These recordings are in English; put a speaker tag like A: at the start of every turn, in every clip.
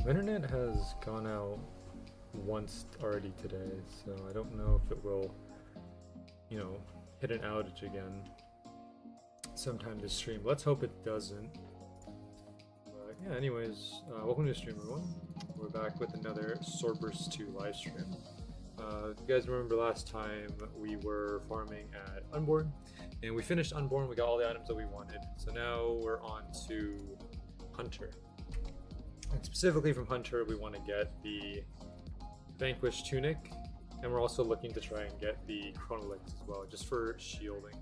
A: My internet has gone out once already today, so I don't know if it will, hit an outage again sometime this stream. Let's hope it doesn't. But yeah, anyways, welcome to the stream, everyone. We're back with another Swordburst 2 live stream. If you guys remember last time we were farming at Unborn, and we finished Unborn, we got all the items that we wanted. So now we're on to Hunter. And specifically from Hunter, we want to get the Vanquished Tunic, and we're also looking to try and get the Chronolix as well, just for shielding.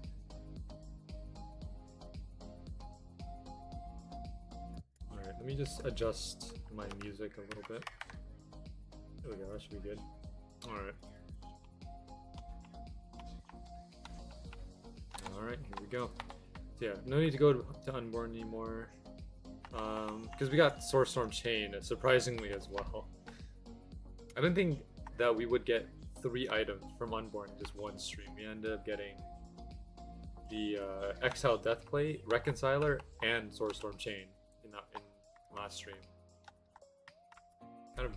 A: Alright, let me just adjust my music a little bit. There we go, that should be good. Alright. Alright, here we go. So yeah, no need to go to Unborn anymore. Because we got Soulstorm Chain, surprisingly as well. I didn't think that we would get 3 items from Unborn in just one stream. We ended up getting the Exile Deathplate, Reconciler, and Soulstorm Chain in last stream.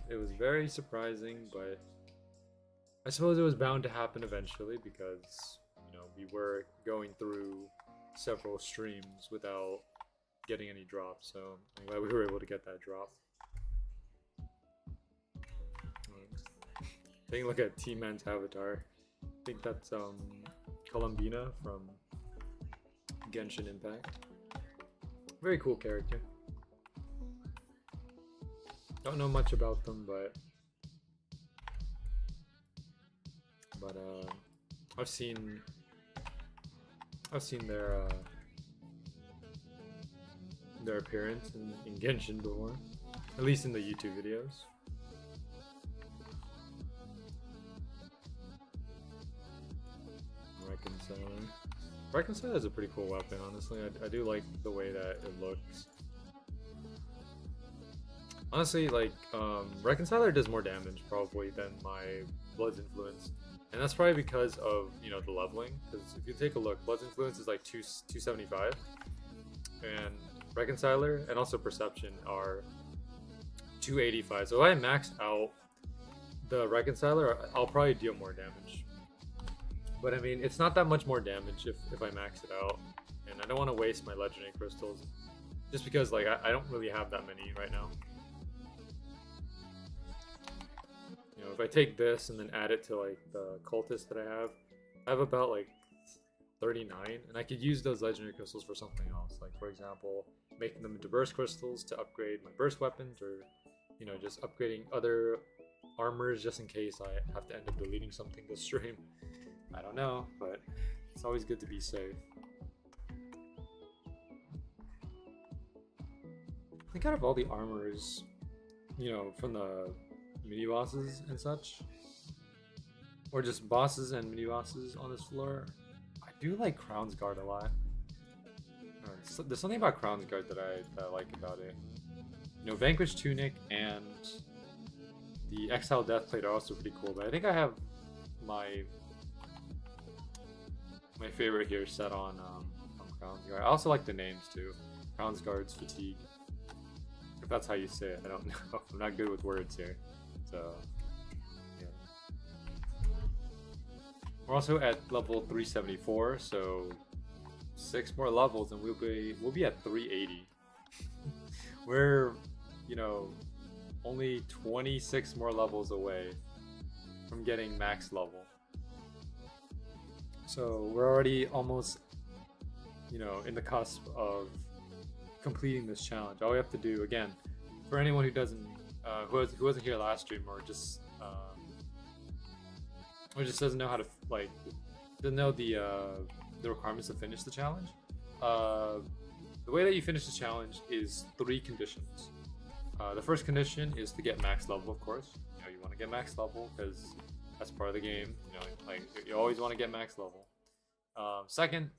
A: It was very surprising, but I suppose it was bound to happen eventually because, we were going through several streams without getting any drops, so I'm glad we were able to get that drop. Take a look at T-Man's avatar. I think that's Columbina from Genshin Impact. Very cool character. Don't know much about them, but I've seen their appearance in Genshin before, at least in the YouTube videos. Reconciler is a pretty cool weapon, honestly. I do like the way that it looks. Honestly, like, Reconciler does more damage probably than my Blood's Influence. And that's probably because of, the leveling. Because if you take a look, Blood's Influence is like 275. And Reconciler and also Perception are 285. So if I max out the Reconciler, I'll probably deal more damage. But I mean, it's not that much more damage if I max it out. And I don't want to waste my Legendary Crystals. Just because, like, I don't really have that many right now. If I take this and then add it to, like, the Cultist that I have about, like, 39. And I could use those Legendary Crystals for something else. Like, for example, making them into Burst Crystals to upgrade my Burst weapons. Or, just upgrading other armors just in case I have to end up deleting something this stream. I don't know, but it's always good to be safe. I think out of all the armors, from the mini bosses and such, or just bosses and mini bosses on this floor, I do like Crown's Guard a lot. So there's something about Crown's Guard that I like about it. Vanquished Tunic and the Exile Deathplate are also pretty cool, but I think I have my favorite here set on Crown's Guard. I also like the names too. Crown's Guard's Fatigue. If that's how you say it, I don't know. I'm not good with words here. So, yeah. We're also at level 374, so 6 more levels and we'll be at 380. We're, only 26 more levels away from getting max level. So we're already almost, in the cusp of completing this challenge. All we have to do, again, for anyone who doesn't, who wasn't here last stream, or just doesn't know how to, like, doesn't know the requirements to finish the challenge. The way that you finish the challenge is 3 conditions. The first condition is to get max level, of course. You want to get max level because that's part of the game. You always want to get max level. Second,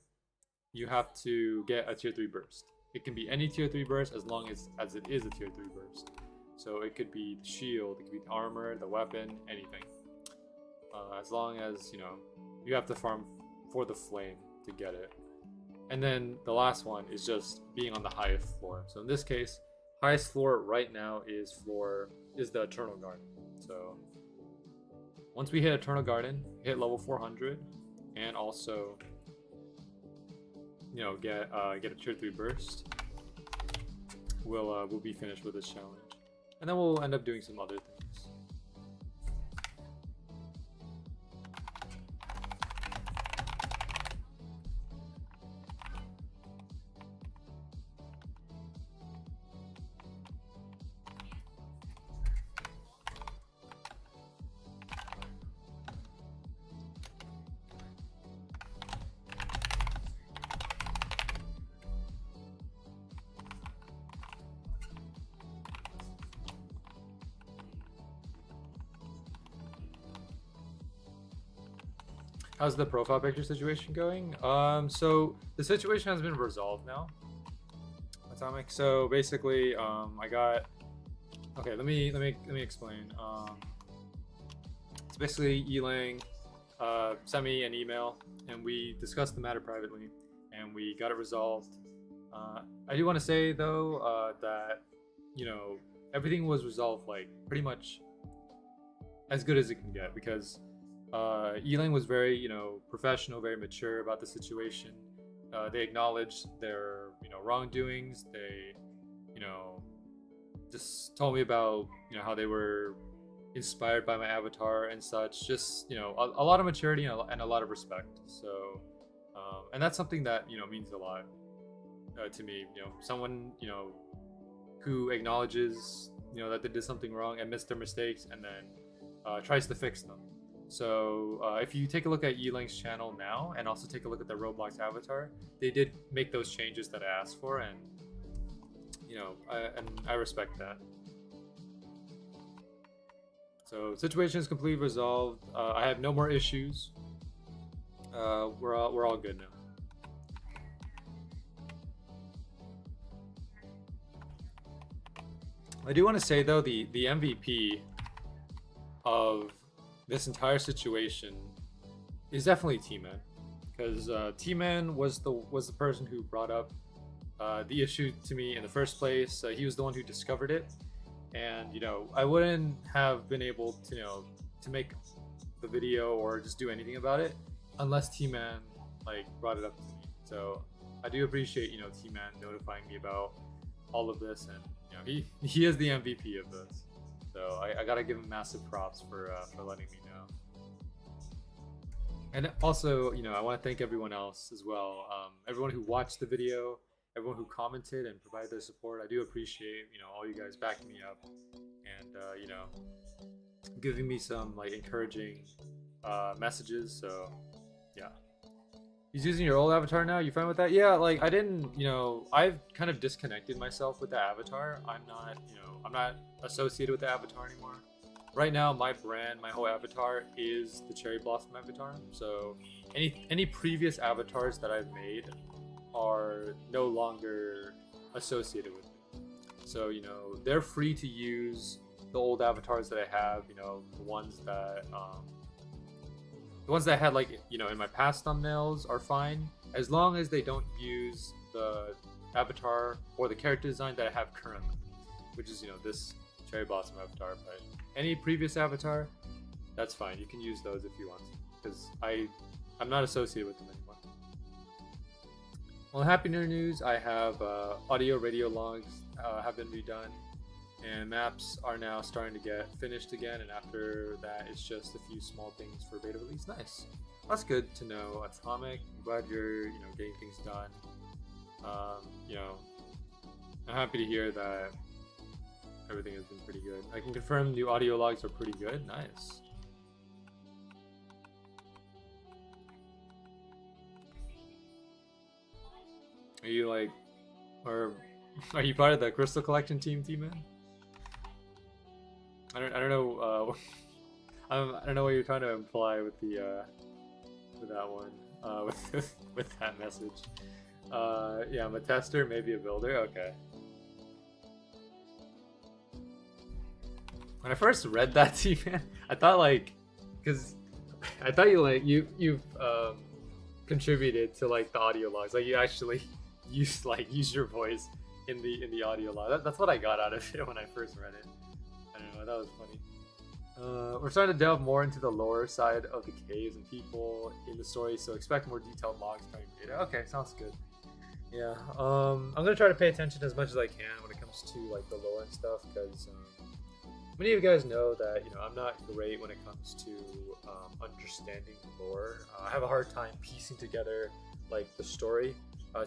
A: you have to get a tier 3 burst. It can be any tier 3 burst as long as it is a tier 3 burst. So it could be the shield, it could be the armor, the weapon, anything. As long as, you have to farm for the flame to get it. And then the last one is just being on the highest floor. So in this case, highest floor right now is the Eternal Garden. So once we hit Eternal Garden, hit level 400, and also, you know, get a tier 3 burst, we'll be finished with this challenge, and then we'll end up doing some other things. How's the profile picture situation going? So the situation has been resolved now, Atomic. So basically, I got. Okay, let me explain. So basically, Elang sent me an email, and we discussed the matter privately, and we got it resolved. I do want to say though that, you know, everything was resolved like pretty much as good as it can get, because Elang was very, you know, professional, very mature about the situation. They acknowledged their, you know, wrongdoings. They, you know, just told me about, you know, how they were inspired by my avatar and such. Just, you know, a lot of maturity and a lot of respect. So, and that's something that, you know, means a lot to me. You know, someone, you know, who acknowledges, you know, that they did something wrong, admits their mistakes, and then tries to fix them. So if you take a look at Elang's channel now, and also take a look at the Roblox avatar, they did make those changes that I asked for, and, you know, I respect that. So situation is completely resolved. I have no more issues. We're all good now. I do want to say though, the MVP of this entire situation is definitely T-Man, because T-Man was the person who brought up the issue to me in the first place. He was the one who discovered it, and, you know, I wouldn't have been able to, you know, to make the video or just do anything about it unless T-Man like brought it up to me. So I do appreciate, you know, T-Man notifying me about all of this, and, you know, he is the MVP of this. So I gotta give him massive props for letting me know. And also, you know, I want to thank everyone else as well. Everyone who watched the video, everyone who commented and provided their support. I do appreciate, you know, all you guys backing me up, and you know, giving me some like encouraging messages. So yeah. He's using your old avatar now? You fine with that? Yeah, like I didn't, you know, I've kind of disconnected myself with the avatar. I'm not, you know, I'm not associated with the avatar anymore. Right now, my brand, my whole avatar is the Cherry Blossom avatar. So any previous avatars that I've made are no longer associated with me. So, you know, they're free to use the old avatars that I have, you know, the ones that I had, like, you know, in my past thumbnails are fine, as long as they don't use the avatar or the character design that I have currently, which is, you know, this Cherry Blossom avatar. But any previous avatar, that's fine. You can use those if you want, because I'm not associated with them anymore. Well, happy news, I have audio radio logs have been redone, and maps are now starting to get finished again, and after that it's just a few small things for beta release. Nice. That's good to know, Atomic. I'm glad you're, you know, getting things done. You know, I'm happy to hear that everything has been pretty good. I can confirm new audio logs are pretty good. Nice. Are you like, or are you part of the Crystal Collection team, T-Man? I don't know. I don't know what you're trying to imply with the with that one. With that message. Yeah, I'm a tester, maybe a builder. Okay. When I first read that, T-Man, I thought, like, because I thought you've contributed to like the audio logs, like you actually use your voice in the audio log. That's what I got out of it when I first read it. I don't know, that was funny. We're starting to delve more into the lore side of the caves and people in the story, so expect more detailed logs coming later. Okay, sounds good. Yeah, I'm gonna try to pay attention as much as I can when it comes to like the lore and stuff, because many of you guys know that I'm not great when it comes to understanding lore. I have a hard time piecing together like the story.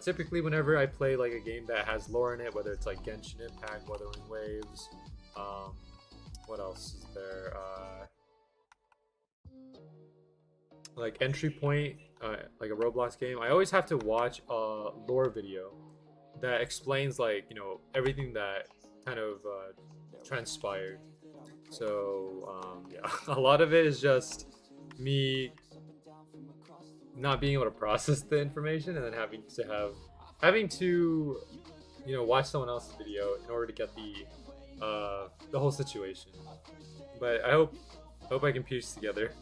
A: Typically, whenever I play like a game that has lore in it, whether it's like Genshin Impact, Wuthering Waves, what else is there? Like Entry Point, like a Roblox game, I always have to watch a lore video that explains like everything that kind of transpired. So yeah, a lot of it is just me not being able to process the information and then having to watch someone else's video in order to get the whole situation. But I hope I can piece together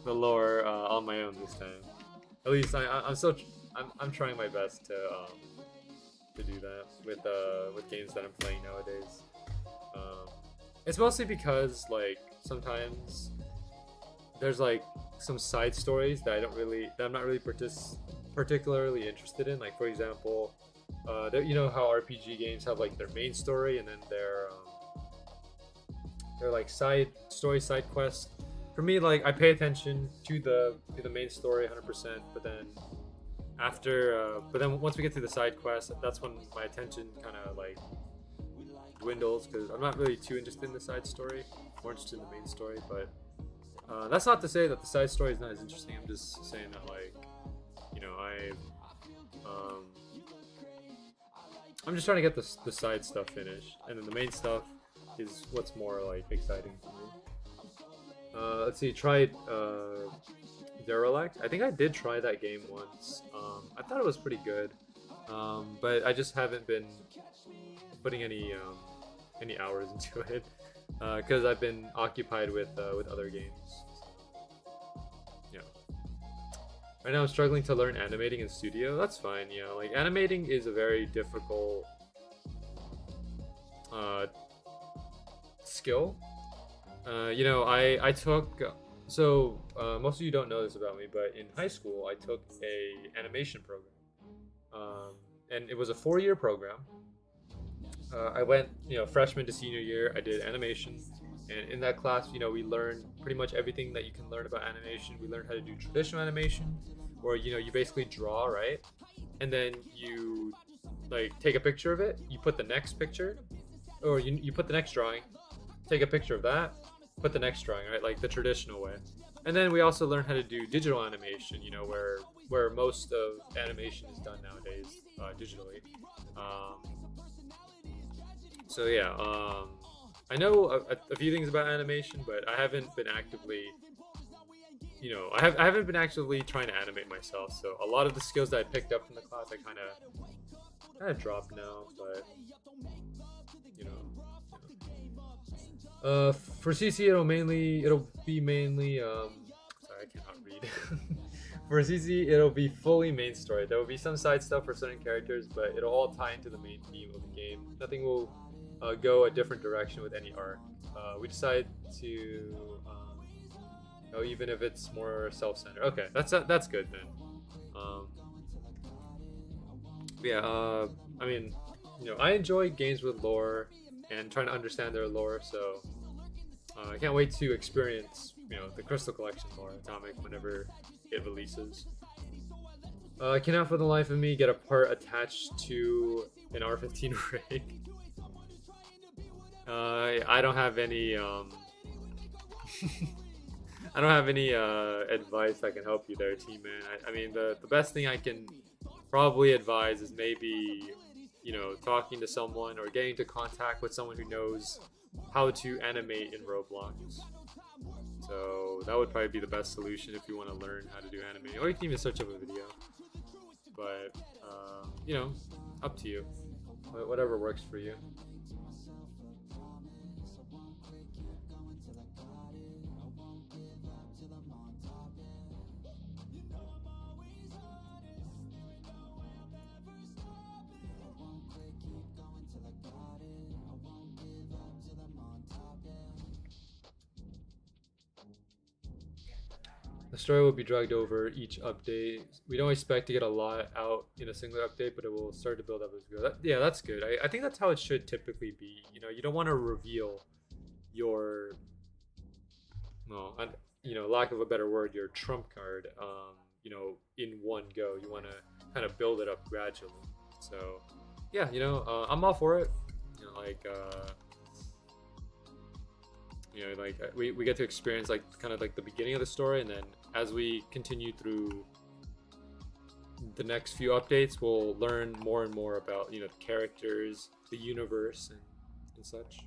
A: the lore on my own this time. At least I'm trying my best to do that with games that I'm playing nowadays. It's mostly because like sometimes there's like some side stories that I'm not really particularly interested in. Like for example, how RPG games have like their main story and then their like side quests. For me, like I pay attention to the main story 100%, but then once we get to the side quest, that's when my attention kind of like dwindles, because I'm not really too interested in the side story, more interested in the main story. But that's not to say that the side story is not as interesting. I'm just saying that like I'm just trying to get the side stuff finished, and then the main stuff is what's more like exciting to me. Let's see, tried Derelict. I think I did try that game once. I thought it was pretty good, but I just haven't been putting any hours into it because I've been occupied with other games. Yeah. Right now I'm struggling to learn animating in Studio. That's fine. Yeah, like animating is a very difficult skill. I took most of you don't know this about me, but in high school I took a animation program, and it was a 4-year program. I went freshman to senior year. I did animation, and in that class we learned pretty much everything that you can learn about animation. We learned how to do traditional animation, where you basically draw, right, and then you like take a picture of it, you put the next picture, or you put the next drawing, take a picture of that, put the next drawing, right, like the traditional way. And then we also learned how to do digital animation, where most of animation is done nowadays digitally. So yeah, I know a few things about animation, but I haven't been actively I haven't been actively trying to animate myself. So a lot of the skills that I picked up from the class I kind of dropped now. But for CC it'll be mainly sorry, I cannot read. For CC it'll be fully main story. There will be some side stuff for certain characters, but it'll all tie into the main theme of the game. Nothing will go a different direction with any arc. We decide to even if it's more self-centered. Okay, that's good then. Yeah, I mean, I enjoy games with lore and trying to understand their lore, so I can't wait to experience the Crystal Collection lore, Atomic, whenever it releases. I cannot for the life of me get a part attached to an R15 rig. I don't have any I don't have any advice that can help you there, T-Man. I mean, the best thing I can probably advise is maybe talking to someone or getting into contact with someone who knows how to animate in Roblox. So that would probably be the best solution if you want to learn how to do animating, or you can even search up a video. But up to you. Whatever works for you. The story will be dragged over each update. We don't expect to get a lot out in a single update, but it will start to build up as we go. Yeah, that's good. I think that's how it should typically be. You know, you don't want to reveal your, well, lack of a better word, your trump card, in one go. You want to kind of build it up gradually. So, yeah, I'm all for it. We get to experience like kind of like the beginning of the story, and then as we continue through the next few updates, we'll learn more and more about the characters, the universe, and such.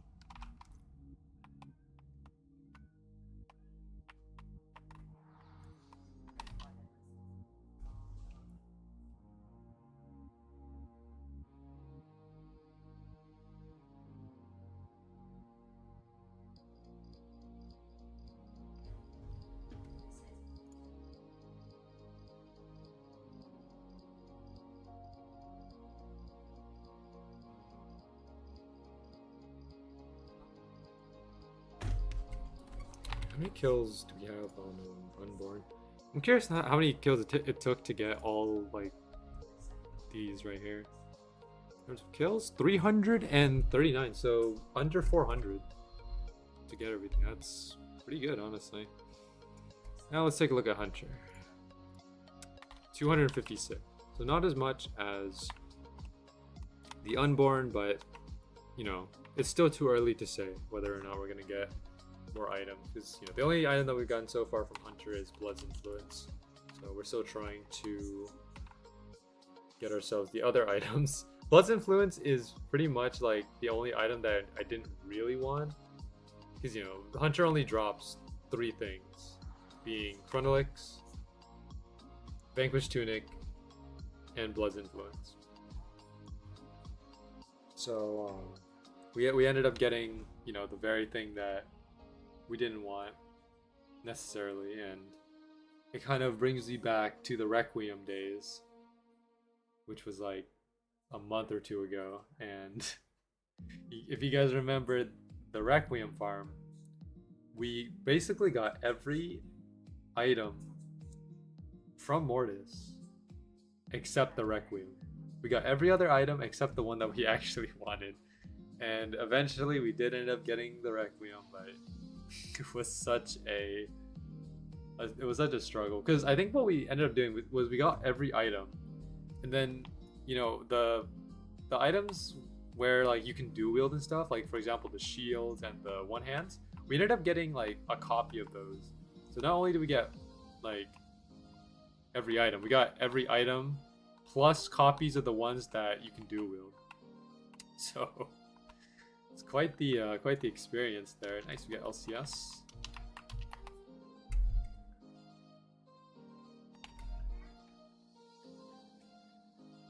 A: How many kills do we have on Unborn? I'm curious how many kills it took to get all like these right here. In terms of kills, 339, so under 400 to get everything. That's pretty good, honestly. Now let's take a look at Hunter. 256, so not as much as the Unborn, but it's still too early to say whether or not we're gonna get more items, because the only item that we've gotten so far from Hunter is Blood's Influence, so we're still trying to get ourselves the other items. Blood's Influence is pretty much like the only item that I didn't really want, because Hunter only drops 3 things, being Chronolix, Vanquish Tunic, and Blood's Influence. So we ended up getting the very thing that we didn't want necessarily, and it kind of brings me back to the Requiem days, which was like a month or 2 ago. And if you guys remember the Requiem farm, we basically got every item from Mortis except the Requiem. We got every other item except the one that we actually wanted, and eventually we did end up getting the Requiem, but it was such a struggle, because I think what we ended up doing was we got every item, and then the items where like you can dual wield and stuff, like for example the shields and the one hands, we ended up getting like a copy of those. So not only did we get like every item, we got every item plus copies of the ones that you can dual wield. So it's quite the experience there. Nice, we got LCS.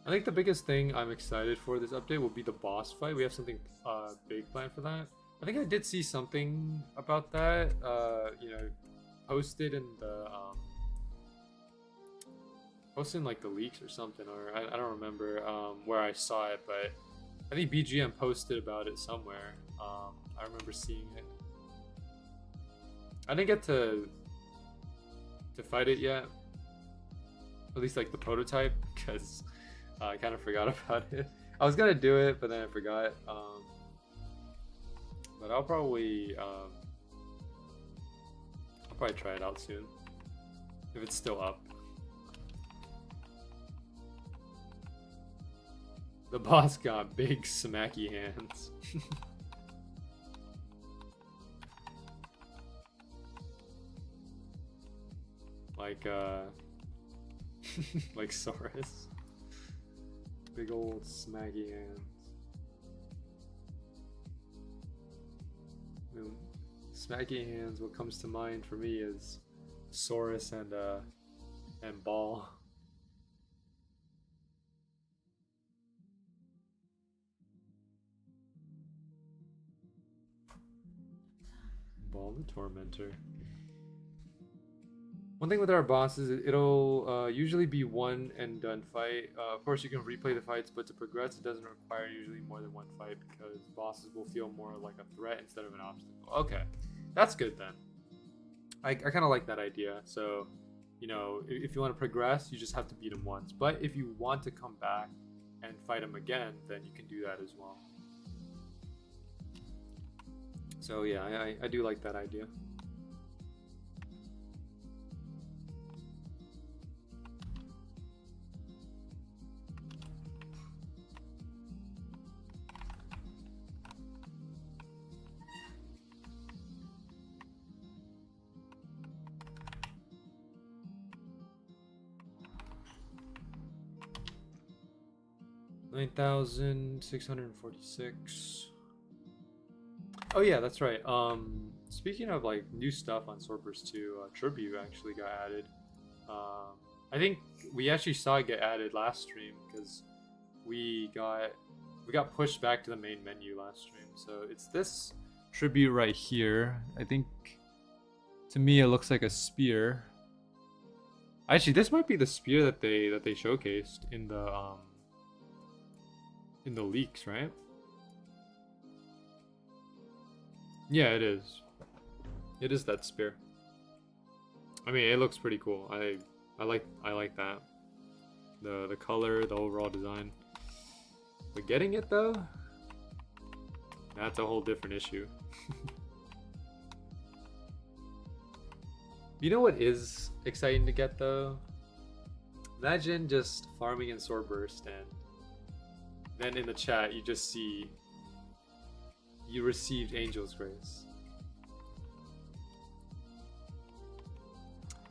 A: I think the biggest thing I'm excited for this update will be the boss fight. We have something big planned for that. I think I did see something about that, posted in the posted in like the leaks or something, or I don't remember where I saw it, but I think BGM posted about it somewhere. I remember seeing it. I didn't get to fight it yet, at least like the prototype, because I kind of forgot about it. I was gonna do it, but then I forgot. But I'll probably try it out soon if it's still up. The boss got big smacky hands. Like like Saurus. Big old smacky hands. I mean, smacky hands, what comes to mind for me is Saurus and Ball. Ball the Tormentor. One thing with our bosses, it'll usually be one and done fight. Of course, you can replay the fights, but to progress, it doesn't require usually more than one fight, because bosses will feel more like a threat instead of an obstacle. Okay, that's good then. I kind of like that idea. So you know, if you want to progress, you just have to beat him once. But if you want to come back and fight him again, then you can do that as well. So yeah, I do like that idea. $9,646. Oh yeah, that's right. Speaking of like new stuff on Swordburst 2, Tribute actually got added. I think we actually saw it get added last stream because we got pushed back to the main menu last stream. So it's this tribute right here. I think to me it looks like a spear. Actually, this might be the spear that they showcased in the leaks, right? Yeah, it is. It is that spear. I mean, it looks pretty cool. I like that. The color, the overall design. But getting it though, that's a whole different issue. You know what is exciting to get though? Imagine just farming in Swordburst and then in the chat you just see you received Angel's Grace.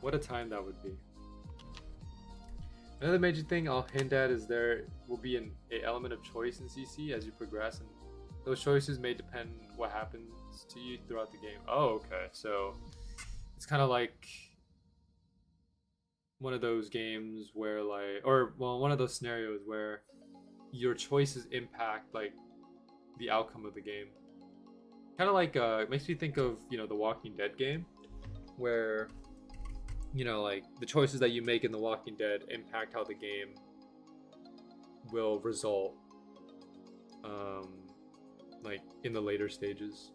A: What a time that would be. Another major thing I'll hint at is there will be an element of choice in CC as you progress, and those choices may depend what happens to you throughout the game. Oh, okay. So it's kind of like one of those games where like, or well, one of those scenarios where your choices impact like the outcome of the game. Kind of like it makes me think of, you know, the Walking Dead game, where, you know, like the choices that you make in the Walking Dead impact how the game will result, like in the later stages.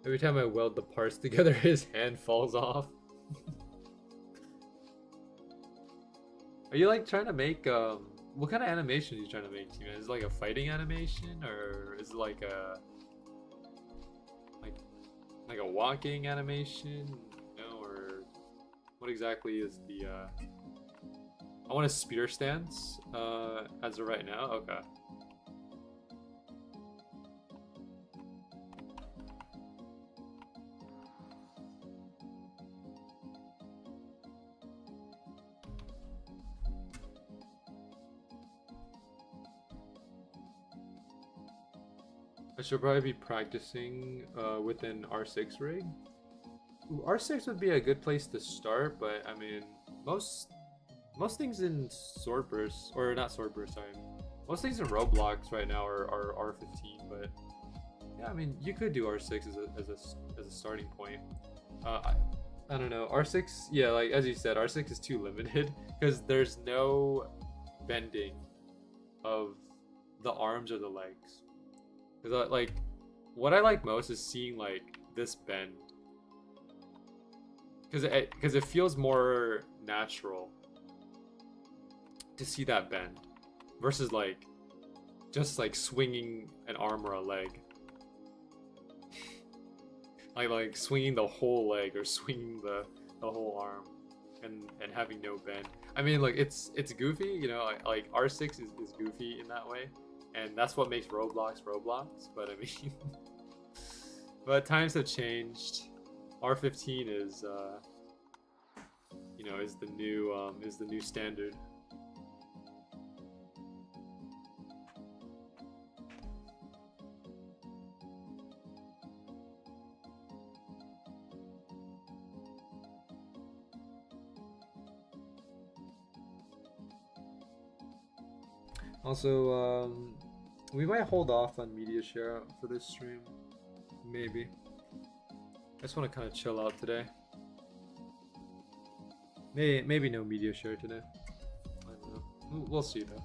A: Every time I weld the parts together, his hand falls off. Are you like trying to make what kind of animation are you trying to make, Tina? Is it like a fighting animation, or is it like a walking animation? No, or what exactly is the I want a spear stance as of right now. Okay. I should probably be practicing with an R6 rig. Ooh, R6 would be a good place to start, but I mean, most things in Swordburst, or not Swordburst, sorry, most things in Roblox right now are R15. But yeah, I mean, you could do R6 as a starting point. I don't know, R6, yeah, like as you said, R6 is too limited because there's no bending of the arms or the legs. Because like, what I like most is seeing like this bend, because it feels more natural to see that bend versus like just like swinging an arm or a leg, like swinging the whole leg or swinging the whole arm and having no bend. I mean, like it's goofy, you know, like R6 is goofy in that way. And that's what makes Roblox. But I mean, but times have changed. R15 is, you know, is the new standard. Also, we might hold off on media share for this stream. Maybe. I just want to kind of chill out today. Maybe no media share today. I don't know. We'll see though.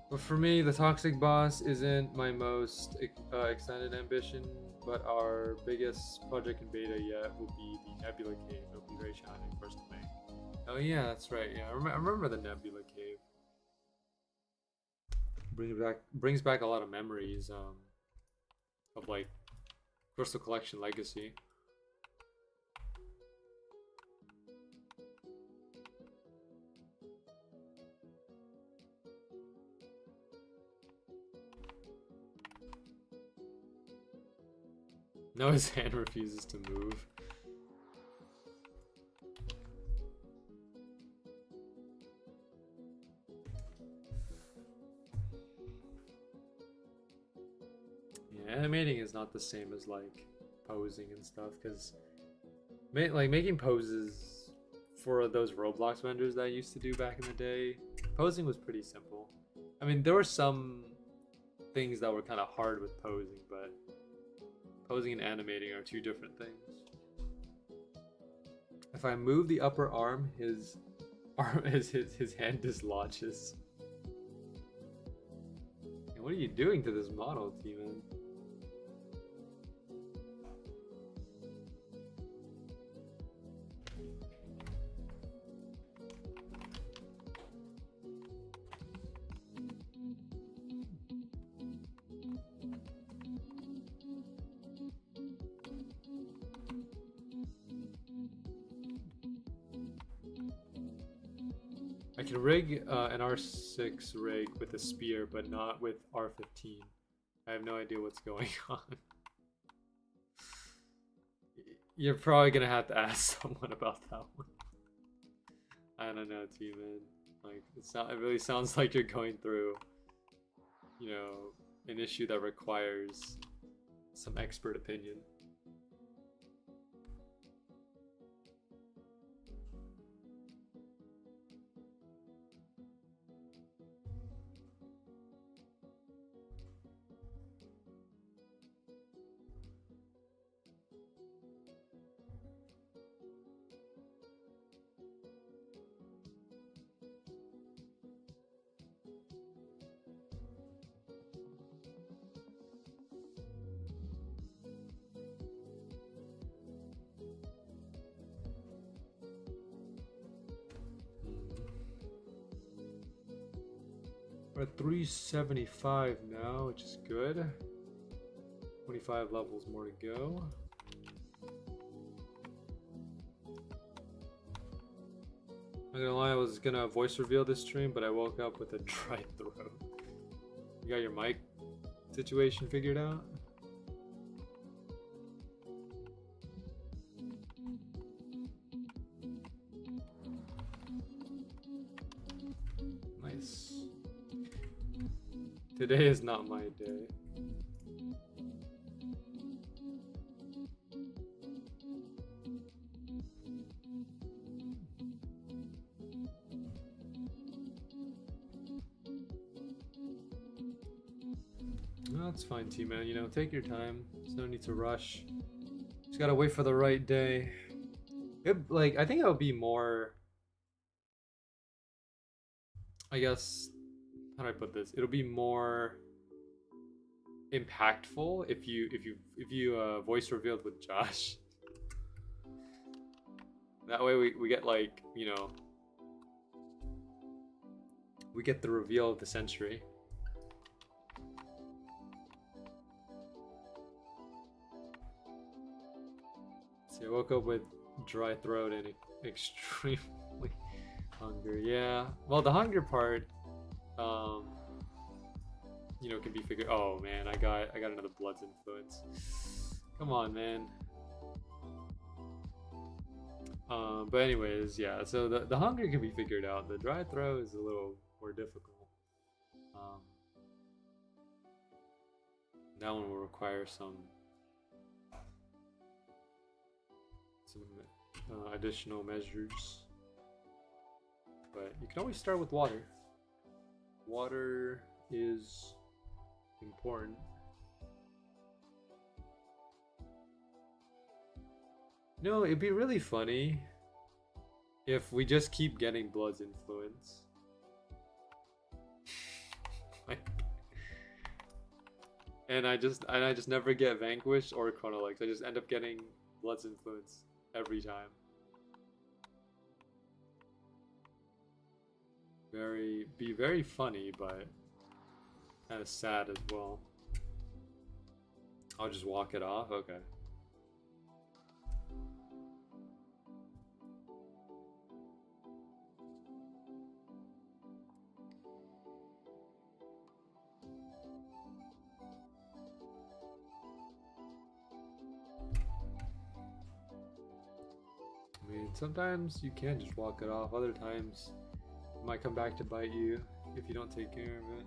A: But for me, the toxic boss isn't my most excited ambition, but our biggest project in beta yet will be the Nebula Cave. It'll be very challenging for us to make. Oh yeah, that's right. Yeah, I remember the Nebula Cave. Brings back a lot of memories of like Crystal Collection Legacy. No, his hand refuses to move. Yeah, animating is not the same as like posing and stuff, because like making poses for those Roblox vendors that I used to do back in the day, posing was pretty simple. I mean, there were some things that were kind of hard with posing, but posing and animating are two different things. If I move the upper arm, his hand dislodges. And what are you doing to this model, T-Man? I can rig an R6 rig with a spear, but not with R15. I have no idea what's going on. You're probably gonna have to ask someone about that one. I don't know, T-Man. Like, it really sounds like you're going through, you know, an issue that requires some expert opinion. We're at 375 now, which is good. 25 levels more to go. I'm not gonna lie, I was gonna voice reveal this stream, but I woke up with a dry throat. You got your mic situation figured out? Nice. Today is not my day. No, that's fine, T-Man. You know, take your time. There's no need to rush. Just gotta wait for the right day. I think it would be more, I guess, how do I put this? It'll be more impactful if you voice revealed with Josh. That way we get, like, you know, we get the reveal of the century. See, I woke up with dry throat and extremely hunger. Yeah, well, the hunger part, you know, can be figured. Oh man, I got another Blood's influence. Come on, man. But anyways, yeah. So the hunger can be figured out. The dry throat is a little more difficult. That one will require some additional measures. But you can always start with water. Water is important. No, it'd be really funny if we just keep getting Blood's influence. And I just never get Vanquished or Chronolix. I just end up getting Blood's Influence every time. Be very funny, but kind of sad as well. I'll just walk it off. Okay. I mean, sometimes you can just walk it off. Other times, it might come back to bite you if you don't take care of it.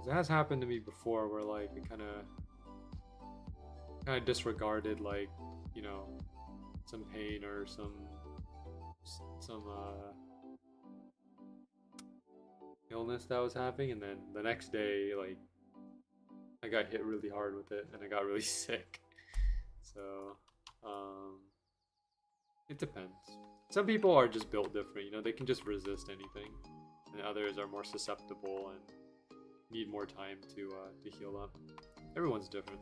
A: It has happened to me before, where like it kind of disregarded, like, you know, some pain or some illness that I was having, and then the next day, like, I got hit really hard with it, and I got really sick. So, it depends. Some people are just built different, you know, they can just resist anything, and others are more susceptible and need more time to heal up. Everyone's different.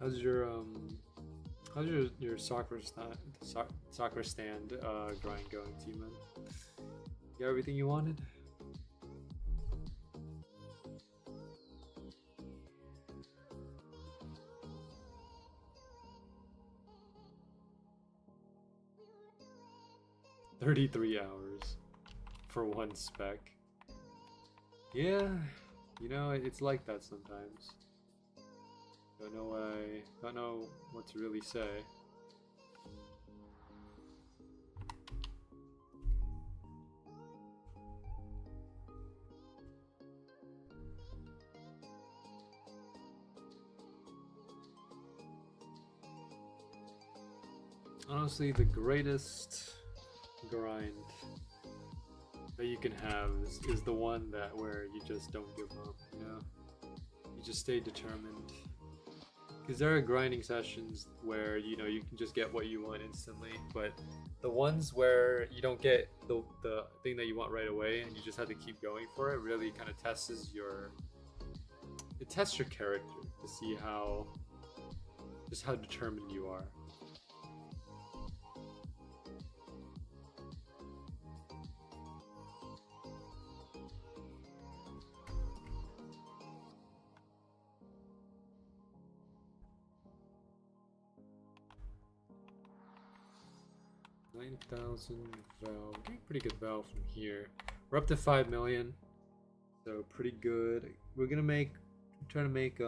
A: How's your soccer stand grind going, T-Man? You got everything you wanted? $33 for one spec. Yeah, you know, it's like that sometimes. Don't know what to really say. Honestly, the greatest grind that you can have is the one that where you just don't give up, you know? You just stay determined. Because there are grinding sessions where, you know, you can just get what you want instantly, but the ones where you don't get the thing that you want right away and you just have to keep going for it really kind of tests your character to see how determined you are. $9,000 Val. Getting pretty good Val from here. We're up to 5 million, so pretty good. We're gonna try to make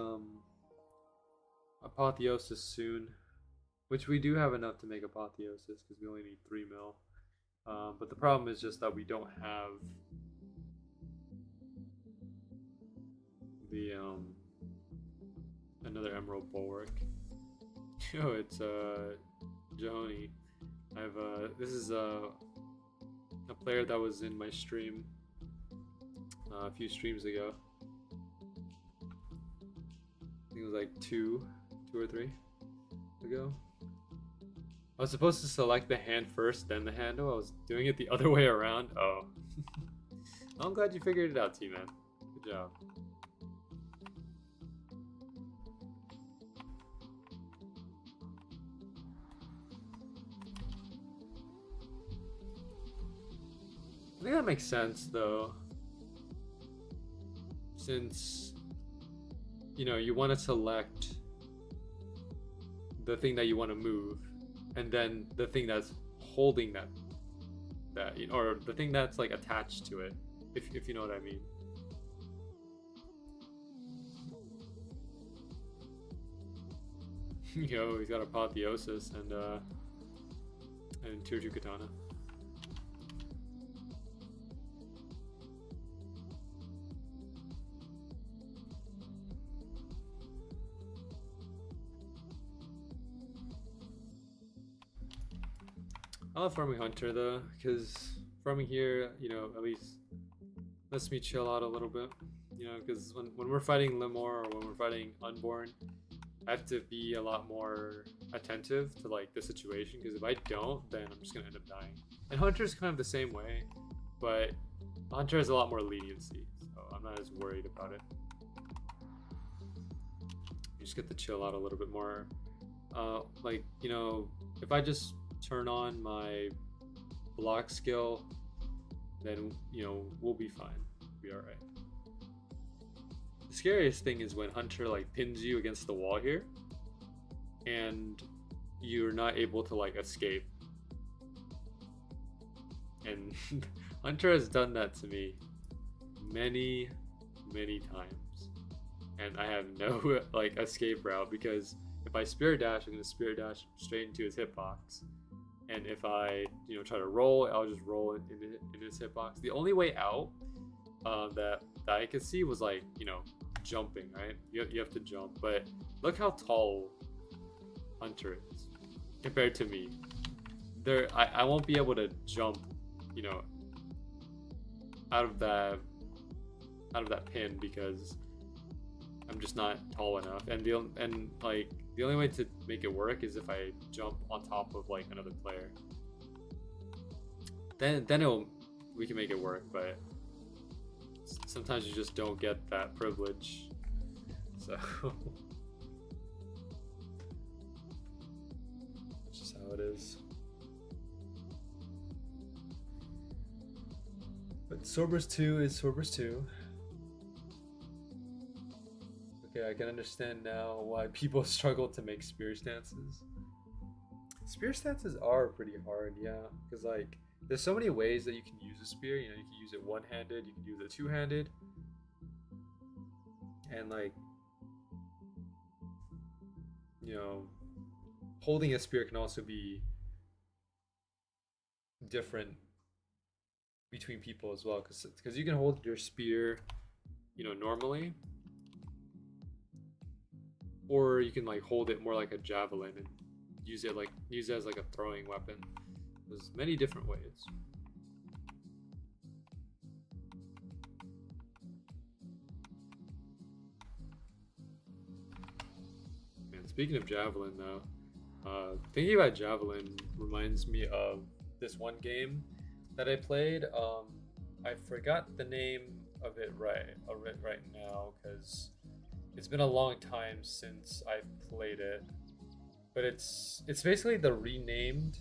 A: Apotheosis soon, which we do have enough to make Apotheosis because we only need 3 mil. But the problem is just that we don't have the another Emerald Bulwark. Yo, it's Joni. This is a player that was in my stream a few streams ago. I think it was like two or three ago. I was supposed to select the hand first, then the handle. I was doing it the other way around. Oh. I'm glad you figured it out, T-Man. Good job. I think that makes sense, though, since, you know, you want to select the thing that you want to move, and then the thing that's holding that or the thing that's like attached to it, if you know what I mean. Yo, he's got Apotheosis and Tier 2 Katana. I love farming Hunter though, because farming here, you know, at least lets me chill out a little bit. You know, because when we're fighting Limor or when we're fighting Unborn, I have to be a lot more attentive to like the situation, because if I don't, then I'm just gonna end up dying. And Hunter's kind of the same way, but Hunter has a lot more leniency, so I'm not as worried about it. You just get to chill out a little bit more. Like, you know, if I just turn on my block skill, then, you know, we'll be fine. We'll be alright. The scariest thing is when Hunter like pins you against the wall here and you're not able to like escape. And Hunter has done that to me many times, and I have no like escape route, because if I spirit dash, I'm gonna spirit dash straight into his hitbox, and if I, you know, try to roll, I'll just roll it in his hitbox. The only way out that I could see was like, you know, jumping, right? You have to jump, but look how tall Hunter is compared to me. I won't be able to jump, you know, out of that pin, because I'm just not tall enough. And the only way to make it work is if I jump on top of like another player. Then we can make it work, but sometimes you just don't get that privilege. So that's just how it is. But Swordburst 2 is Swordburst 2. Okay, I can understand now why people struggle to make spear stances. Spear stances are pretty hard, yeah, because like there's so many ways that you can use a spear. You know, you can use it one-handed, you can use it two-handed, and like, you know, holding a spear can also be different between people as well, because you can hold your spear, you know, normally, or you can like hold it more like a javelin and use it as like a throwing weapon. There's many different ways. And speaking of javelin though, thinking about javelin reminds me of this one game that I played. I forgot the name of it right now, because it's been a long time since I played it. But it's basically the renamed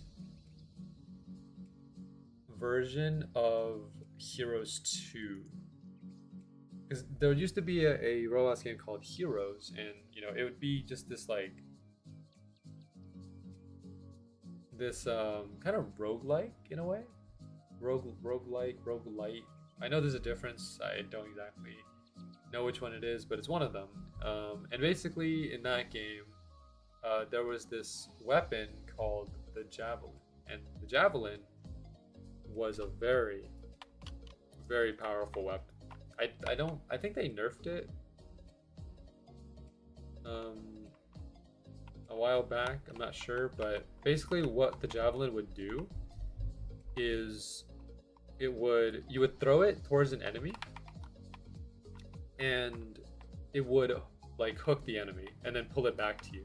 A: version of Heroes 2. Because there used to be a Roblox game called Heroes, and you know, it would be just this like this kind of roguelike in a way. Roguelite. I know there's a difference. I don't exactly know which one it is, but it's one of them. And basically in that game, there was this weapon called the javelin, and the javelin was a very powerful weapon. I think they nerfed it a while back, I'm not sure, but basically what the javelin would do is you would throw it towards an enemy, and it would like hook the enemy and then pull it back to you.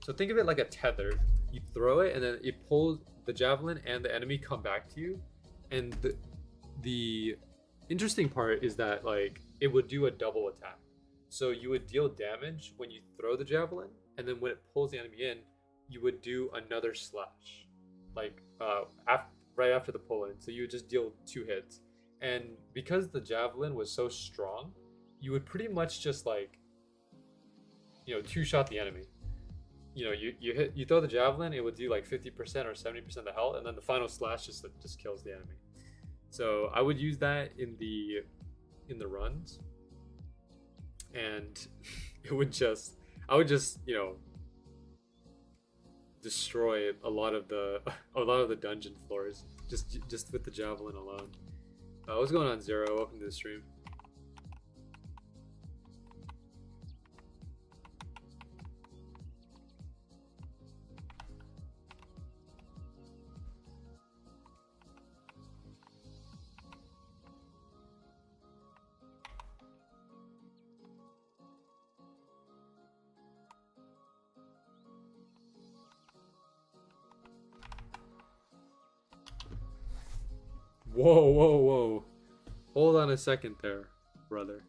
A: So think of it like a tether. You throw it and then it pulls the javelin, and the enemy come back to you. And the interesting part is that like it would do a double attack. So you would deal damage when you throw the javelin, and then when it pulls the enemy in, you would do another slash, like right after the pull in. So you would just deal 2 hits. And because the javelin was so strong, you would pretty much just like, you know, 2-shot the enemy. You know, you throw the javelin, it would do like 50% or 70% of the health, and then the final slash just kills the enemy. So I would use that in the runs, and I would just, you know, destroy a lot of the dungeon floors just with the javelin alone. What's going on, Zero? Welcome to the stream. Whoa, whoa, whoa. Hold on a second there, brother.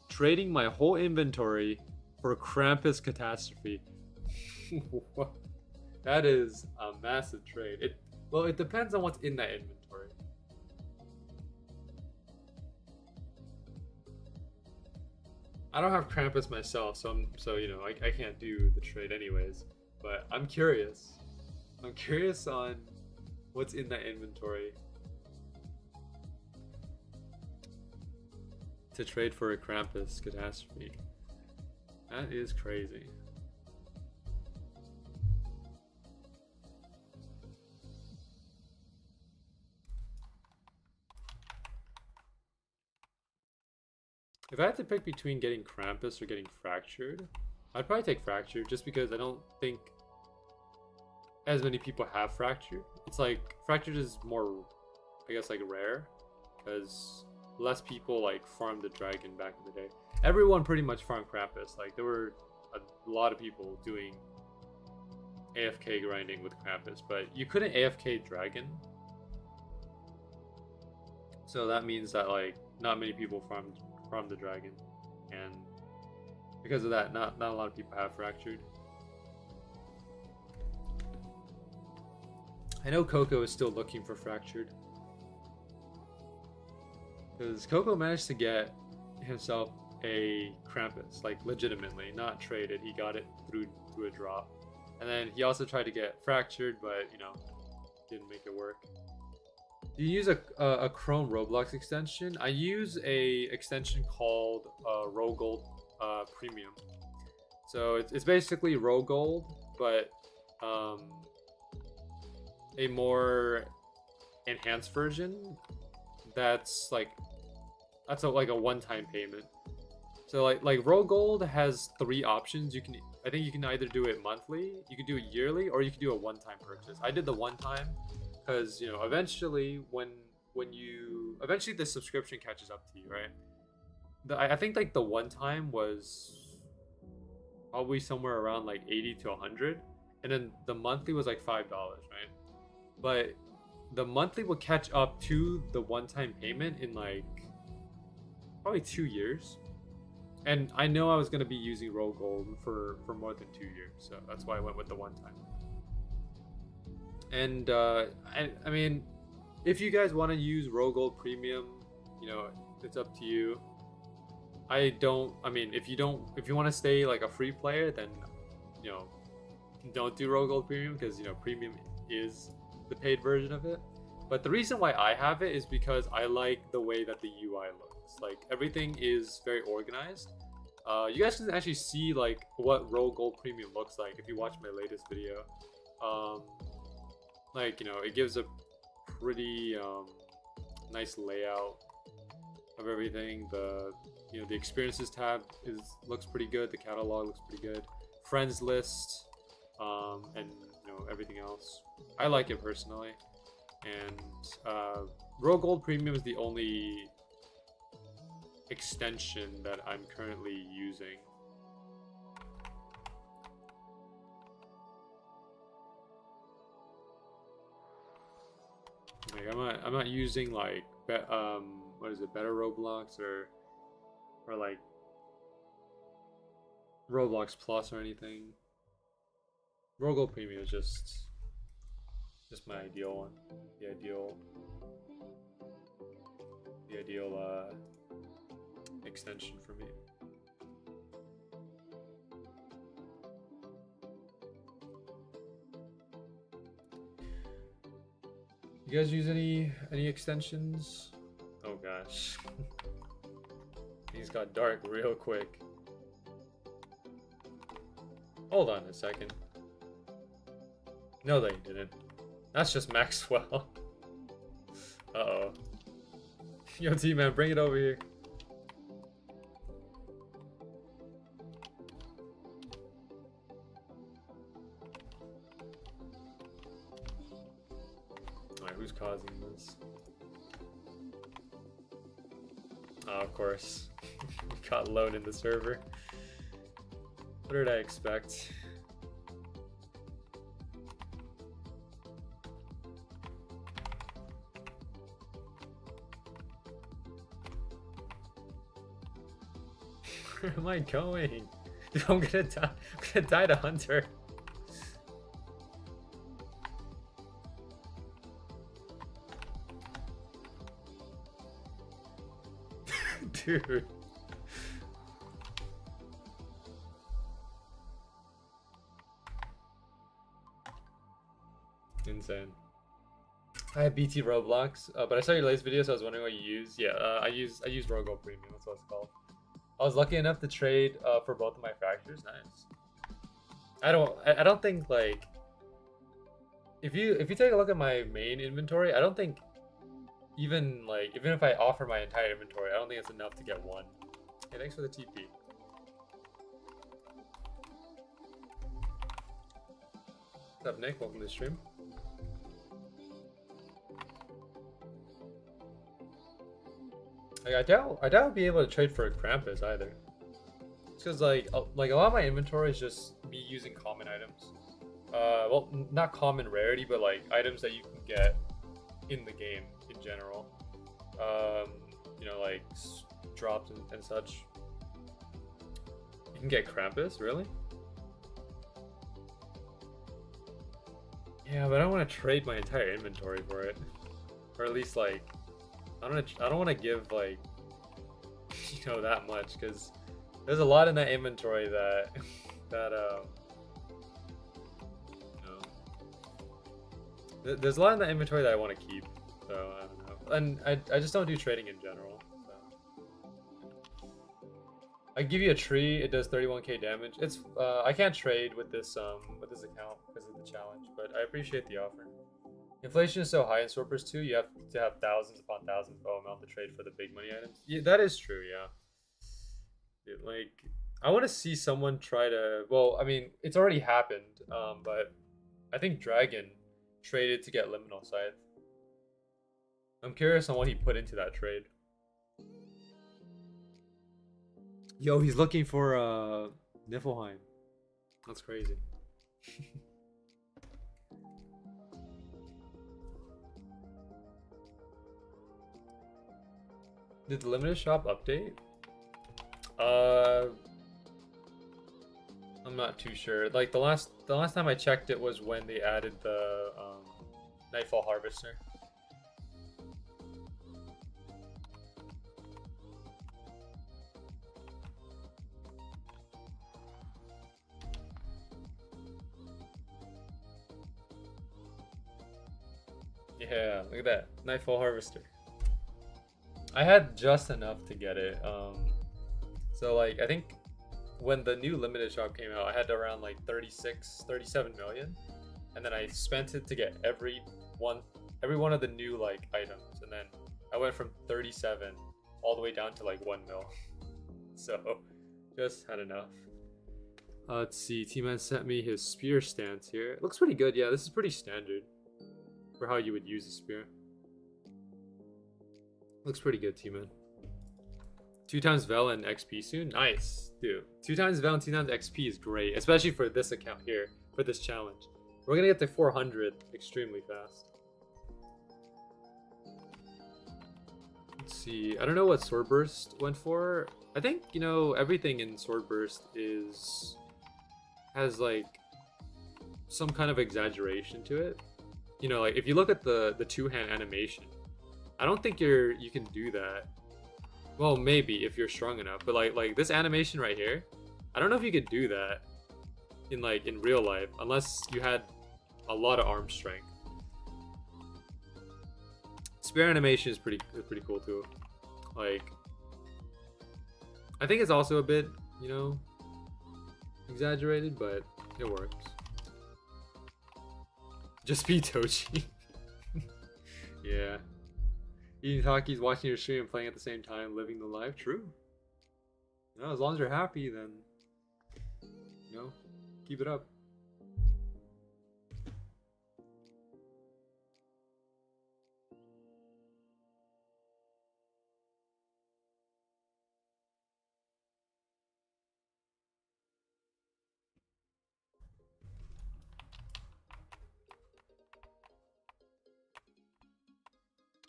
A: Trading my whole inventory for Krampus Catastrophe. What? That is a massive trade. Well, it depends on what's in that inventory. I don't have Krampus myself, so you know I can't do the trade anyways. But I'm curious. I'm curious on what's in that inventory to trade for a Krampus Catastrophe. That is crazy. If I had to pick between getting Krampus or getting Fractured, I'd probably take Fractured just because I don't think as many people have Fractured. It's like Fractured is more, I guess, like rare because less people like farmed the dragon back in the day. Everyone pretty much farmed Krampus. Like there were a lot of people doing AFK grinding with Krampus, but you couldn't AFK dragon. So that means that like not many people farmed the dragon, and because of that, not a lot of people have Fractured. I know Coco is still looking for Fractured because Coco managed to get himself a Krampus, like legitimately, not traded. He got it through a drop, and then he also tried to get Fractured, but you know, didn't make it work. Do you use a Chrome Roblox extension? I use a extension called Rogold Premium. So it's basically Rogold, but a more enhanced version. That's like a one-time payment. So like Rogold has 3 options. I think you can either do it monthly, you can do it yearly, or you can do a one-time purchase. I did the one-time. Because, you know, eventually eventually the subscription catches up to you, right? I think like the one time was probably somewhere around like 80 to 100, and then the monthly was like $5, right? But the monthly will catch up to the one-time payment in like probably 2 years. And I know I was going to be using Rogold for more than 2 years, so that's why I went with the one-time. And I mean, if you guys want to use Rogold Premium, you know, it's up to you. I mean, if you want to stay like a free player, then, you know, don't do Rogold Premium, because, you know, Premium is the paid version of it. But the reason why I have it is because I like the way that the UI looks. Like everything is very organized. You guys can actually see like what Rogold Premium looks like if you watch my latest video. Like, you know, it gives a pretty nice layout of everything. The experiences tab looks pretty good. The catalog looks pretty good. Friends list, and you know, everything else. I like it personally. And Rogold Premium is the only extension that I'm currently using. Like I'm not using like what is it, Better Roblox or like Roblox Plus or anything. Rogold Premium is just my ideal one. The ideal extension for me. You guys use any extensions? Oh gosh. Things got dark real quick. Hold on a second. No, they didn't. That's just Maxwell. Uh-oh. Yo, T-Man, bring it over here. Alright, who's causing this? Oh, of course. Got alone in the server. What did I expect? Where am I going? Dude, I'm gonna die. I'm gonna die to Hunter. Dude. Insane. I have BT Roblox, but I saw your latest video, so I was wondering what you use. Yeah, I use Rogo Premium. That's what it's called. I was lucky enough to trade for both of my fractures. Nice. I don't think like if you take a look at my main inventory, I don't think even if I offer my entire inventory, I don't think it's enough to get one. Hey, thanks for the TP. What's up, Nick? Welcome to the stream. Like, I doubt I'll be able to trade for a Krampus either. It's because like a lot of my inventory is just me using common items. Well, not common rarity, but like items that you can get in the game in general. You know, like drops and such. You can get Krampus, really? Yeah, but I don't want to trade my entire inventory for it, or at least like. I don't want to give like you know that much because there's a lot in that inventory that you know, there's a lot in that inventory that I want to keep, so I don't know, and I just don't do trading in general. So I give you a tree, it does 31k damage. It's I can't trade with this account because of the challenge, but I appreciate the offer. Inflation is so high in Swordburst 2, you have to have thousands upon thousands of OML to trade for the big money items. Yeah, that is true, yeah. Like, I want to see someone try to... Well, I mean, it's already happened, but I think Dragon traded to get Liminal Scythe. I'm curious on what he put into that trade. Yo, he's looking for Niflheim. That's crazy. Did the limited shop update? I'm not too sure. Like the last time I checked it was when they added the Nightfall Harvester. Yeah, look at that. Nightfall Harvester. I had just enough to get it. So like I think when the new limited shop came out, I had around like 37 million, and then I spent it to get every one of the new like items, and then I went from 37 all the way down to like 1 mil. So just had enough. Let's see. T-Man sent me his spear stance here. It looks pretty good. Yeah, this is pretty standard for how you would use a spear. Looks pretty good, T-Man. 2 times Vel and XP soon? Nice, dude. 2 times Vel and 2 times XP is great, especially for this account here, for this challenge. We're gonna get to 400 extremely fast. Let's see. I don't know what Swordburst went for. I think, you know, everything in Swordburst has like some kind of exaggeration to it. You know, like if you look at the 2-hand animation, I don't think you can do that. Well, maybe if you're strong enough, but like this animation right here, I don't know if you could do that in real life unless you had a lot of arm strength. Spear animation is pretty cool too. Like, I think it's also a bit, you know, exaggerated, but it works. Just be Tochi. Yeah. Eating Takis, watching your stream, and playing at the same time, living the life. True. You know, as long as you're happy, then, you know, keep it up.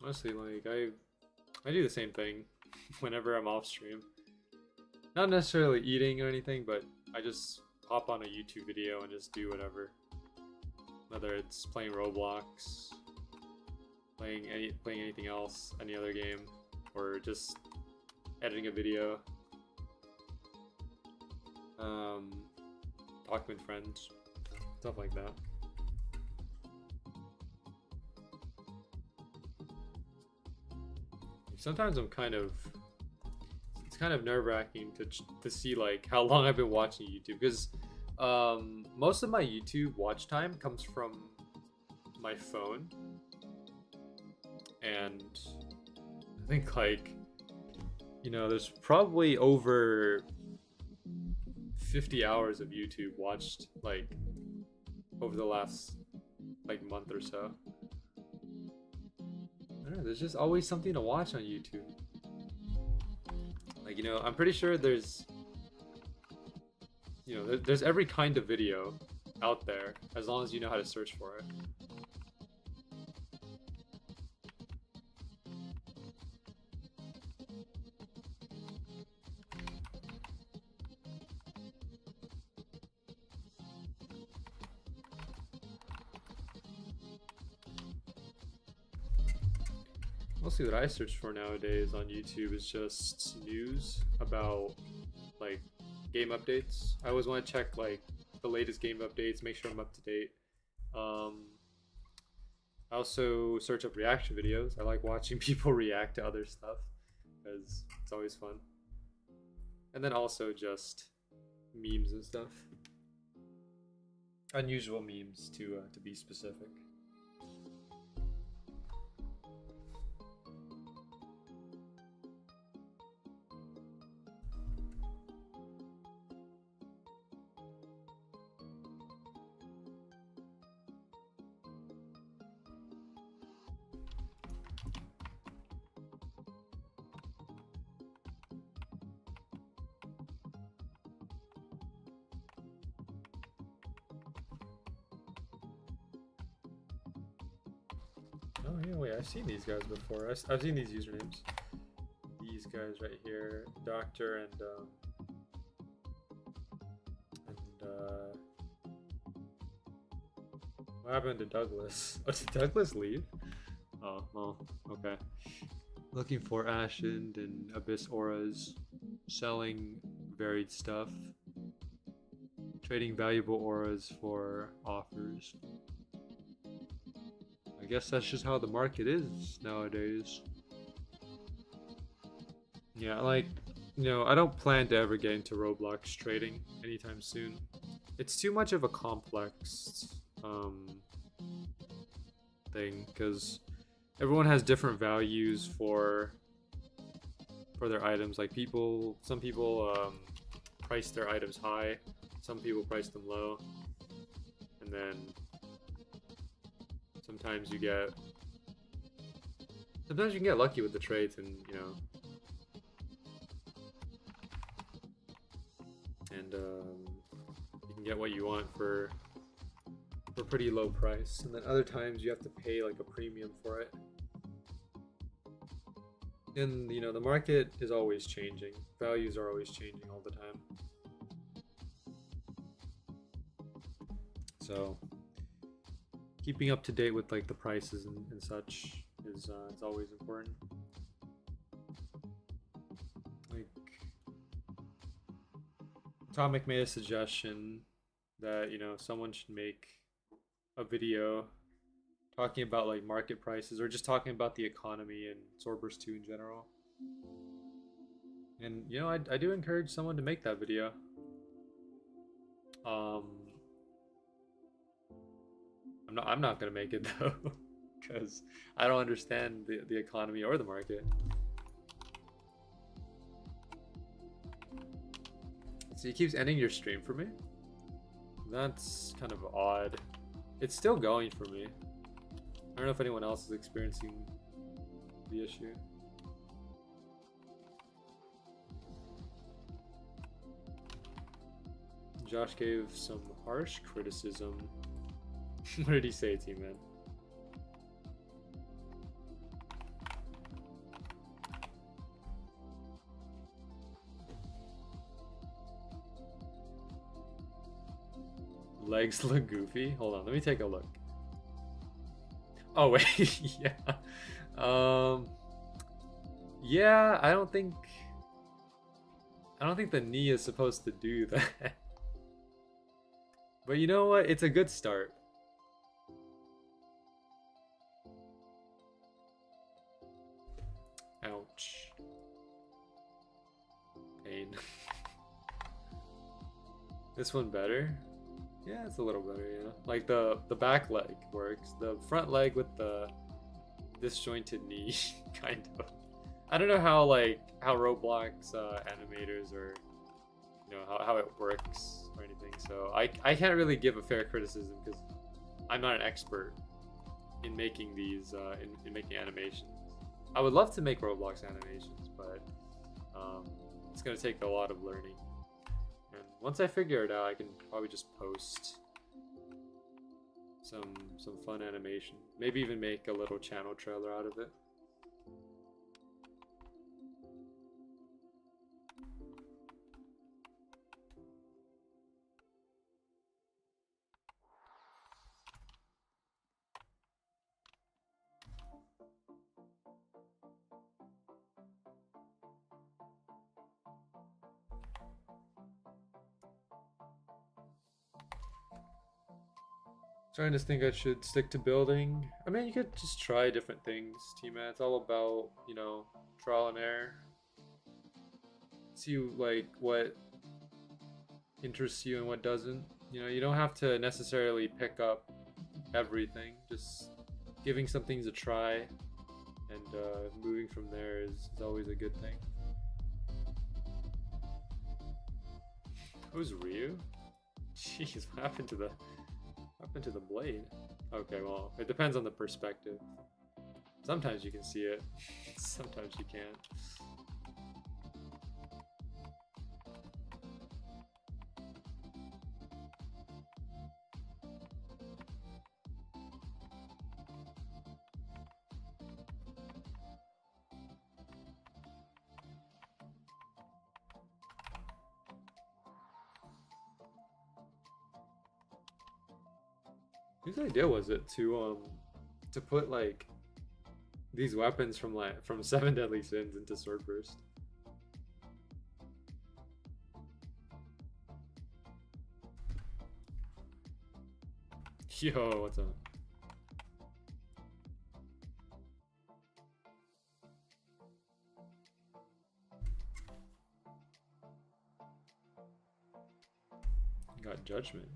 A: Honestly, like I do the same thing whenever I'm off stream. Not necessarily eating or anything, but I just hop on a YouTube video and just do whatever. Whether it's playing Roblox, playing anything else, any other game, or just editing a video, talking with friends, stuff like that. Sometimes it's kind of nerve-wracking to see like how long I've been watching YouTube, because most of my YouTube watch time comes from my phone, and I think like, you know, there's probably over 50 hours of YouTube watched like over the last like month or so. I don't know, there's just always something to watch on YouTube. Like, you know, I'm pretty sure there's, you know, there's every kind of video out there as long as you know how to search for it. Mostly what I search for nowadays on YouTube is just news about like game updates. I always want to check like the latest game updates, make sure I'm up to date. I also search up reaction videos. I like watching people react to other stuff because it's always fun. And then also just memes and stuff. Unusual memes to be specific. Oh yeah, wait, I've seen these guys before. I've seen these usernames. These guys right here, Doctor and what happened to Douglas? Oh, did Douglas leave? Oh, well, okay. Looking for Ashen and Abyss auras, selling varied stuff, trading valuable auras for offers. I guess that's just how the market is nowadays. Yeah, like, you know, I don't plan to ever get into Roblox trading anytime soon. It's too much of a complex thing, because everyone has different values for their items. Like some people price their items high, some people price them low, and then sometimes you can get lucky with the trades, and you know, and you can get what you want for a pretty low price, and then other times you have to pay like a premium for it. And you know, the market is always changing. Values are always changing all the time. So keeping up to date with like the prices and such is always important. Like, Atomic made a suggestion that, you know, someone should make a video talking about like market prices, or just talking about the economy and Swordburst 2 in general. And you know, I do encourage someone to make that video. I'm not gonna make it though, because I don't understand the economy or the market. So he keeps ending your stream for me? That's kind of odd. It's still going for me. I don't know if anyone else is experiencing the issue. Josh gave some harsh criticism. What did he say to you, man? Legs look goofy. Hold on, let me take a look. Oh wait, yeah. Yeah, I don't think the knee is supposed to do that. But you know what? It's a good start. Ouch. Pain. This one better? Yeah, it's a little better, yeah. Like the back leg works. The front leg with the disjointed knee, kind of. I don't know how Roblox animators or how it works or anything. So I can't really give a fair criticism because I'm not an expert in making these in making animations. I would love to make Roblox animations, but it's gonna take a lot of learning. And once I figure it out, I can probably just post some fun animation. Maybe even make a little channel trailer out of it. Trying to think I should stick to building. I mean, you could just try different things, T-Man. It's all about, trial and error. See like what interests you and what doesn't. You don't have to necessarily pick up everything. Just giving some things a try and moving from there is always a good thing. Who's Ryu? Jeez, what happened to the blade? Okay, well, it depends on the perspective. Sometimes you can see it, sometimes you can't. Whose idea was it to put like these weapons from 7 Deadly Sins into Swordburst? Yo, what's up? Got judgment.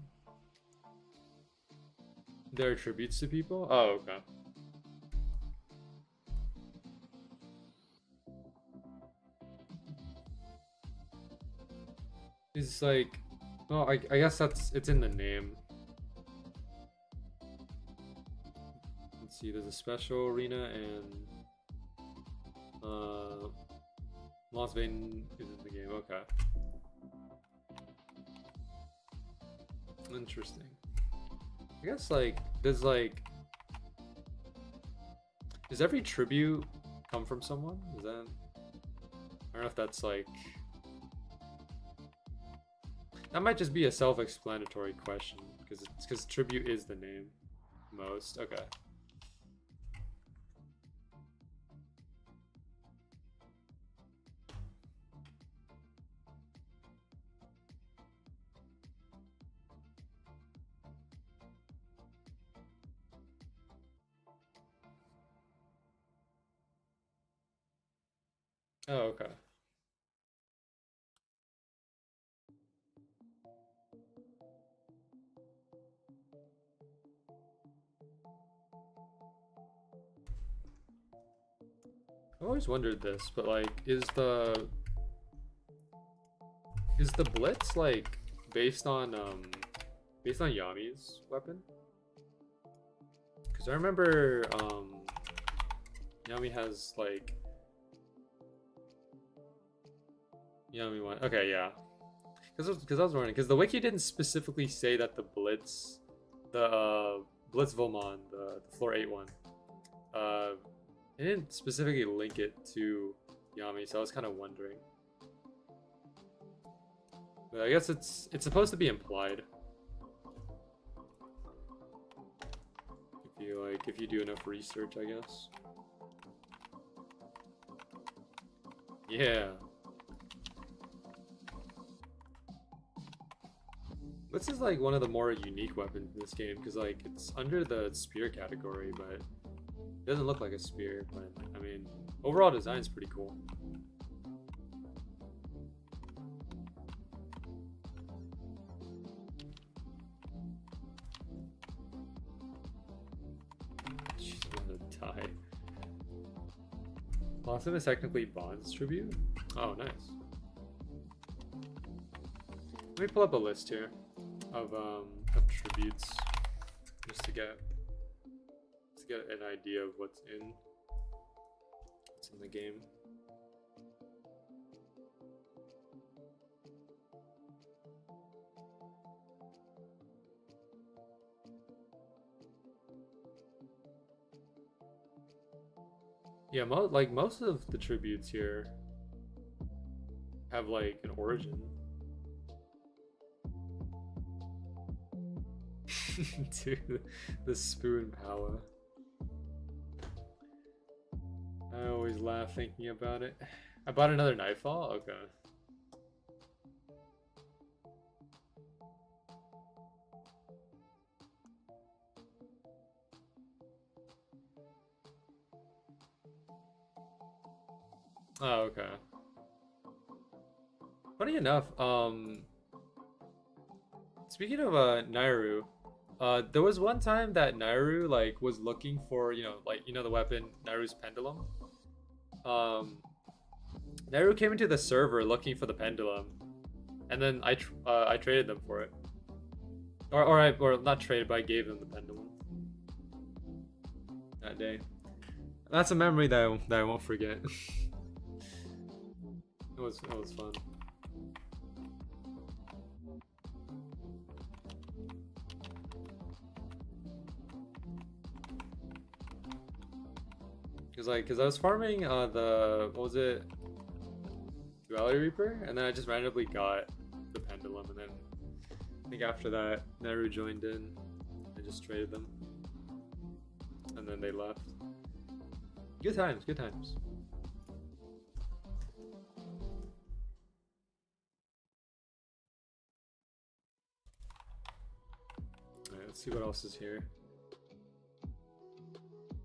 A: There are tributes to people? Oh, okay. It's like, well, I guess it's in the name. Let's see, there's a special arena and Las Vegas is in the game. Okay. Interesting. I guess does every tribute come from someone? Is that, I don't know if that's that might just be a self-explanatory question because tribute is the name most. Okay. Oh, okay. I've always wondered this, but is the blitz based on Yami's weapon? Because I remember Yami has Yami one. Okay, yeah. Because I was wondering, because the wiki didn't specifically say that the blitz, Blitz Volmon, the floor 8 one, it didn't specifically link it to Yami, so I was kind of wondering. But I guess it's supposed to be implied. if you do enough research, I guess. Yeah. This is like one of the more unique weapons in this game because like it's under the spear category, but it doesn't look like a spear. But I mean, overall design's pretty cool. She's gonna die. Blossom is technically Bond's tribute. Oh, nice. Let me pull up a list here of tributes just to get an idea of what's in the game. Yeah, most of the tributes here have like an origin. Dude, the spoon power. I always laugh thinking about it. I bought another nightfall? Okay. Oh, okay. Funny enough, speaking of Nairu, there was one time that Nairu like was looking for, the weapon Nairu's pendulum. Nairu came into the server looking for the pendulum, and then I traded them for it. Or not traded, but I gave them the pendulum that day. That's a memory that I won't forget. It was fun. Cause I was farming what was it? Duality Reaper, and then I just randomly got the pendulum, and then I think after that Nairu joined in. I just traded them, and then they left. Good times, good times. Alright, let's see what else is here.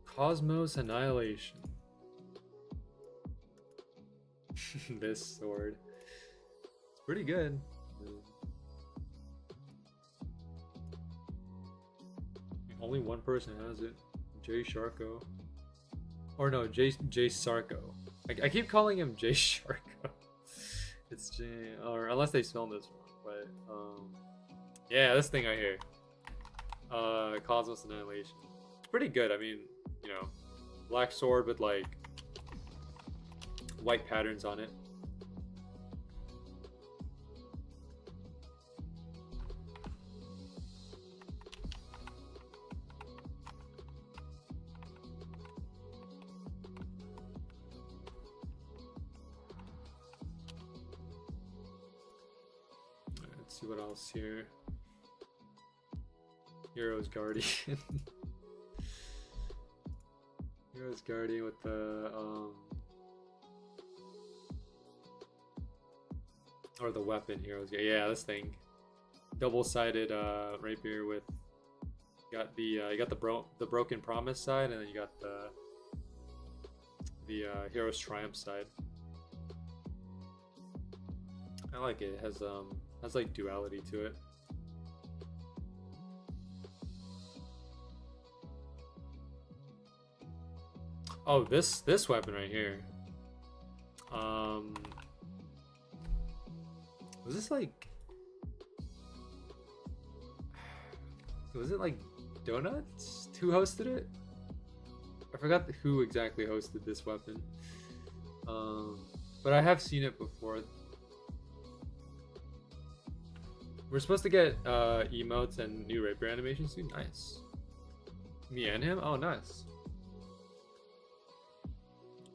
A: Cosmos Annihilation. This sword. It's pretty good. Only one person has it. Jay Sharko. Or no, Jay Sarko. I keep calling him Jay Sharko. It's Jay, or unless they spell this wrong, but yeah, this thing right here. Cosmos Annihilation. It's pretty good. I mean, black sword with like white patterns on it. Let's see what else here. Hero's Guardian. Hero's Guardian with the or the weapon Hero's Guardian. Yeah, this thing. Double-sided rapier with you got the Broken Promise side, and then you got the Hero's Triumph side. I like it. It has like duality to it. Oh, this weapon right here. Was this like? Was it like Donuts? Who hosted it? I forgot who exactly hosted this weapon. But I have seen it before. We're supposed to get emotes and new rapier animations soon. Nice. Me and him? Oh, nice.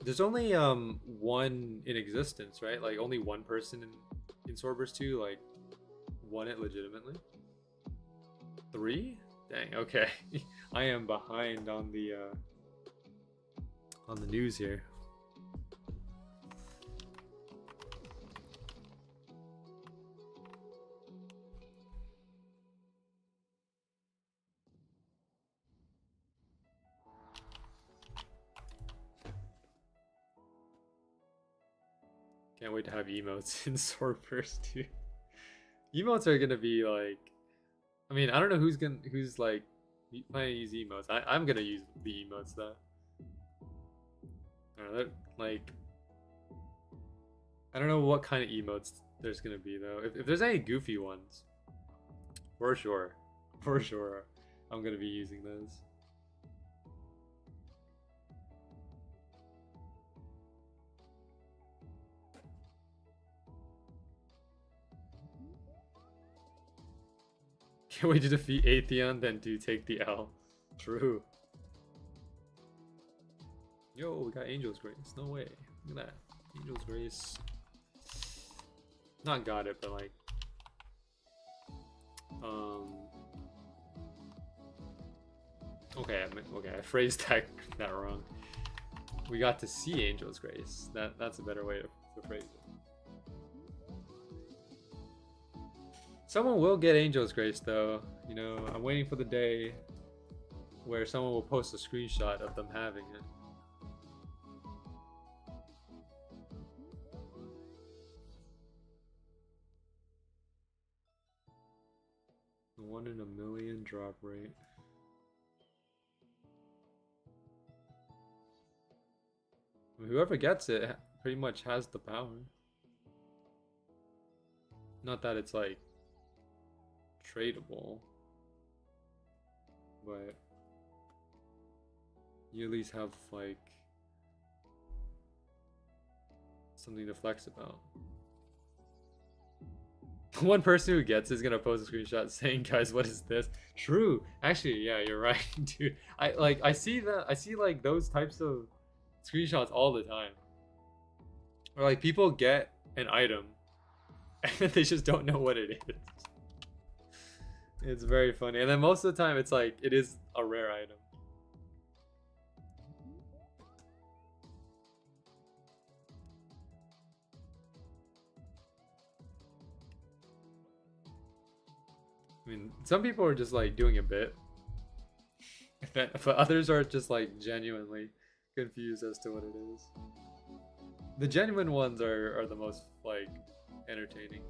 A: There's only one in existence, right? Like only one person in Swordburst 2 like won it legitimately. 3? Dang, okay. I am behind on the news here. Can't wait to have emotes in Swordburst, dude. Emotes are gonna be like, I mean, I don't know who's like planning to use emotes. I'm gonna use the emotes though. Like, I don't know what kind of emotes there's gonna be though. If there's any goofy ones, for sure, I'm gonna be using those. Can't wait to defeat Atheon, then to take the L. True. Yo, we got Angel's Grace. No way. Look at that. Angel's Grace. Not got it, but like... Okay, I phrased that wrong. We got to see Angel's Grace. That's a better way to phrase it. Someone will get Angel's Grace though. You know, I'm waiting for the day where someone will post a screenshot of them having it. The 1 in a million drop rate. I mean, whoever gets it pretty much has the power. Not that it's like tradable, but you at least have like something to flex about. One person who gets it is gonna post a screenshot saying, "Guys, what is this?" True, actually, yeah, you're right, dude. I see like those types of screenshots all the time, where like people get an item and they just don't know what it is. It's very funny. And then most of the time it's like, it is a rare item. I mean, some people are just like doing a bit. But others are just like genuinely confused as to what it is. The genuine ones are the most like entertaining.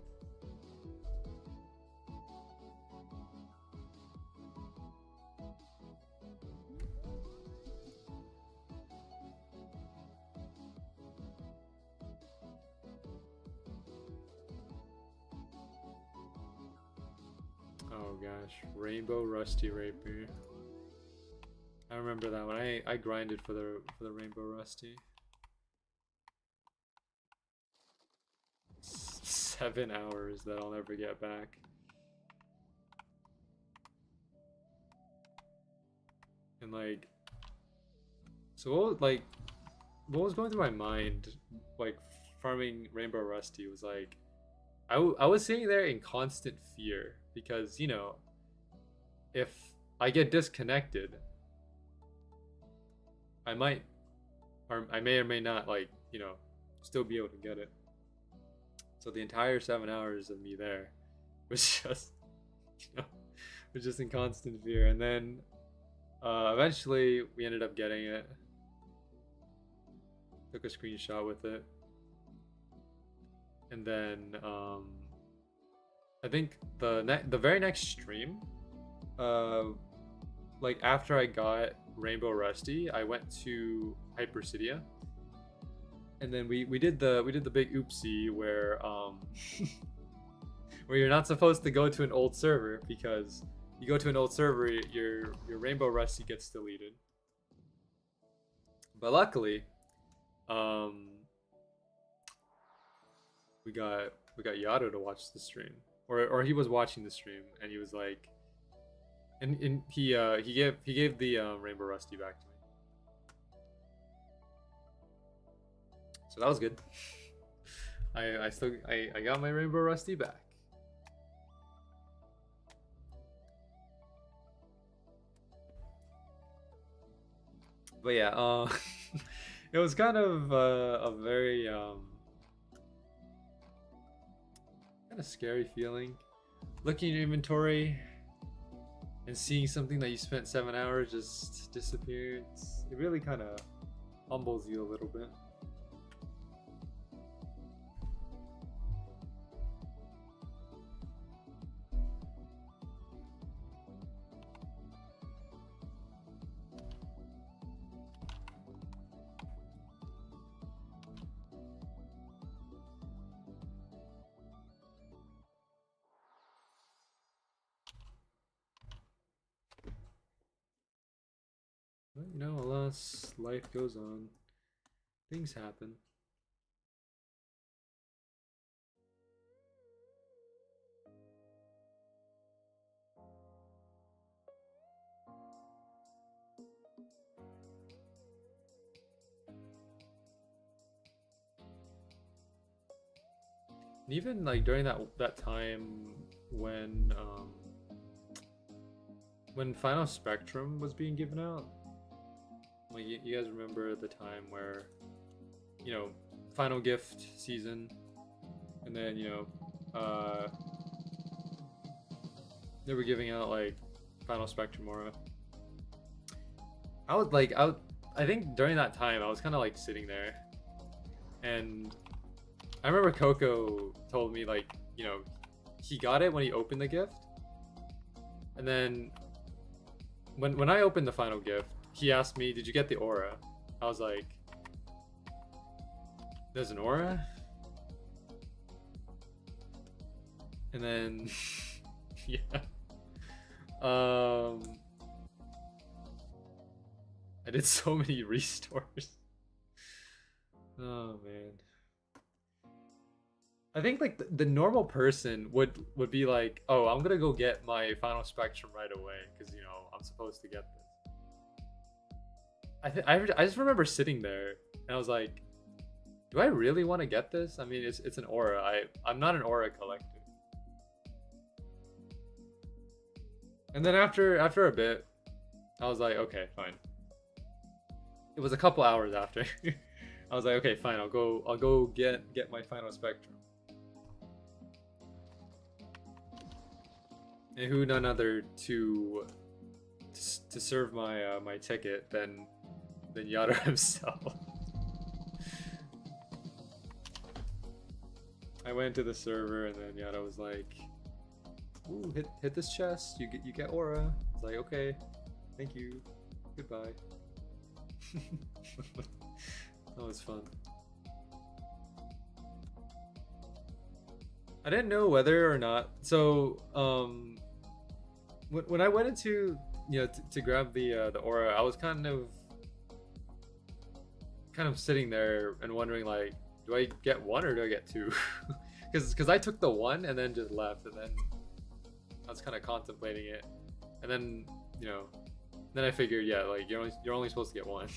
A: Oh gosh, Rainbow Rusty Rapier. I remember that one. I grinded for the Rainbow Rusty. 7 hours that I'll never get back. And like, so what was going through my mind, like farming Rainbow Rusty was like, I was sitting there in constant fear because, you know, if I get disconnected, I might, or I may or may not, like, you know, still be able to get it. So the entire 7 hours of me there was just, you know, was just in constant fear. And then eventually we ended up getting it. Took a screenshot with it. And then I think the very next stream, like after I got Rainbow Rusty, I went to Hypercidia, and then we did the big oopsie where where you're not supposed to go to an old server, because you go to an old server, your Rainbow Rusty gets deleted. But luckily, we got Yato to watch the stream, or he was watching the stream, and he was like, and he gave the Rainbow Rusty back to me, so that was good. I got my Rainbow Rusty back. But yeah, it was kind of a very kind of scary feeling. Looking at your inventory and seeing something that you spent 7 hours just disappear. It really kind of humbles you a little bit. But, you know, alas, life goes on. Things happen. And even like during that time when Final Spectrum was being given out, like you guys remember the time where, you know, Final Gift season, and then, you know, they were giving out like Final Spectrum aura. I think during that time I was kind of like sitting there, and I remember Coco told me, like, you know, he got it when he opened the gift, and then when I opened the final gift, he asked me, "Did you get the aura?" I was like, "There's an aura?" And then yeah. I did so many restores. Oh man. I think like the normal person would be like, "Oh, I'm gonna go get my Final Spectrum right away because, you know, I'm supposed to get this." I just remember sitting there and I was like, "Do I really want to get this? I mean, it's an aura. I'm not an aura collector." And then after a bit, I was like, "Okay, fine." It was a couple hours after. I was like, "Okay, fine. I'll go get my Final Spectrum." And who none other to serve my my ticket than Yada himself. I went to the server and then Yada was like, "Ooh, hit this chest. You get aura." I was like, "Okay, thank you. Goodbye." That was fun. I didn't know whether or not. So when I went into, you know, to grab the aura, I was kind of sitting there and wondering, like, do I get one or do I get two? Because I took the one and then just left, and then I was kind of contemplating it, and then, you know, then I figured, yeah, like you're only supposed to get one.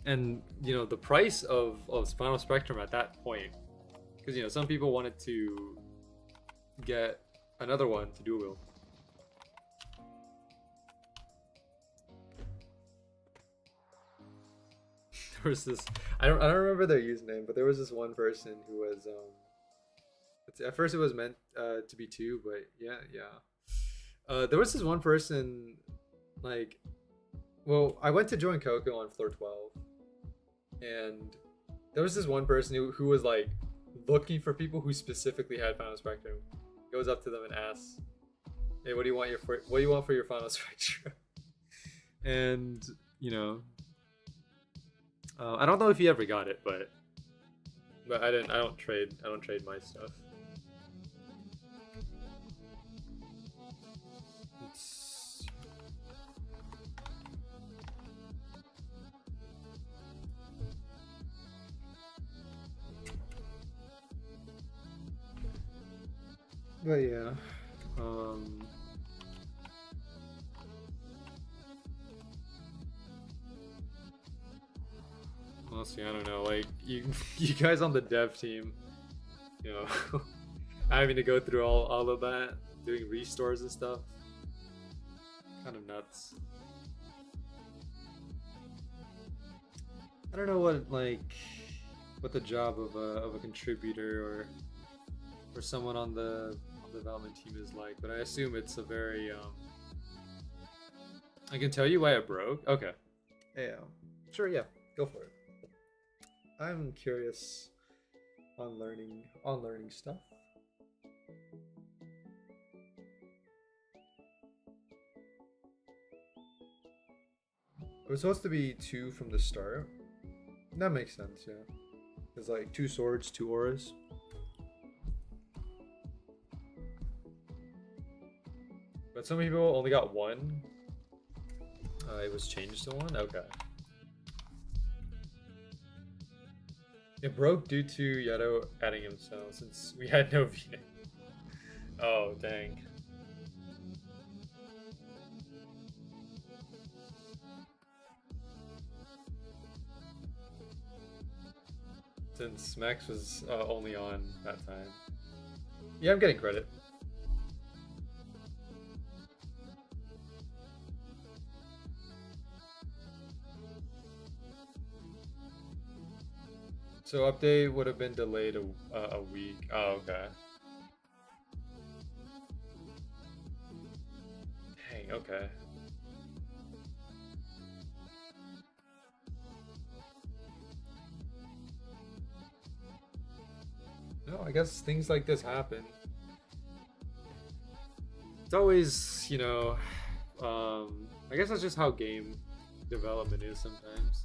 A: And, you know, the price of Final Spectrum at that point, because, you know, some people wanted to get another one to dual wield. There was this, I don't remember their username, but there was this one person who was at first it was meant to be two, but yeah. There was this one person, like, well, I went to join Coco on floor 12, and there was this one person who was like looking for people who specifically had Final Spectrum. Goes up to them and asks, "Hey, what do you want for your Final Spectrum?" And, you know, I don't know if he ever got it, but I don't trade my stuff. But yeah, honestly, I don't know. Like, you guys on the dev team, you know, having to go through all of that, doing restores and stuff. Kind of nuts. I don't know what what the job of a contributor or someone on the development team is like, but I assume it's a very I can tell you why it broke. Okay. Yeah. Sure. Yeah. Go for it. I'm curious on learning stuff. It was supposed to be 2 from the start. That makes sense, yeah. It's like 2 swords, 2 auras. But some people only got 1. It was changed to 1? Okay. It broke due to Yato adding himself since we had no V-name. Oh, dang. Since Max was only on that time. Yeah, I'm getting credit. So update would have been delayed a week. Oh, okay. Dang, okay. No, I guess things like this happen. It's always, you know, I guess that's just how game development is sometimes.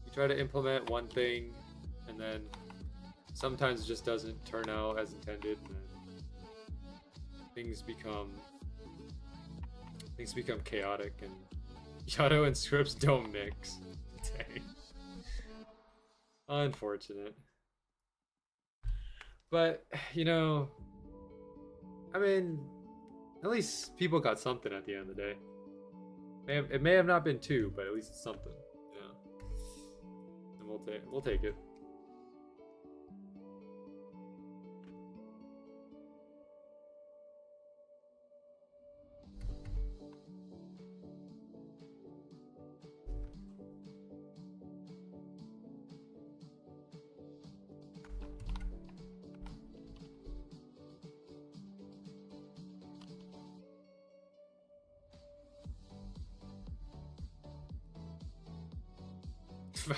A: You try to implement one thing, and then sometimes it just doesn't turn out as intended, and then things become chaotic, and Yato and scripts don't mix. Dang. Unfortunate. But, you know, I mean, at least people got something at the end of the day. It may have not been 2, but at least it's something. Yeah. And we'll take it.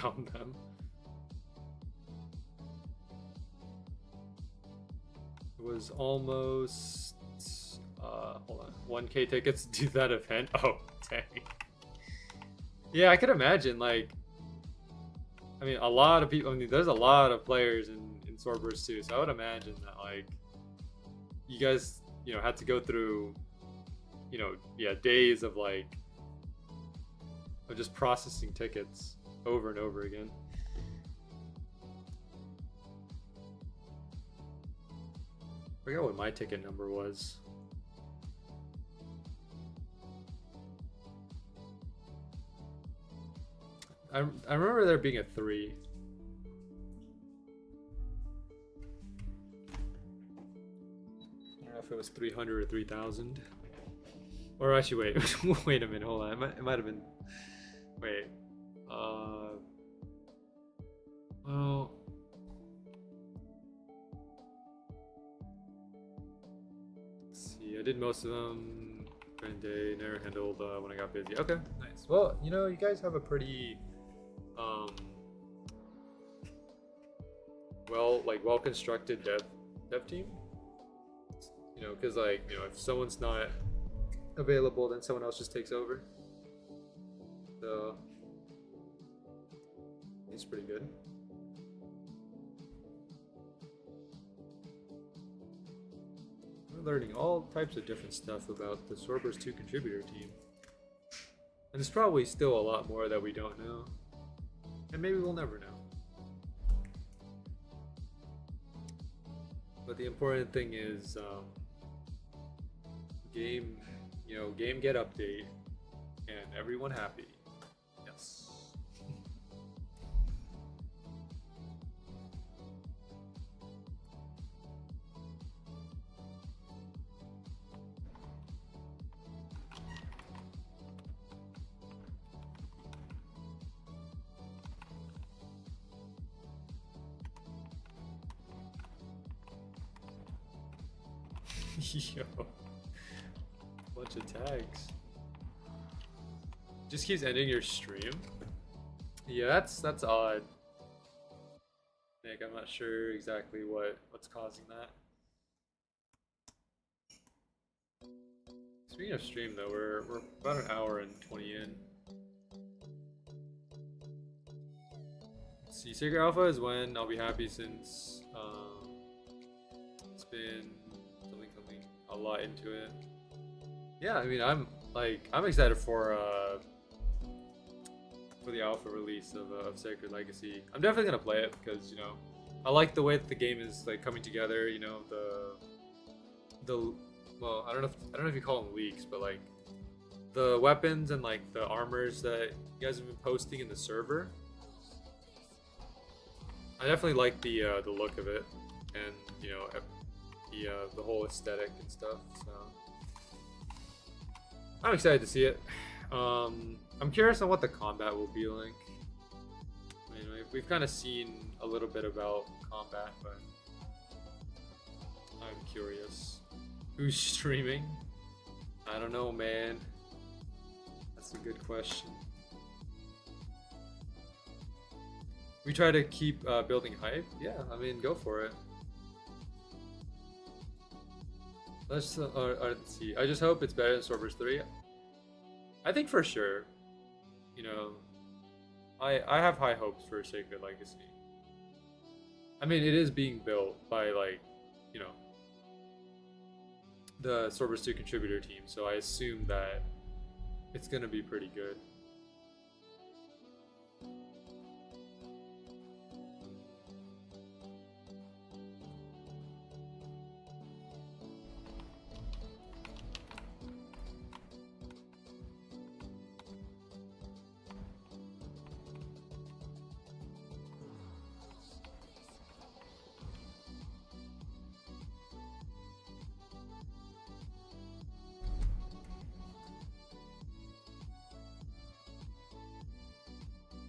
A: Found them. It was almost hold on, 1K tickets to do that event. Oh, dang. Yeah, I could imagine, like, I mean, a lot of people, I mean, there's a lot of players in Swordburst too, so I would imagine that, like, you guys, you know, had to go through, you know, yeah, days of, like, of just processing tickets over and over again. I forget what my ticket number was. I remember there being a 3. I don't know if it was 300 or 3,000. Or actually, wait, wait a minute, hold on. It might have been. Wait. Well. Let's see. I did most of them. Grand day, never handled when I got busy. Okay, nice. Well, you know, you guys have a pretty well constructed dev team. You know, because like, you know, if someone's not available, then someone else just takes over. So it's pretty good. We're learning all types of different stuff about the Swordburst 2 contributor team. And there's probably still a lot more that we don't know. And maybe we'll never know. But the important thing is game get update and everyone happy. Yes. Yo. Bunch of tags. Just keeps ending your stream? Yeah, that's odd. Nick, I'm not sure exactly what's causing that. Speaking of stream though, we're about an hour and 20 in. Let's see, Secret Alpha is when I'll be happy since it's been something a lot into it. Yeah, I mean I'm excited for the alpha release of Sacred Legacy. I'm definitely gonna play it because, you know, I like the way that the game is like coming together. You know, the well, I don't know if you call them leaks, but like the weapons and like the armors that you guys have been posting in the server. I definitely like the look of it, and you know, the whole aesthetic and stuff. So I'm excited to see it. I'm curious on what the combat will be like. I mean, we've kind of seen a little bit about combat, but I'm curious. Who's streaming? I don't know, man. That's a good question. We try to keep building hype. Yeah, I mean, go for it. Let's see. I just hope it's better than Swordburst 3. I think for sure. You know, I have high hopes for Sacred Legacy. I mean, it is being built by, like, you know, the Swordburst 2 contributor team, so I assume that it's gonna be pretty good.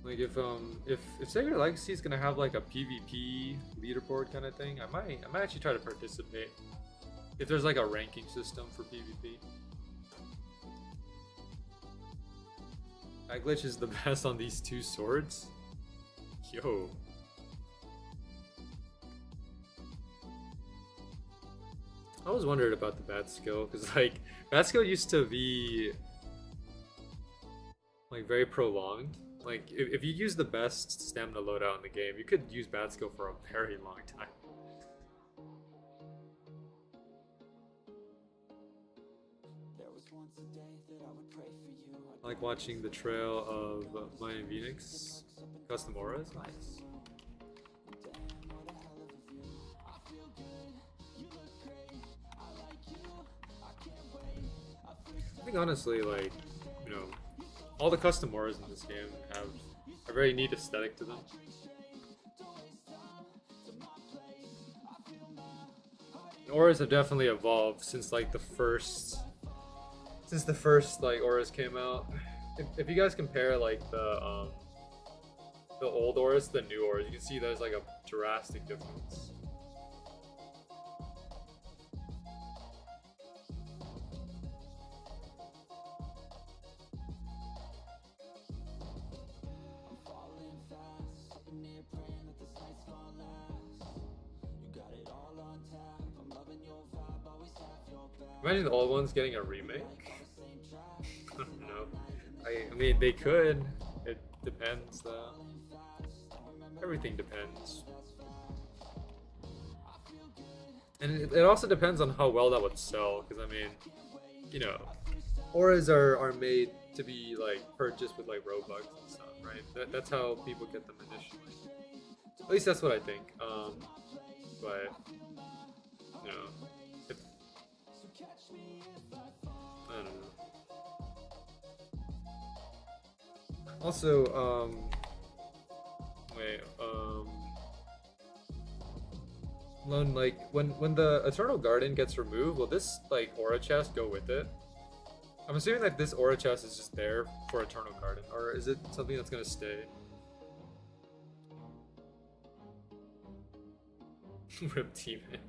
A: Like if Sacred Legacy is gonna have like a PvP leaderboard kind of thing, I might actually try to participate. If there's like a ranking system for PvP. That glitch is the best on these two swords. Yo. I was wondering about the bat skill, because like bat skill used to be like very prolonged. Like, if you use the best stamina loadout in the game, you could use bat skill for a very long time. I like watching the trail of mine and Phoenix. Custom aura is nice. I think honestly, like, you know, all the custom auras in this game have a very neat aesthetic to them. And auras have definitely evolved since like the first like auras came out. If you guys compare like the old auras to the new auras, you can see there's like a drastic difference. Imagine the old ones getting a remake. I don't know. I mean, they could. It depends, though. Everything depends. And it also depends on how well that would sell, because I mean, you know, auras are made to be like purchased with like Robux and stuff, right? That's how people get them initially. At least that's what I think. But you know, I don't know. Also, Lone, like when the Eternal Garden gets removed, will this like aura chest go with it? I'm assuming that this aura chest is just there for Eternal Garden, or is it something that's gonna stay? Rip Demon.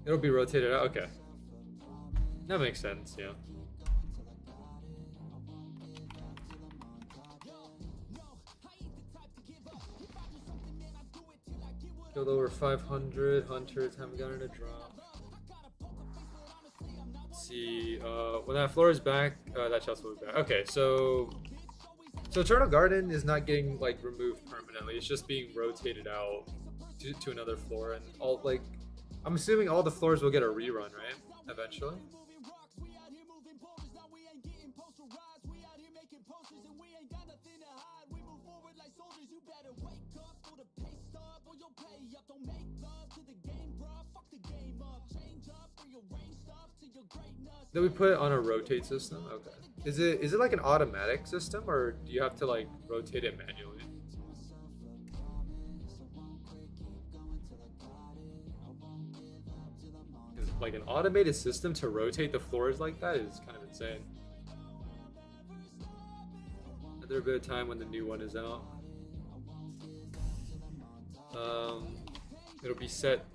A: It'll be rotated out. Okay, that makes sense. Yeah. Killed over 500 hunters. Haven't gotten a drop. Let's see. When that floor is back, that chest will be back. Okay, so Eternal Garden is not getting like removed permanently. It's just being rotated out to another floor, and all like I'm assuming all the floors will get a rerun, right? Eventually. Did we put it on a rotate system? Okay. Is it like an automatic system, or do you have to like rotate it manually? Like an automated system to rotate the floors like that is kind of insane. Another bit of time when the new one is out. It'll be set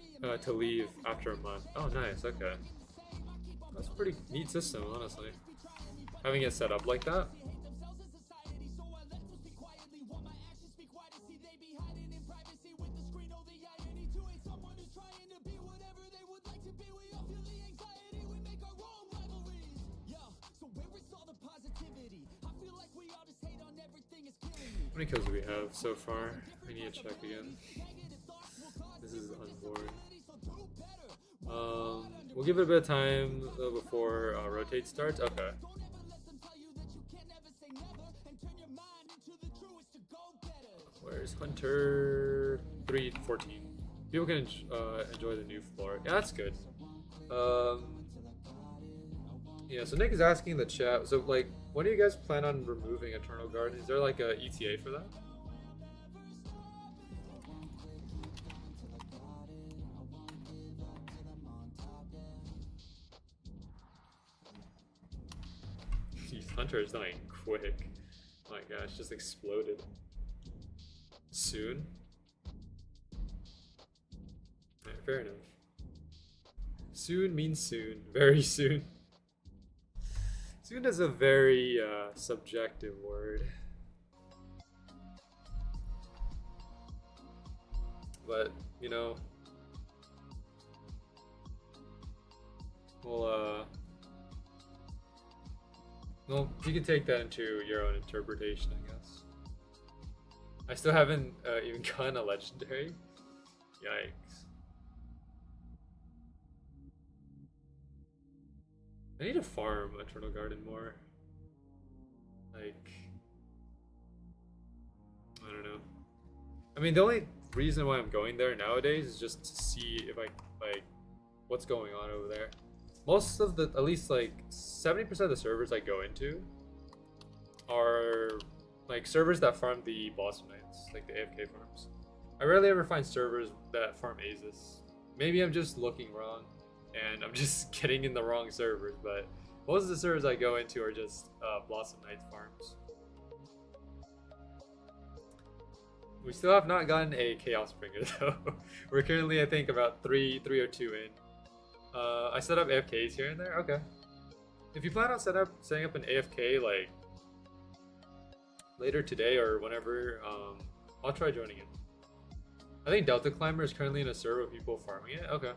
A: to leave after a month. Oh, nice. Okay, that's a pretty neat system, honestly. Having it set up like that. How many kills do we have so far? We need to check again. This is unboard. We'll give it a bit of time before rotate starts. Okay. Where's Hunter? 314. People can enjoy the new floor. Yeah, that's good. Yeah, so Nick is asking in the chat, so like, when do you guys plan on removing Eternal Garden? Is there like a ETA for that? Hunter is dying quick. Oh my gosh, just exploded. Soon? Alright, fair enough. Soon means soon. Very soon. Soon is a very subjective word. But, you know, well, you can take that into your own interpretation, I guess. I still haven't even gotten a legendary. Yikes. I need to farm Eternal Garden more. Like, I don't know. I mean, the only reason why I'm going there nowadays is just to see if I, like, what's going on over there. Most of the, at least like 70% of the servers I go into are like servers that farm the Blossom Knights, like the AFK farms. I rarely ever find servers that farm Azus. Maybe I'm just looking wrong and I'm just getting in the wrong servers, but most of the servers I go into are just Blossom Knights farms. We still have not gotten a Chaos Bringer though. We're currently, I think, about 3 or 2 in. I set up AFKs here and there. Okay. If you plan on setting up an AFK like later today or whenever, I'll try joining it. I think Delta Climber is currently in a server of people farming it. Okay,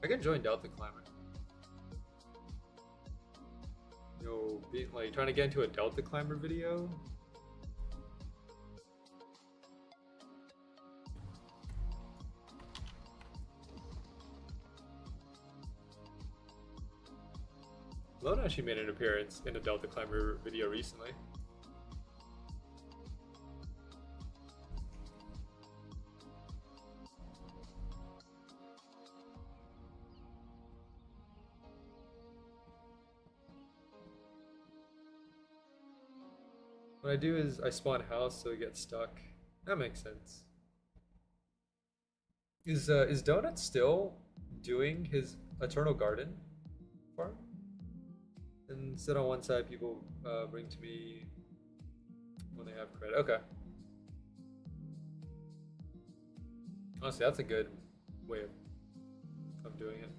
A: I can join Delta Climber. Yo, like trying to get into a Delta Climber video. Lone actually made an appearance in a Delta Climber video recently. What I do is I spawn a house so it gets stuck. That makes sense. Is Donut still doing his Eternal Garden farm? And sit on one side, people bring to me when they have credit. Okay. Honestly, that's a good way of doing it.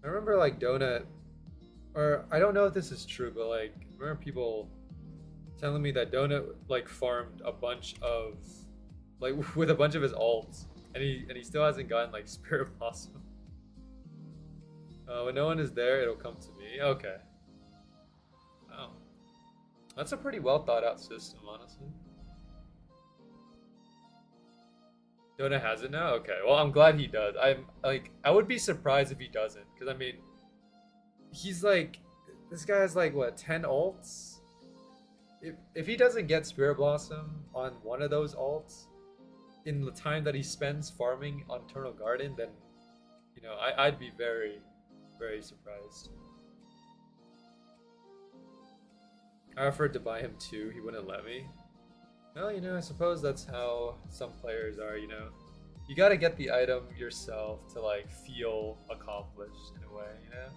A: I remember like Donut, or I don't know if this is true, but like I remember people telling me that Donut like farmed a bunch of like with a bunch of his alts, and he still hasn't gotten like Spirit Blossom. When no one is there, it'll come to me. Okay. Oh, that's a pretty well thought out system, honestly. Donut has it now? Okay, well, I'm glad he does. I'm like, I would be surprised if he doesn't, because I mean, he's like, this guy has like, what, 10 alts? If he doesn't get Spirit Blossom on one of those alts in the time that he spends farming on Eternal Garden, then, you know, I'd be very, very surprised. I offered to buy him too, he wouldn't let me. Well, you know, I suppose that's how some players are, you know. You gotta get the item yourself to like feel accomplished in a way, you know?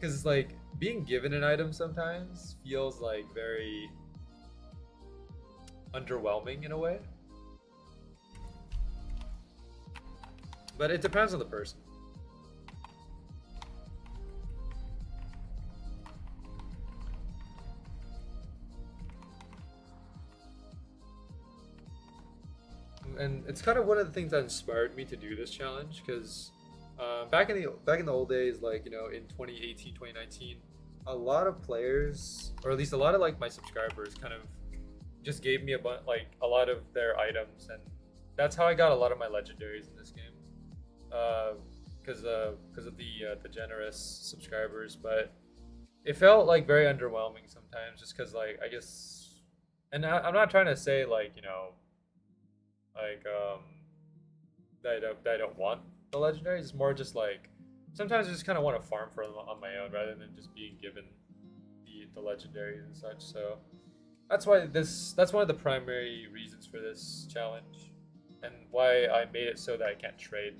A: Because like being given an item sometimes feels like very underwhelming in a way. But it depends on the person. And it's kind of one of the things that inspired me to do this challenge, because back in the old days, like, you know, in 2018, 2019, a lot of players, or at least a lot of like my subscribers, kind of just gave me a lot of their items, and that's how I got a lot of my legendaries in this game, because of the generous subscribers. But it felt like very underwhelming sometimes, just because like I guess, and I'm not trying to say like, you know, like that I don't want the legendaries. It's more just like sometimes I just kind of want to farm for them on my own rather than just being given the legendaries and such. So that's why that's one of the primary reasons for this challenge, and why I made it so that I can't trade,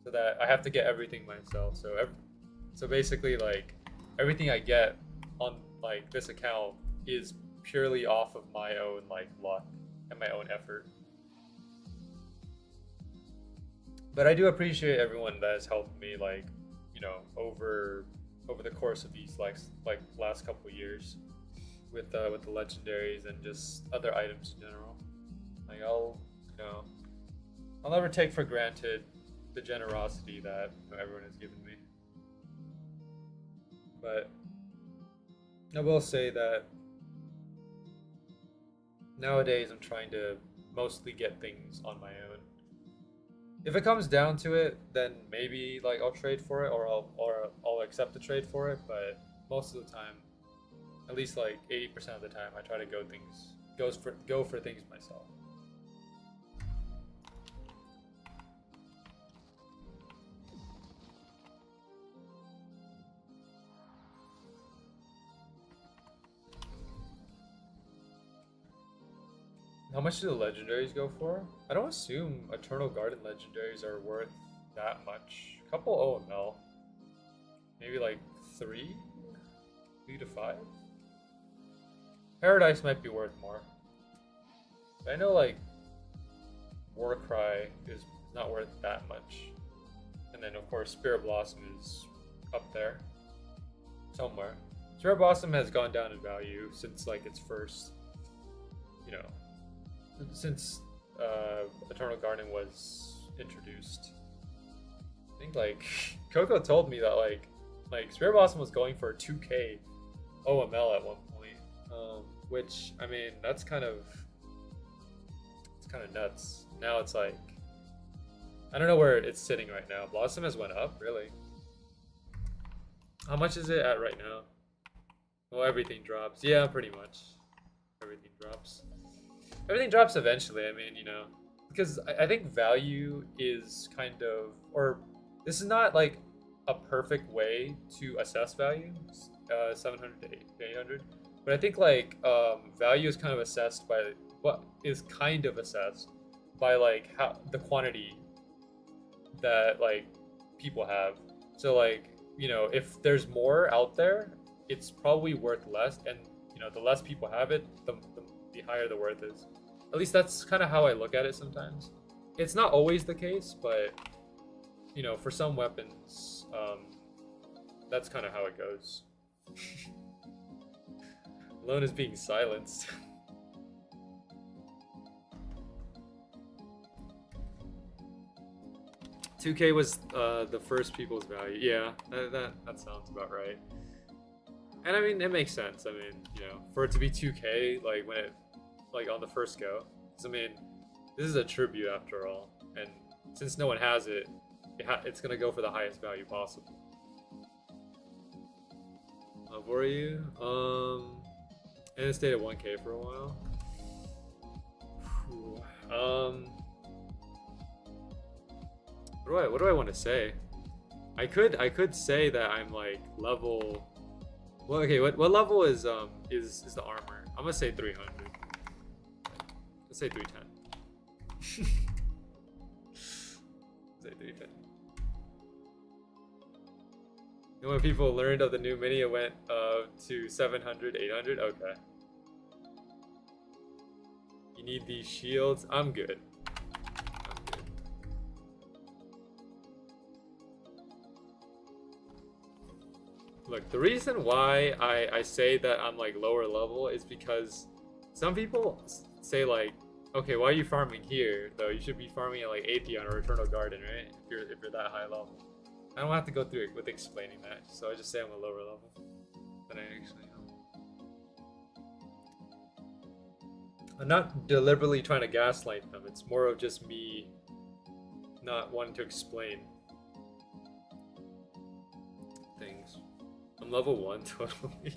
A: so that I have to get everything myself. So basically like everything I get on like this account is purely off of my own like luck and my own effort. But I do appreciate everyone that has helped me, like, you know, over the course of these like last couple years with the legendaries and just other items in general. Like I'll never take for granted the generosity that, you know, everyone has given me. But I will say that nowadays I'm trying to mostly get things on my own. If it comes down to it, then maybe like I'll trade for it, or I'll accept the trade for it. But most of the time, at least like 80% of the time, I try to go for things myself. How much do the legendaries go for? I don't assume Eternal Garden legendaries are worth that much. A couple OML. Maybe like 3? 3 to 5? Paradise might be worth more. But I know like Warcry is not worth that much. And then of course Spirit Blossom is up there. Somewhere. Spirit Blossom has gone down in value since like its first, you know, since Eternal Garden was introduced. I think like Coco told me that like Spirit Blossom was going for 2k OML at one point, which I mean it's kind of nuts. Now it's like I don't know where it's sitting right now. Blossom has went up, really. How much is it at right now? Well, everything drops. Yeah, pretty much. Everything drops. Everything drops eventually, I mean, you know, because I think value is kind of, or this is not like a perfect way to assess value, 700 to 800, but I think like value is kind of assessed by like how the quantity that like people have. So like, you know, if there's more out there, it's probably worth less, and you know, the less people have it, the higher the worth is. At least that's kind of how I look at it sometimes. It's not always the case, but you know, for some weapons, that's kind of how it goes. Alone is being silenced. 2K was the first people's value. Yeah, that sounds about right. And I mean, it makes sense. I mean, you know, for it to be 2K, like when it, like on the first go, 'cause I mean, this is a tribute after all, and since no one has it, it's gonna go for the highest value possible. Were you? And it stayed at 1K for a while. What do I want to say? I could say that I'm like level. Well, okay. What level is the armor? I'm gonna say 300. Let's say 310. Say 310. You know when people learned of the new mini, it went to 700, 800. Okay. You need these shields. I'm good. Look, the reason why I say that I'm like lower level is because some people say like, okay, why are you farming here though? You should be farming at like Atheon or Eternal Garden, right? If you're that high level. I don't have to go through it with explaining that, so I just say I'm a lower level than I actually am. I'm not deliberately trying to gaslight them. It's more of just me not wanting to explain things. I'm level 1 totally.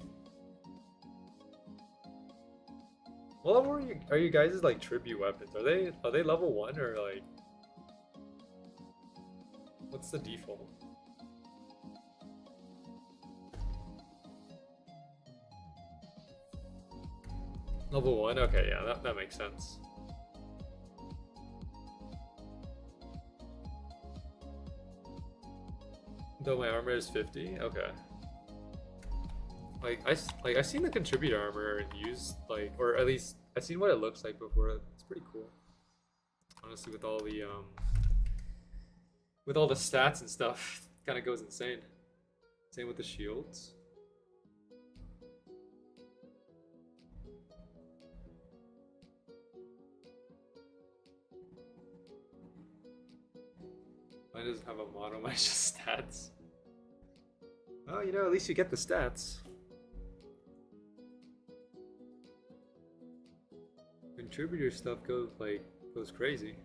A: What level are you guys' like tribute weapons? Are they level 1 or like what's the default? Level 1? Okay, yeah, that makes sense. Though my armor is 50? Okay. I've seen the contributor armor used, like, or at least I've seen what it looks like before. It's pretty cool. Honestly, with all the stats and stuff, it kind of goes insane. Same with the shields. Mine doesn't have a motto, mine's just stats. Well, you know, at least you get the stats. Contributor stuff goes crazy.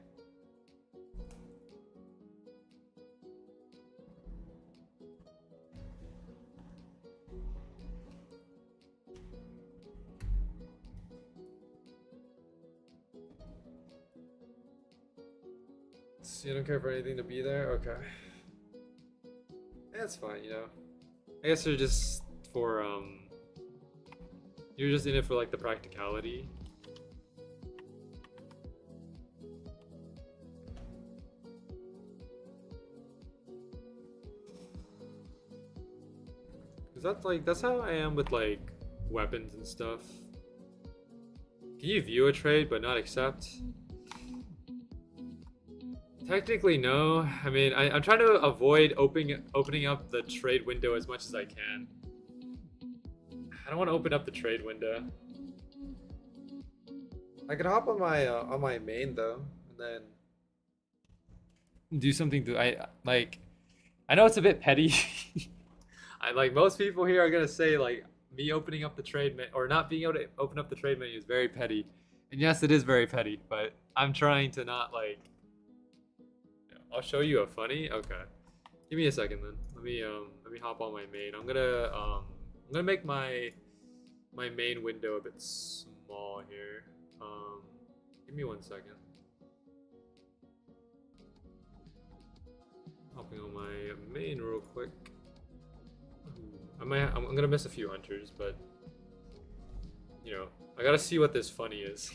A: So you don't care for anything to be there? Okay. That's fine, you know. I guess you're just for you're just in it for like the practicality. Cause that's how I am with like weapons and stuff. Can you view a trade but not accept? Technically, no. I mean, I'm trying to avoid opening up the trade window as much as I can. I don't want to open up the trade window. I could hop on my main though, and then do something to I know it's a bit petty. I like most people here are gonna say like me opening up the trade menu or not being able to open up the trade menu is very petty, and yes, it is very petty. But I'm trying to not like. I'll show you a funny. Okay, give me a second then. Let me hop on my main. I'm gonna make my main window a bit small here. Give me 1 second. Hopping on my main real quick. I'm gonna miss a few hunters, but you know, I gotta see what this funny is.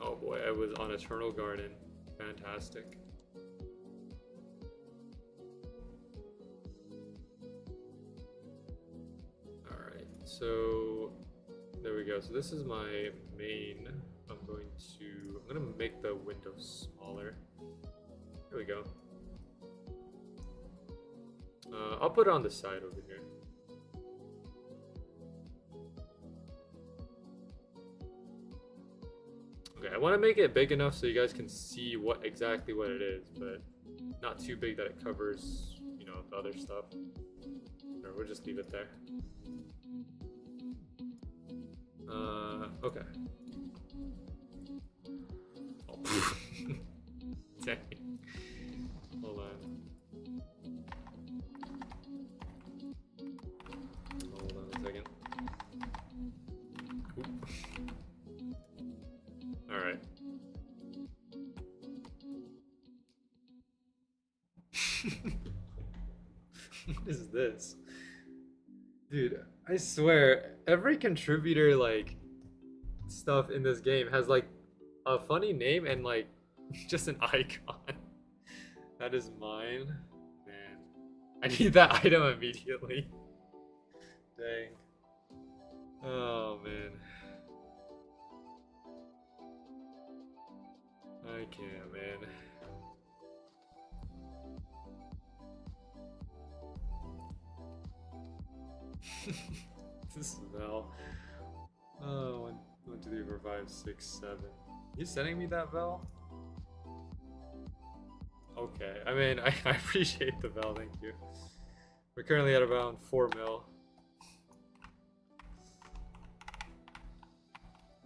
A: Oh boy, I was on Eternal Garden. Fantastic. Alright, so there we go. So this is my main. I'm I'm gonna make the window smaller. There we go. I'll put it on the side over here. Okay, I want to make it big enough so you guys can see exactly what it is, but not too big that it covers, you know, the other stuff. Or we'll just leave it there. Okay. Oh. Dang. Hold on. Hold on a second. Oop. All right. What is this? Dude, I swear, every contributor, like, stuff in this game has, like, a funny name and, like, just an icon. That is mine. Man. I need that item immediately. Dang. Oh, man. I can't, man. This is Val. Oh, 1, 2, 3, 4, 5, 6, 7. You sending me that, Val? Okay, I mean, I appreciate the Val, thank you. We're currently at around 4 mil.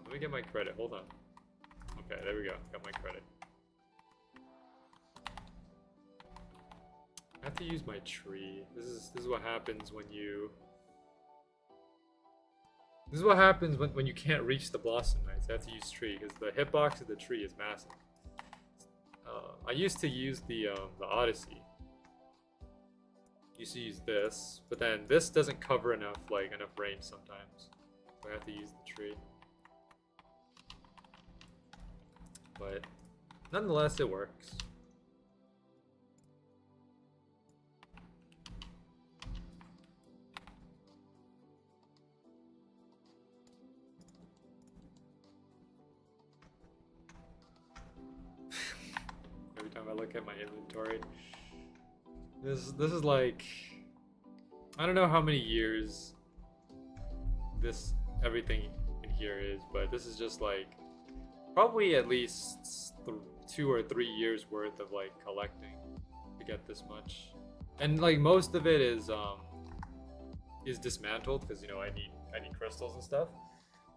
A: Let me get my credit, hold on. Okay, there we go, got my credit. I have to use my tree. This is what happens when you... This is what happens when you can't reach the Blossom Knights. I have to use tree, because the hitbox of the tree is massive. I used to use the Odyssey. Used to use this, but then this doesn't cover enough range sometimes. So I have to use the tree. But nonetheless, it works. Every time I look at my inventory, this is like, I don't know how many years everything in here is, but this is just like probably at least 2 or 3 years worth of like collecting to get this much. And like most of it is dismantled because, you know, I need crystals and stuff.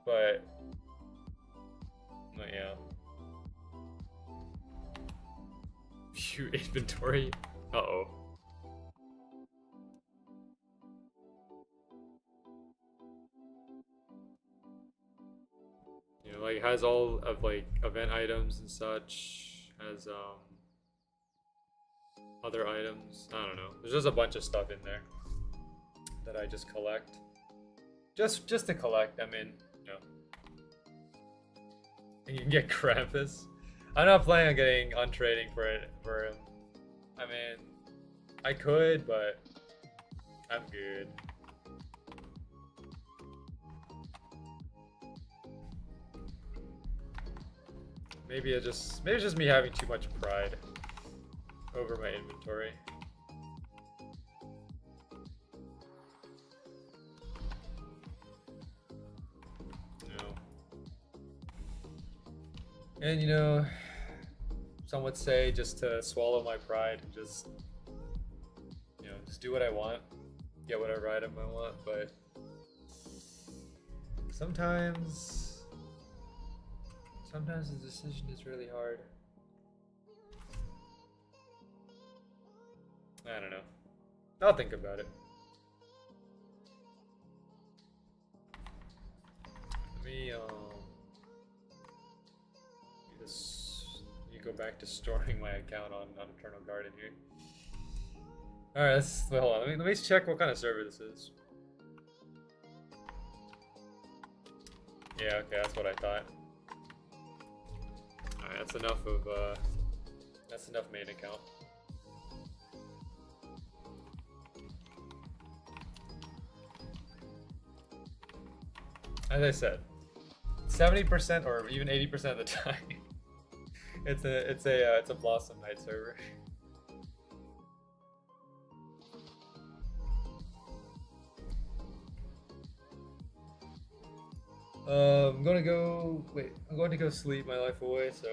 A: But yeah. View inventory. Uh-oh. You know, like has all of like event items and such, has other items. I don't know. There's just a bunch of stuff in there that I just collect. Just to collect. I mean, you know. And you can get Krampus. I'm not planning on getting untrading for him. I mean, I could, but I'm good. Maybe it's just me having too much pride over my inventory. And you know, some would say just to swallow my pride and just, you know, just do what I want, get whatever item I want, but sometimes the decision is really hard. I don't know. I'll think about it. Let me go back to storing my account on Eternal Garden here. Alright, hold on. Let me check what kind of server this is. Yeah, okay, that's what I thought. Alright, that's enough main account. As I said, 70% or even 80% of the time, It's a Blossom Night server. I'm gonna go. Wait, I'm going to go sleep my life away. So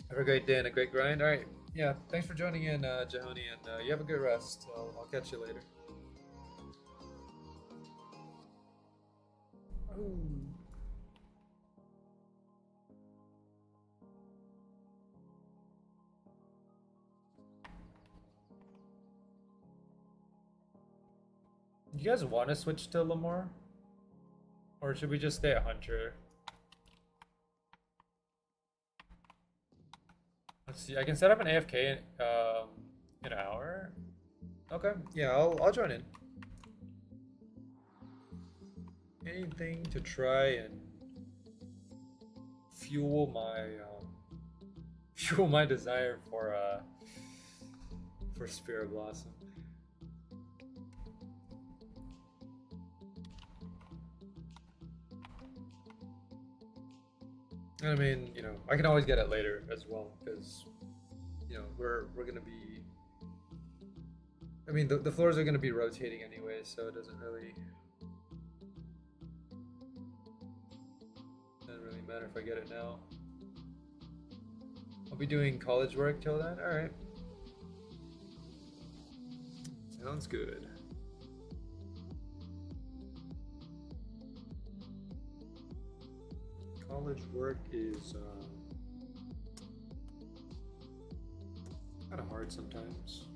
A: have a great day and a great grind. All right. Yeah. Thanks for joining in, Jahoni, and you have a good rest. I'll catch you later. Ooh. You guys want to switch to Lamar? Or should we just stay at Hunter? Let's see, I can set up an AFK in an hour. Okay, yeah, I'll join in. Anything to try and fuel my desire for Spirit Blossom. I mean, you know, I can always get it later as well, because, you know, we're gonna be. I mean, the floors are gonna be rotating anyway, so it doesn't really matter if I get it now. I'll be doing college work till then. All right, sounds good. College work is kind of hard sometimes.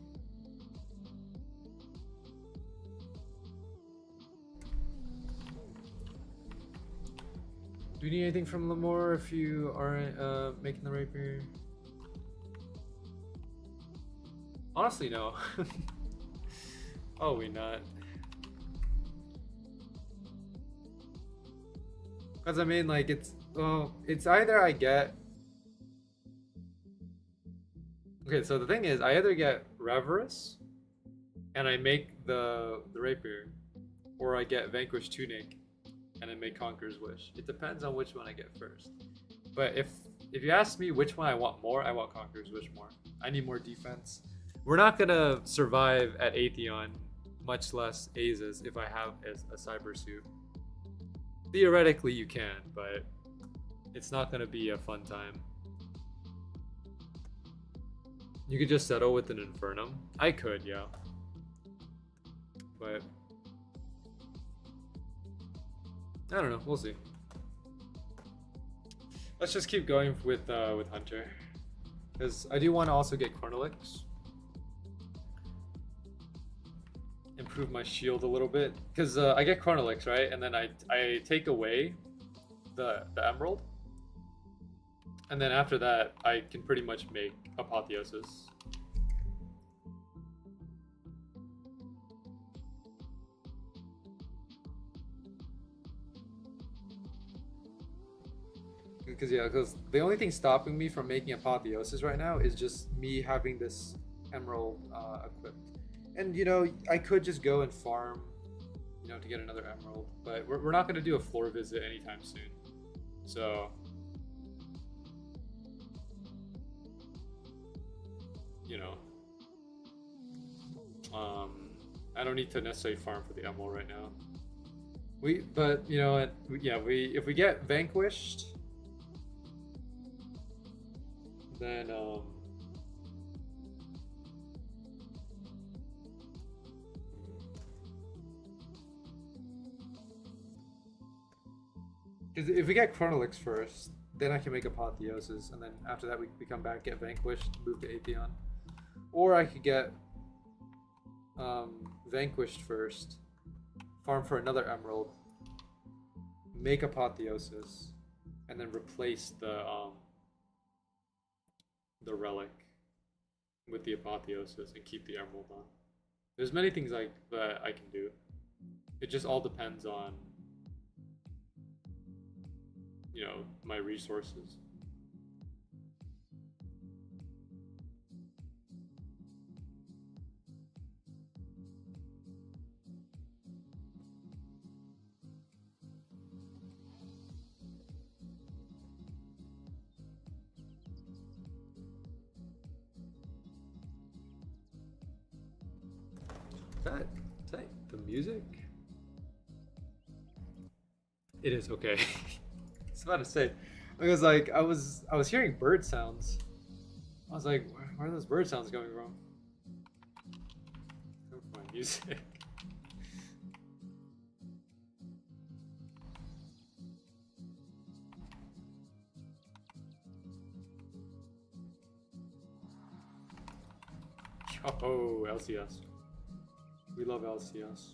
A: Do you need anything from Lamore if you aren't making the rapier? Honestly, no. Oh, we not. Because I mean, like, it's either I get. Okay, so the thing is, I either get Reverus, and I make the rapier, or I get Vanquish Tunic, and I make Conqueror's Wish. It depends on which one I get first. But if you ask me which one I want more, I want Conqueror's Wish more. I need more defense. We're not gonna survive at Atheon, much less Aces, if I have a cyber suit. Theoretically you can, but it's not gonna be a fun time. You could just settle with an Infernum. I could, yeah. But I don't know, we'll see. Let's just keep going with Hunter. Because I do want to also get Cornelix. Improve my shield a little bit. Because I get Cornelix, right? And then I take away the Emerald. And then after that, I can pretty much make Apotheosis. Because the only thing stopping me from making Apotheosis right now is just me having this Emerald equipped. And, you know, I could just go and farm, you know, to get another Emerald. But we're not going to do a floor visit anytime soon. So, you know, I don't need to necessarily farm for the Emerald right now. But, you know, if we get Vanquished, then because if we get Chronolix first, then I can make Apotheosis, and then after that we come back, get Vanquished, move to Atheon. Or I could get Vanquished first, farm for another Emerald, make Apotheosis, and then replace the relic with the Apotheosis and keep the Emerald on. There's many things that I can do. It just all depends on, you know, my resources. Is that the music? It is okay. I was about to say, because like I was hearing bird sounds. I was like, where are those bird sounds coming from? My music. Oh, LCS. We love LCS.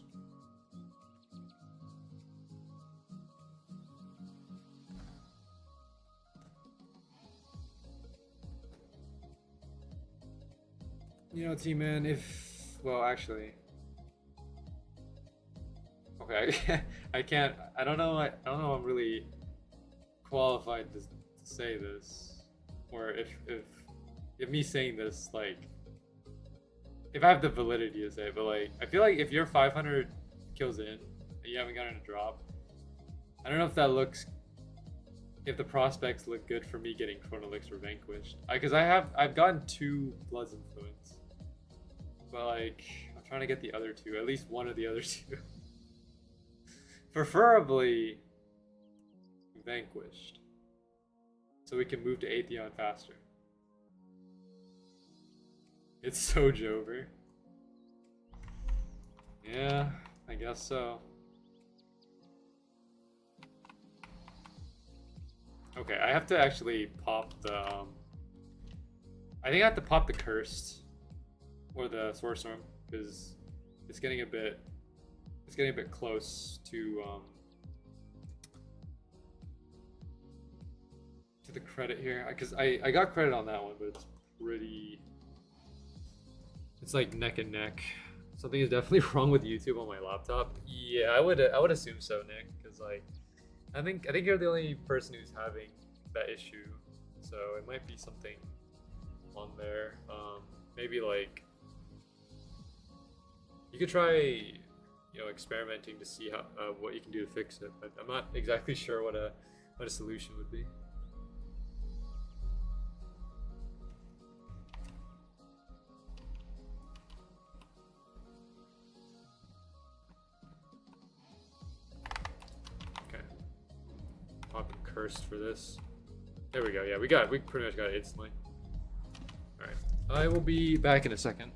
A: You know, T-Man, well, actually, okay, I can't, I don't know, I don't know I'm really qualified to say this, or if me saying this, like, if I have the validity to say it, but like, I feel like if you're 500 kills in, and you haven't gotten a drop, I don't know if that looks, if the prospects look good for me getting Chrono Elixir Vanquished. Because I've gotten 2 Blood's Influence. But like, I'm trying to get the other 2, at least one of the other 2. Preferably Vanquished. So we can move to Atheon faster. It's so Jover. Yeah, I guess so. Okay, I have to actually pop the I think I have to pop the Cursed or the Sword Storm because it's getting a bit close to the credit here, because I got credit on that one, but it's like neck and neck. Something is definitely wrong with YouTube on my laptop. Yeah, I would assume so, Nick, because like I think you're the only person who's having that issue, so it might be something on there. Maybe like you could try, you know, experimenting to see how what you can do to fix it. But I'm not exactly sure what a solution would be. Cursed for this. There we go. Yeah, we pretty much got it instantly. Alright. I will be back in a second.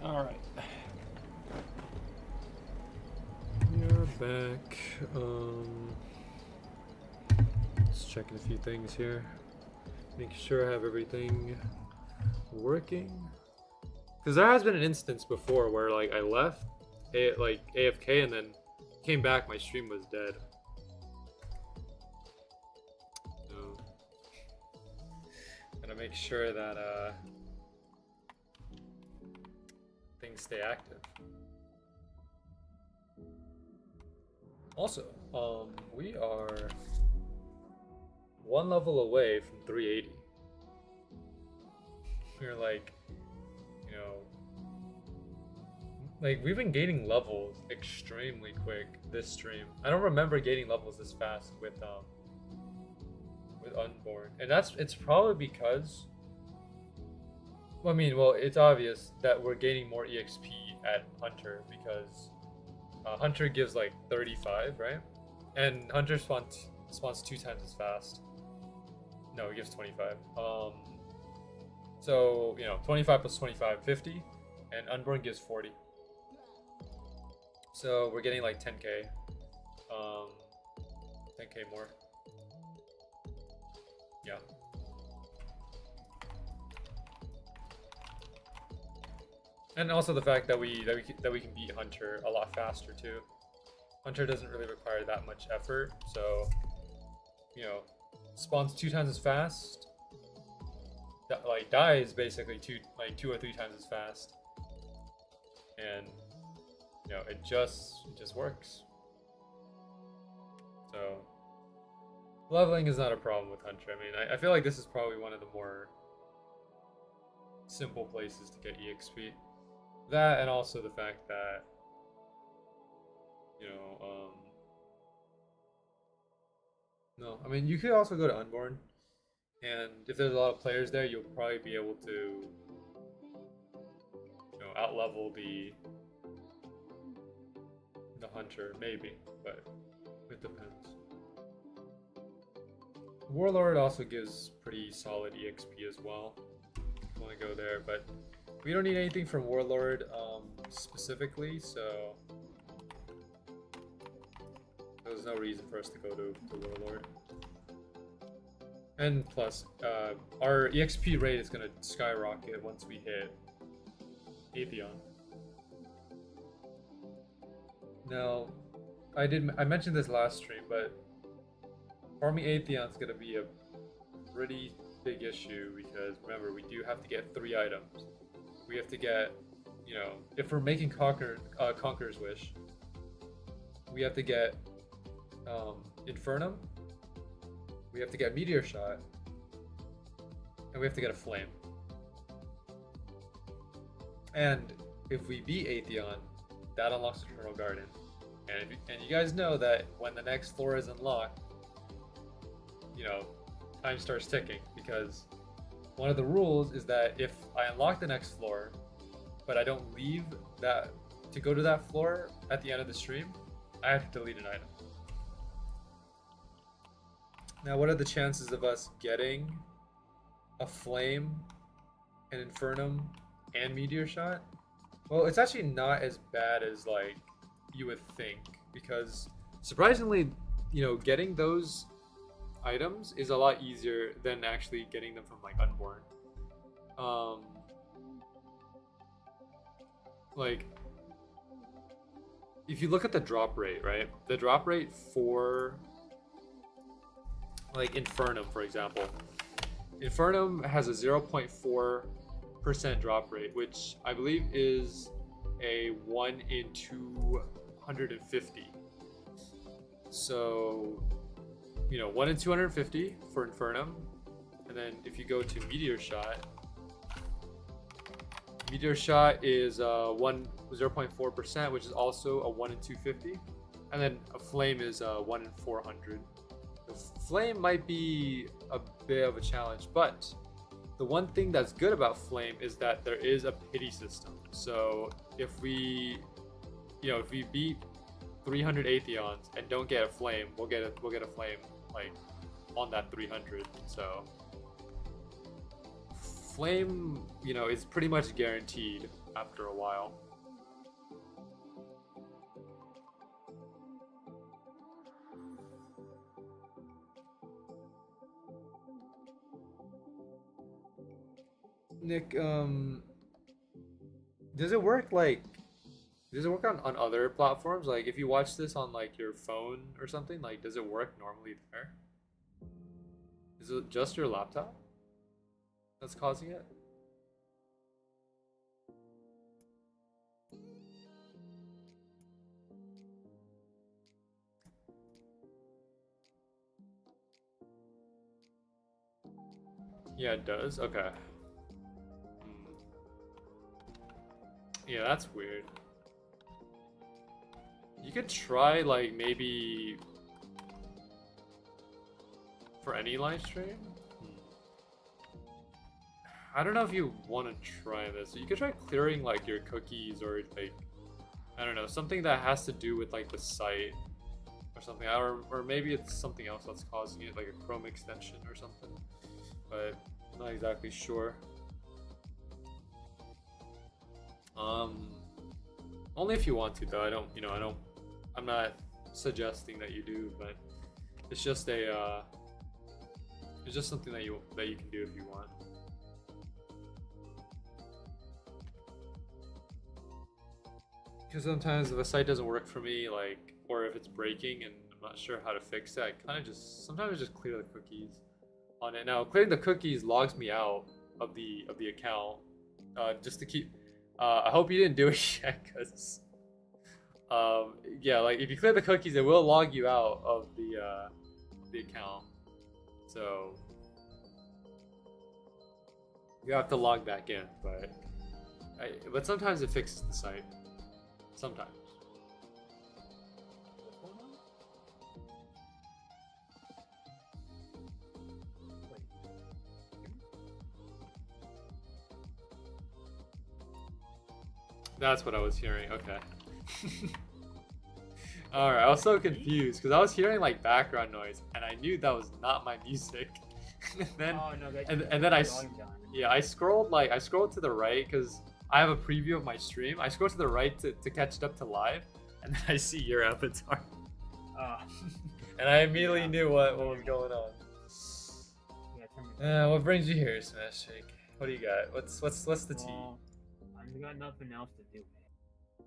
A: All right. We're back. Just checking a few things here. Making sure I have everything working. Because there has been an instance before where like I left like AFK and then came back, my stream was dead. So gotta make sure that things stay active. Also, we are 1 level away from 380. We're like, you know, Like, we've been gaining levels extremely quick this stream. I don't remember gaining levels this fast with Unborn. And it's probably because, well, I mean, well, it's obvious that we're gaining more EXP at Hunter because Hunter gives like 35, right? And Hunter spawns 2 times as fast. No, he gives 25. So, you know, 25 plus 25, 50, and Unborn gives 40. So we're getting like 10k, 10k more. Yeah. And also the fact that we can beat Hunter a lot faster too. Hunter doesn't really require that much effort, so you know, spawns 2 times as fast. Like dies basically 2 or 3 times as fast, and you know it just works. So leveling is not a problem with Hunter. I mean, I feel like this is probably one of the more simple places to get EXP. That, and also the fact that, you know, no, I mean, you could also go to Unborn, and if there's a lot of players there, you'll probably be able to, you know, outlevel the Hunter, maybe, but it depends. Warlord also gives pretty solid EXP as well. If you want to go there, but we don't need anything from Warlord specifically, so there's no reason for us to go to Warlord. And plus, our EXP rate is going to skyrocket once we hit Atheon. Now, I mentioned this last stream, but farming Atheon is going to be a pretty big issue because remember, we do have to get 3 items. We have to get, you know, if we're making Conqueror's Wish, we have to get Infernum, we have to get Meteor Shot, and we have to get a Flame. And if we beat Atheon, that unlocks Eternal Garden. And you guys know that when the next floor is unlocked, you know, time starts ticking, because one of the rules is that if I unlock the next floor, but I don't leave that to go to that floor at the end of the stream, I have to delete an item. Now, what are the chances of us getting a Flame, an Infernum, and Meteor Shot? Well, it's actually not as bad as like you would think, because surprisingly, you know, getting those items is a lot easier than actually getting them from like Unborn. Like, if you look at the drop rate, right? The drop rate for like Infernum, for example. Infernum has a 0.4% drop rate, which I believe is a 1 in 250. So, you know, 1 in 250 for Infernum. And then if you go to Meteor Shot is 0.4%, which is also a 1 in 250. And then a Flame is 1 in 400. The Flame might be a bit of a challenge, but the one thing that's good about Flame is that there is a pity system. So if we beat 300 Atheons and don't get a Flame, we'll get a Flame like on that 300. So Flame, you know, is pretty much guaranteed after a while. Nick, does it work on other platforms? Like if you watch this on like your phone or something, like does it work normally there? Is it just your laptop that's causing it? Yeah, it does. Okay. Yeah, that's weird. You could try like maybe for any live stream. I don't know if you want to try this. You could try clearing like your cookies or like, I don't know, something that has to do with like the site or something, or maybe it's something else that's causing it, like a Chrome extension or something, but I'm not exactly sure. Only if you want to, though. I don't, I'm not suggesting that you do, but it's just it's just something that you can do if you want. Because sometimes if a site doesn't work for me, like, or if it's breaking and I'm not sure how to fix it, I kind of sometimes I just clear the cookies on it. Now, clearing the cookies logs me out of the account, just to keep. I hope you didn't do it yet, because yeah, like if you clear the cookies, it will log you out of the account. So you have to log back in, but sometimes it fixes the site. Sometimes. That's what I was hearing. Okay. Alright, I was so confused because I was hearing like background noise and I knew that was not my music. And then, and then I scrolled to the right because I have a preview of my stream. I scrolled to the right to catch it up to live, and then I see your avatar. And I immediately knew what was going on. What brings you here, Smash Shake? What do you got? What's the tea?
B: I've got nothing else to do,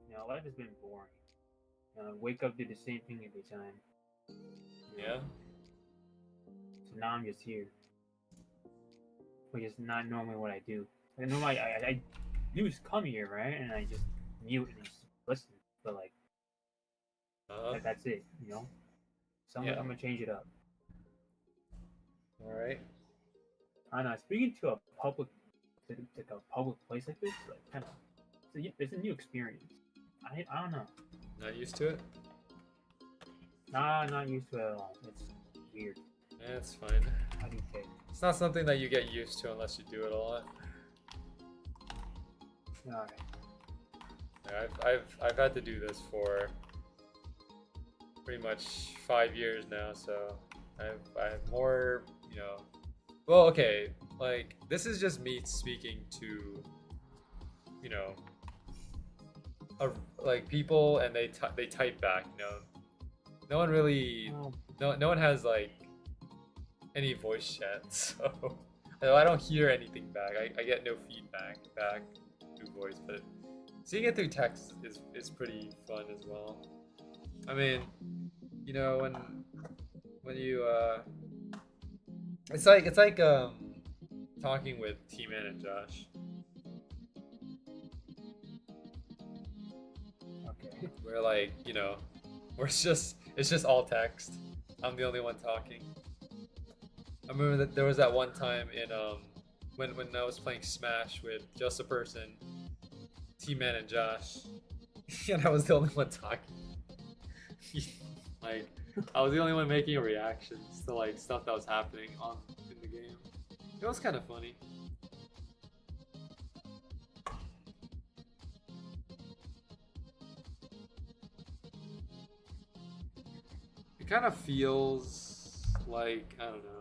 B: man. Life has been boring. Wake up, do the same thing every time.
A: Yeah.
B: So now I'm just here, which is not normally what I do. Like, normally I news come here, right? And I just mute and just listen. But like, that's it, So I'm gonna change it up.
A: All right.
B: I don't know. Speaking to a public place like this, like kind of, it's a new experience. I don't know.
A: Not used to it?
B: Nah, not used to it at all. It's weird.
A: Yeah, it's fine.
B: How do you say?
A: It's not something that you get used to unless you do it a lot.
B: Alright.
A: I've had to do this for pretty much 5 years now, so I have more, well, okay, like this is just me speaking to, like people, and they type back, no one really, no one has like any voice chat, so I don't hear anything back. I get no feedback back through voice, but seeing it through text is pretty fun as well. I mean, when you it's like talking with T-Man and Josh.
B: Okay.
A: We're like, it's just all text. I'm the only one talking. I remember that there was that one time in when I was playing Smash with just a person, T-Man and Josh, and I was the only one talking. Like, I was the only one making reactions to like stuff that was happening in the game. It was kind of funny. It kind of feels like, I don't know,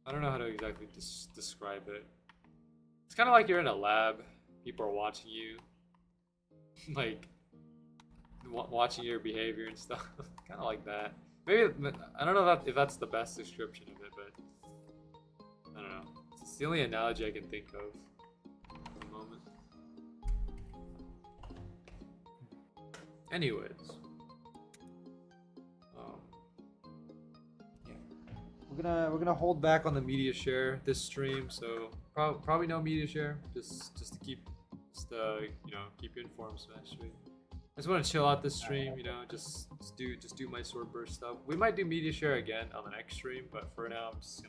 A: I don't know how to exactly describe it. It's kind of like you're in a lab, people are watching you, like watching your behavior and stuff. Kind of like that. Maybe, I don't know if that's the best description of it, but I don't know. It's the only analogy I can think of for the moment. Anyways, yeah, we're gonna hold back on the media share this stream, so probably no media share, just to keep keep you informed, Smash. I just want to chill out this stream, just do my Swordburst stuff. We might do media share again on the next stream, but for now I'm just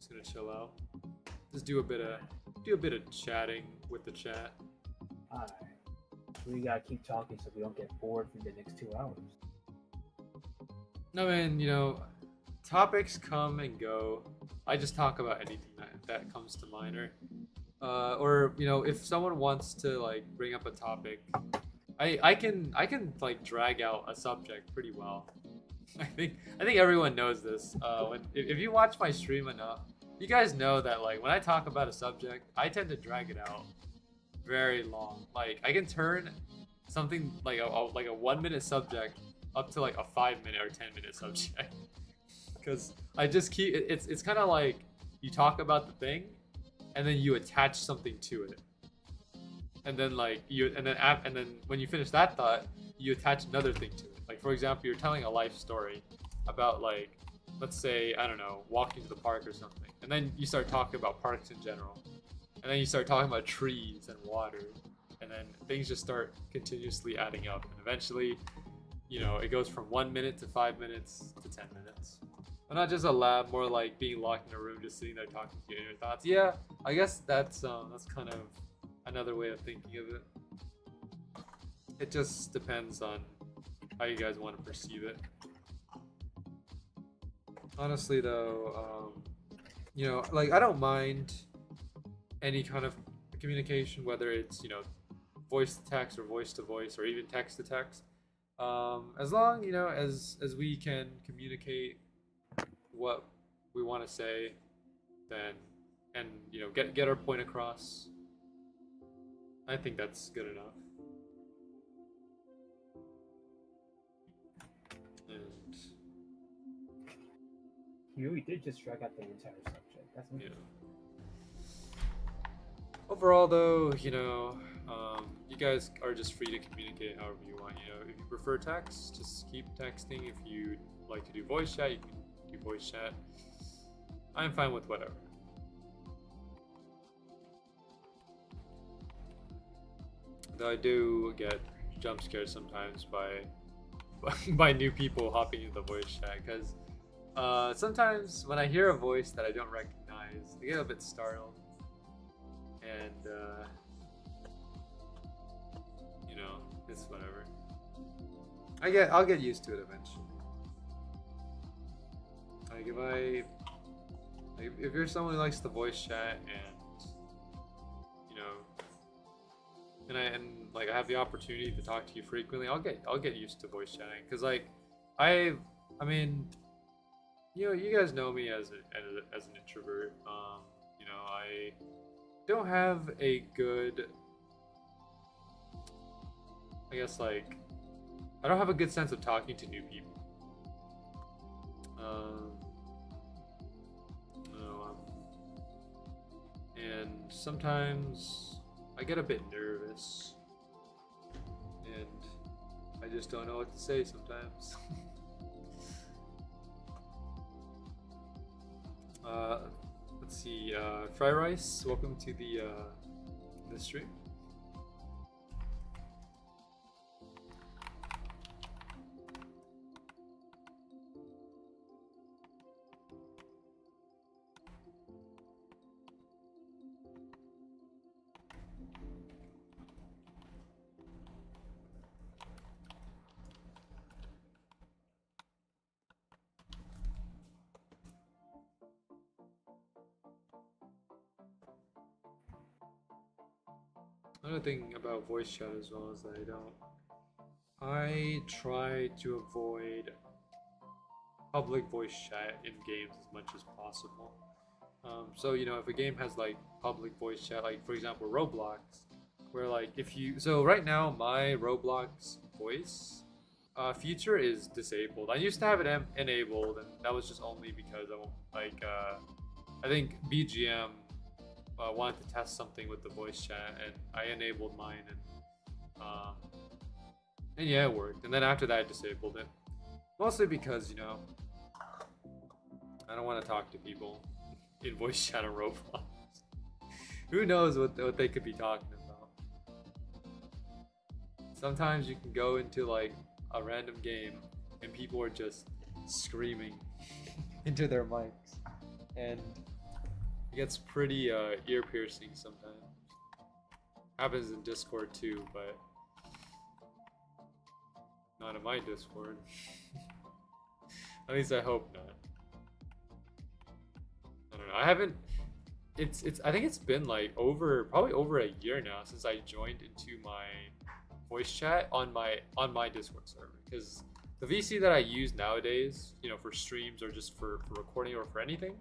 A: gonna chill out. Just do a bit of chatting with the chat.
B: Alright. We gotta keep talking so we don't get bored for the next 2 hours.
A: No, man, topics come and go. I just talk about anything that comes to mind, or if someone wants to like bring up a topic, I can like drag out a subject pretty well. I think everyone knows this. If you watch my stream enough, you guys know that like when I talk about a subject, I tend to drag it out very long. Like I can turn something like a 1 minute subject up to like a 5 minute or 10 minute subject. Because I just keep it's kind of like you talk about the thing, and then you attach something to it, and then and then when you finish that thought, you attach another thing to it. Like for example, you're telling a life story about like, let's say, I don't know, walking to the park or something, and then you start talking about parks in general, and then you start talking about trees and water, and then things just start continuously adding up, and eventually, it goes from 1 minute to 5 minutes to 10 minutes. But not just a lab, more like being locked in a room, just sitting there talking to your thoughts. Yeah, I guess that's kind of another way of thinking of it. It just depends on how you guys want to perceive it. Honestly, though, like I don't mind any kind of communication, whether it's voice to text or voice to voice or even text to text. As long as we can communicate what we want to say, then and get our point across, I think that's good enough. And
B: You really did just drag out the entire subject. That's amazing.
A: Overall, though, you guys are just free to communicate however you want. If you prefer text, just keep texting. If you like to do voice chat, you can do voice chat. I'm fine with whatever. Though I do get jump scared sometimes by new people hopping into the voice chat, because sometimes when I hear a voice that I don't recognize, I get a bit startled, and it's whatever. I'll get used to it eventually. Like if you're someone who likes the voice chat and I have the opportunity to talk to you frequently, I'll get used to voice chatting, because like I mean, you guys know me as an introvert. I don't have a good, I guess, like I don't have a good sense of talking to new people. And sometimes I get a bit nervous, and I just don't know what to say sometimes. Let's see, Fry Rice, welcome to the stream. Another thing about voice chat as well is that I try to avoid public voice chat in games as much as possible. So if a game has like public voice chat, like for example Roblox, where like so right now my Roblox voice feature is disabled. I used to have it enabled, and that was just only because I think BGM wanted to test something with the voice chat, and I enabled mine, and yeah, it worked. And then after that I disabled it, mostly because I don't want to talk to people in voice chat on Roblox. Who knows what they could be talking about. Sometimes you can go into like a random game and people are just screaming into their mics, and it gets pretty ear piercing sometimes. Happens in Discord too, but not in my Discord. At least I hope not. I don't know. I haven't. It's. I think it's been like probably over a year now since I joined into my voice chat on my Discord server, because the VC that I use nowadays, for streams or just for recording or for anything,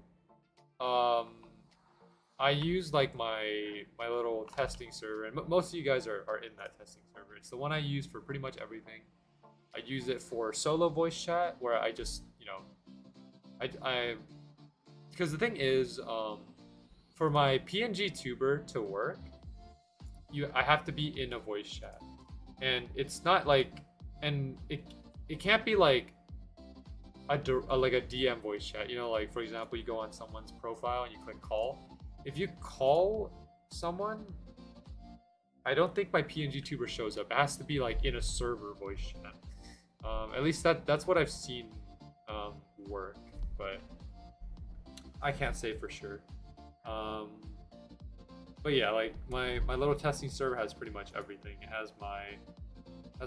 A: I use like my little testing server, and most of you guys are in that testing server. It's the one I use for pretty much everything. I use it for solo voice chat, where I just, I because the thing is, for my PNG tuber to work, I have to be in a voice chat, and it's not like, and it can't be like like a DM voice chat. Like for example, you go on someone's profile and you click call. If you call someone, I don't think my PNG tuber shows up. It has to be like in a server voice chat. At least that's what I've seen work, but I can't say for sure. But yeah, like my little testing server has pretty much everything. It has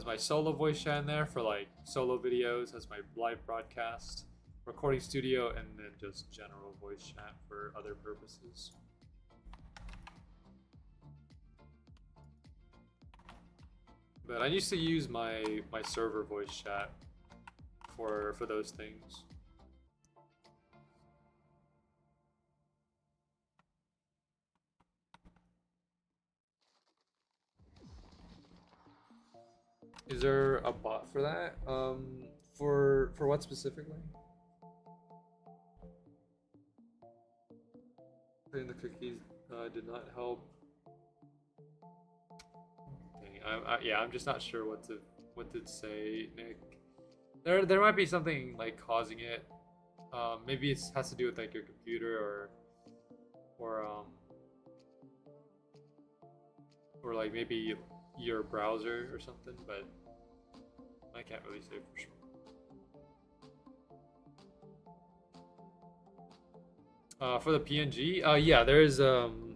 A: my solo voice chat in there for like solo videos, has my live broadcast, recording studio, and then just general voice chat for other purposes. But I used to use my server voice chat for those things. Is there a bot for that? For what specifically? Putting the cookies did not help. Yeah, I'm just not sure what to say, Nick. There might be something like causing it. Maybe it has to do with like your computer or like maybe your browser or something, but I can't really say for sure. For the PNG, yeah, there's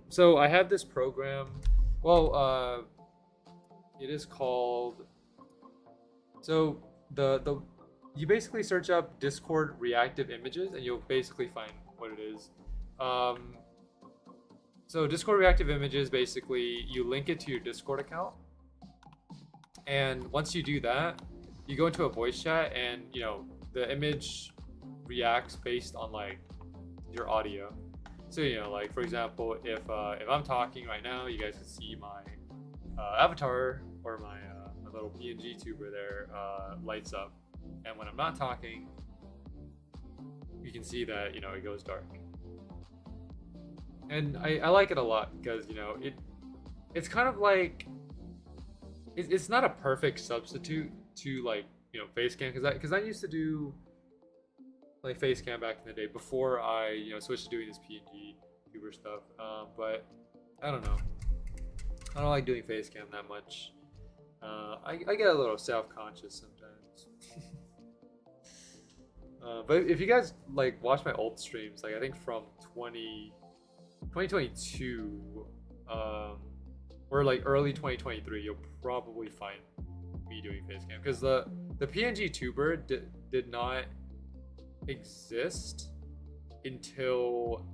A: so I have this program. Well, it is called. So the you basically search up Discord reactive images, and you'll basically find what it is. So Discord reactive images, basically you link it to your Discord account, and once you do that, you go into a voice chat, and the image reacts based on like your audio. So like for example, if I'm talking right now, you guys can see my avatar or my little PNG tuber there lights up, and when I'm not talking, you can see that it goes dark. And I like it a lot because it's kind of like it's not a perfect substitute to like face cam, because I used to do like face cam back in the day before I switched to doing this PNG tuber stuff, but I don't know, I don't like doing face cam that much. I get a little self-conscious sometimes. But if you guys like watch my old streams, like I think from 2022 or like early 2023, you'll probably find me doing face cam, because the PNG tuber did not exist until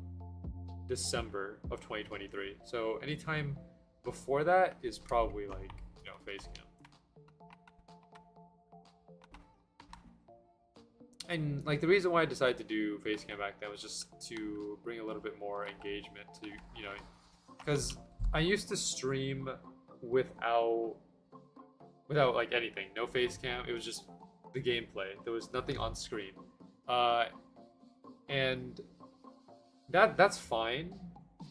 A: December of 2023. So anytime before that is probably like face cam. And like the reason why I decided to do face cam back then was just to bring a little bit more engagement to because I used to stream without like anything, no face cam. It was just the gameplay. There was nothing on screen, and that's fine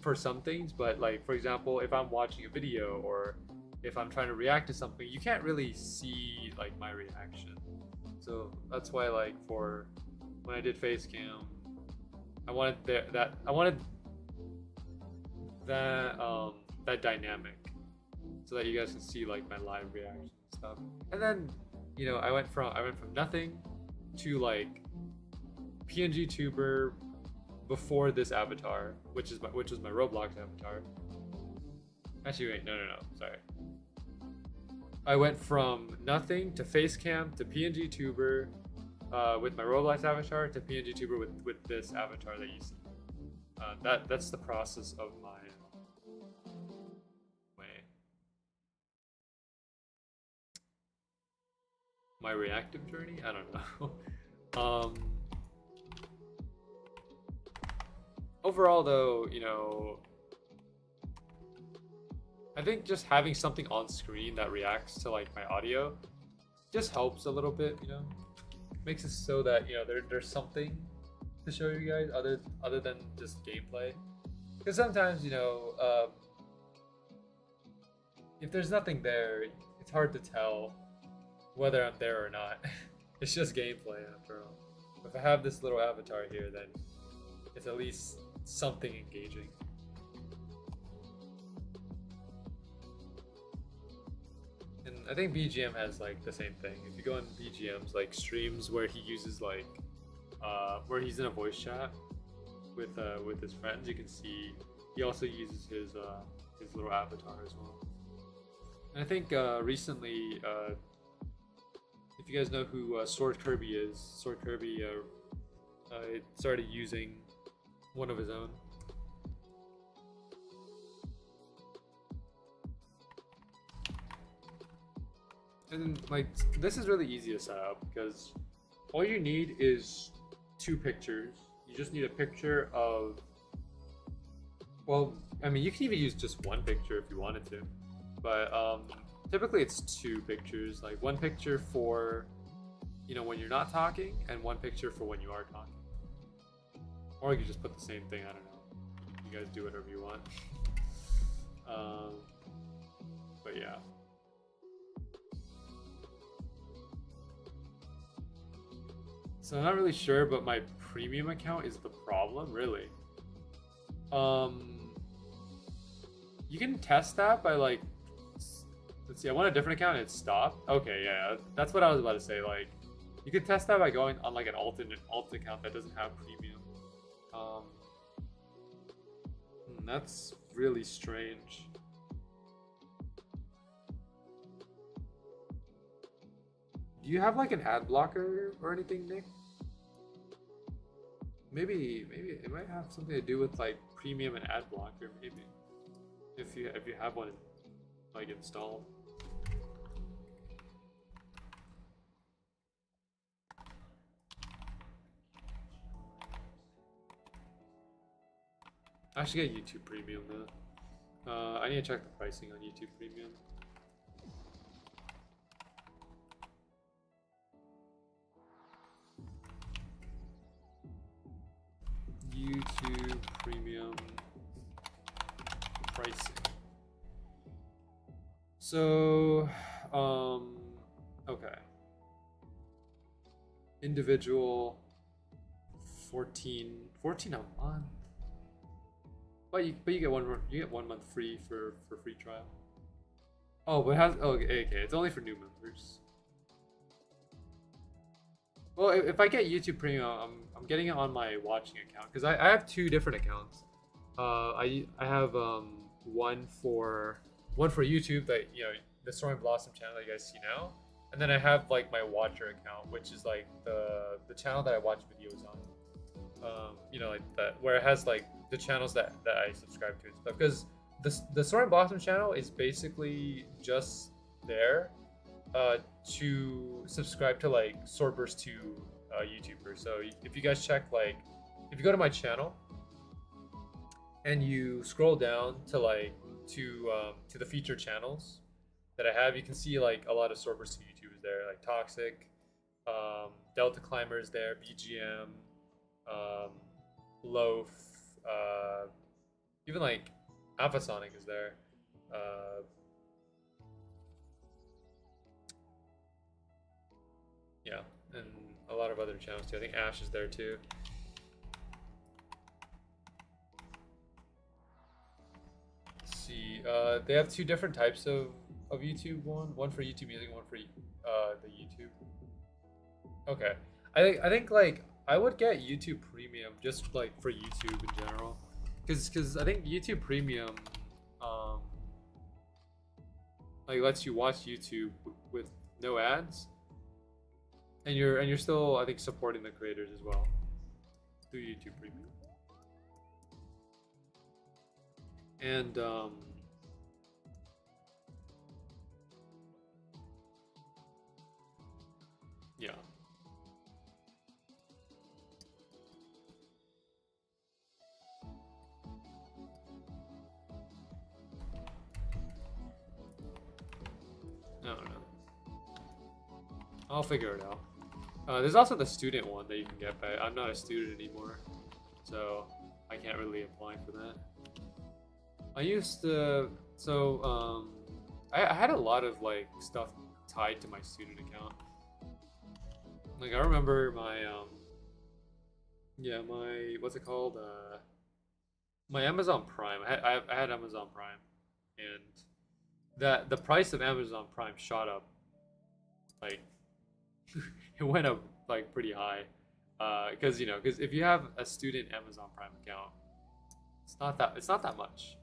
A: for some things, but like for example, if I'm watching a video or if I'm trying to react to something, you can't really see like my reaction. So that's why like for when I did face cam, I wanted that dynamic, so that you guys can see like my live reaction and stuff. And then I went from nothing to like PNG tuber before this avatar, which was my Roblox avatar. Actually, wait, no, sorry. I went from nothing to face cam to PNG tuber with my Roblox avatar to PNG tuber with this avatar that you see. That's the process of my my reactive journey. I don't know. Overall, though, you know, I think just having something on screen that reacts to like my audio just helps a little bit. You know, makes it so that you know there's something to show you guys other than just gameplay. Because sometimes you know if there's nothing there, it's hard to tell whether I'm there or not. It's just gameplay after all. If I have this little avatar here, then it's at least something engaging. And I think BGM has like the same thing. If you go on BGM's like streams where he uses like where he's in a voice chat with his friends, you can see he also uses his little avatar as well. And I think recently if you guys know who Sword Kirby is, Sword Kirby started using one of his own. And like this is really easy to set up because all you need is 2 pictures. You just need a picture of, well, I mean you can even use just 1 picture if you wanted to, but typically it's 2 pictures, like 1 picture for, you know, when you're not talking and 1 picture for when you are talking. Or you could just put the same thing, I don't know. You guys do whatever you want. But yeah. So I'm not really sure, but my premium account is the problem, really. You can test that by like, let's see, I want a different account and it stopped. Okay, yeah, that's what I was about to say. Like, you can test that by going on like an alt account that doesn't have premium. That's really strange. Do you have like an ad blocker or anything, Nick? Maybe it might have something to do with like premium and ad blocker, maybe. If you have one like installed. I should get YouTube Premium though. I need to check the pricing on YouTube Premium. YouTube Premium pricing. So, okay. Individual 14 a month. But you get 1 month free for free trial. Oh, but it has okay, it's only for new members. Well, if I get YouTube Premium, I'm getting it on my watching account because I have 2 different accounts. I have one for YouTube that, you know, the Soaring Blossom channel that you guys see now, and then I have like my watcher account, which is like the channel that I watch videos on. You know, like that, where it has like the channels that I subscribe to and stuff. Because the Soaring Blossom channel is basically just there to subscribe to like Swordburst 2 YouTubers. So if you guys check, like, if you go to my channel and you scroll down to like to the featured channels that I have, you can see like a lot of Swordburst 2 YouTubers there, like Toxic, Delta Climbers there, BGM, Loaf, even like Alpha Sonic is there. Yeah, and a lot of other channels too. I think Ash is there too. Let's see. They have 2 different types of YouTube. One for YouTube Music, one for the YouTube. Okay, I think like I would get YouTube Premium just like for YouTube in general, because I think YouTube Premium like lets you watch YouTube with no ads, and you're still, I think, supporting the creators as well through YouTube Premium. And yeah. I don't know. I'll figure it out. There's also the student one that you can get, but I'm not a student anymore, so I can't really apply for that. I used to, so I had a lot of like stuff tied to my student account. Like I remember my my, what's it called, my Amazon Prime. I had Amazon Prime, and that the price of Amazon Prime shot up, like it went up like pretty high, because because if you have a student Amazon Prime account, it's not that much.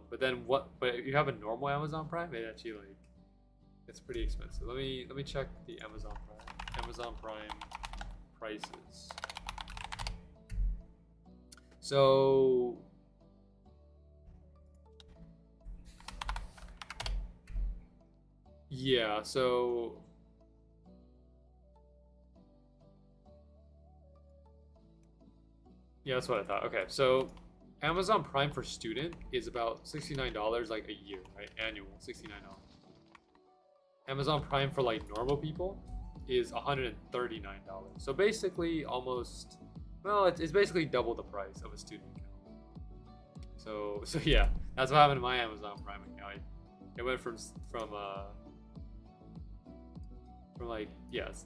A: But then but if you have a normal Amazon Prime, it actually like it's pretty expensive. Let me check the Amazon Prime prices. So yeah, so yeah, that's what I thought. Okay, so Amazon Prime for student is about $69 like a year, right? Annual, $69. Amazon Prime for like normal people is $139. So basically almost, well, it's basically double the price of a student account. So yeah, that's what happened to my Amazon Prime account. It went from like, yes,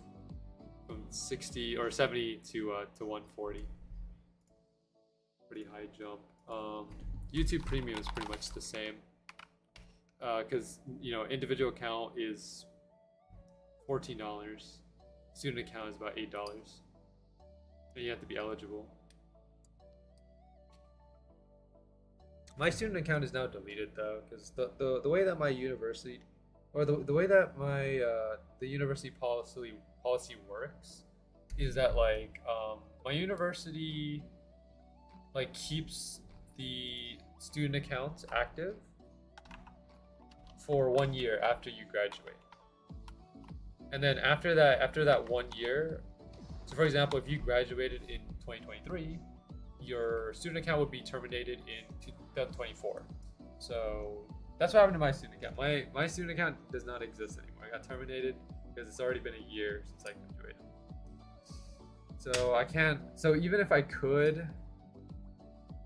A: from 60 or 70 to 140. Pretty high jump. YouTube Premium is pretty much the same, because individual account is $14, student account is about $8, and you have to be eligible. My student account is now deleted though, because the way that my university, or the way that my the university policy works is that like my university like keeps the student accounts active for 1 year after you graduate. And then after that 1 year, so for example, if you graduated in 2023, your student account would be terminated in 2024. So that's what happened to my student account. My student account does not exist anymore. I got terminated because it's already been a year since I graduated. So I can't, so even if I could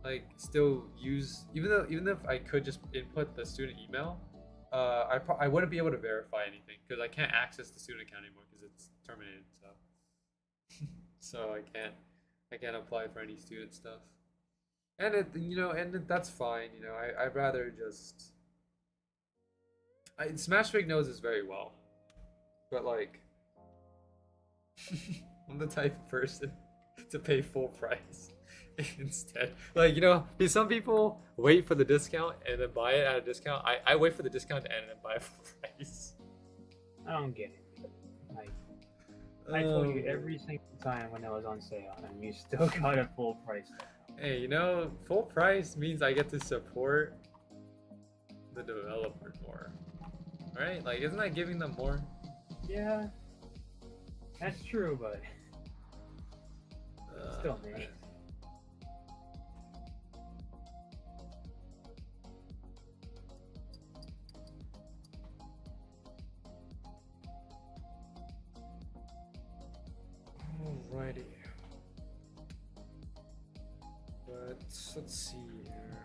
A: like still use, even if I could just input the student email, I wouldn't be able to verify anything because I can't access the student account anymore because it's terminated. So I can't apply for any student stuff, and that's fine. I'd rather just. Smash Big knows this very well, but like, I'm the type of person to pay full price instead. Like, some people wait for the discount and then buy it at a discount. I wait for the discount to end and then buy it full price.
B: I don't get it. Like, I told you every single time when it was on sale, and you still got it full price.
A: Hey, full price means I get to support the developer more. Right? Like, isn't that giving them more?
B: Yeah, that's true, but still me.
A: Alrighty. But let's see here.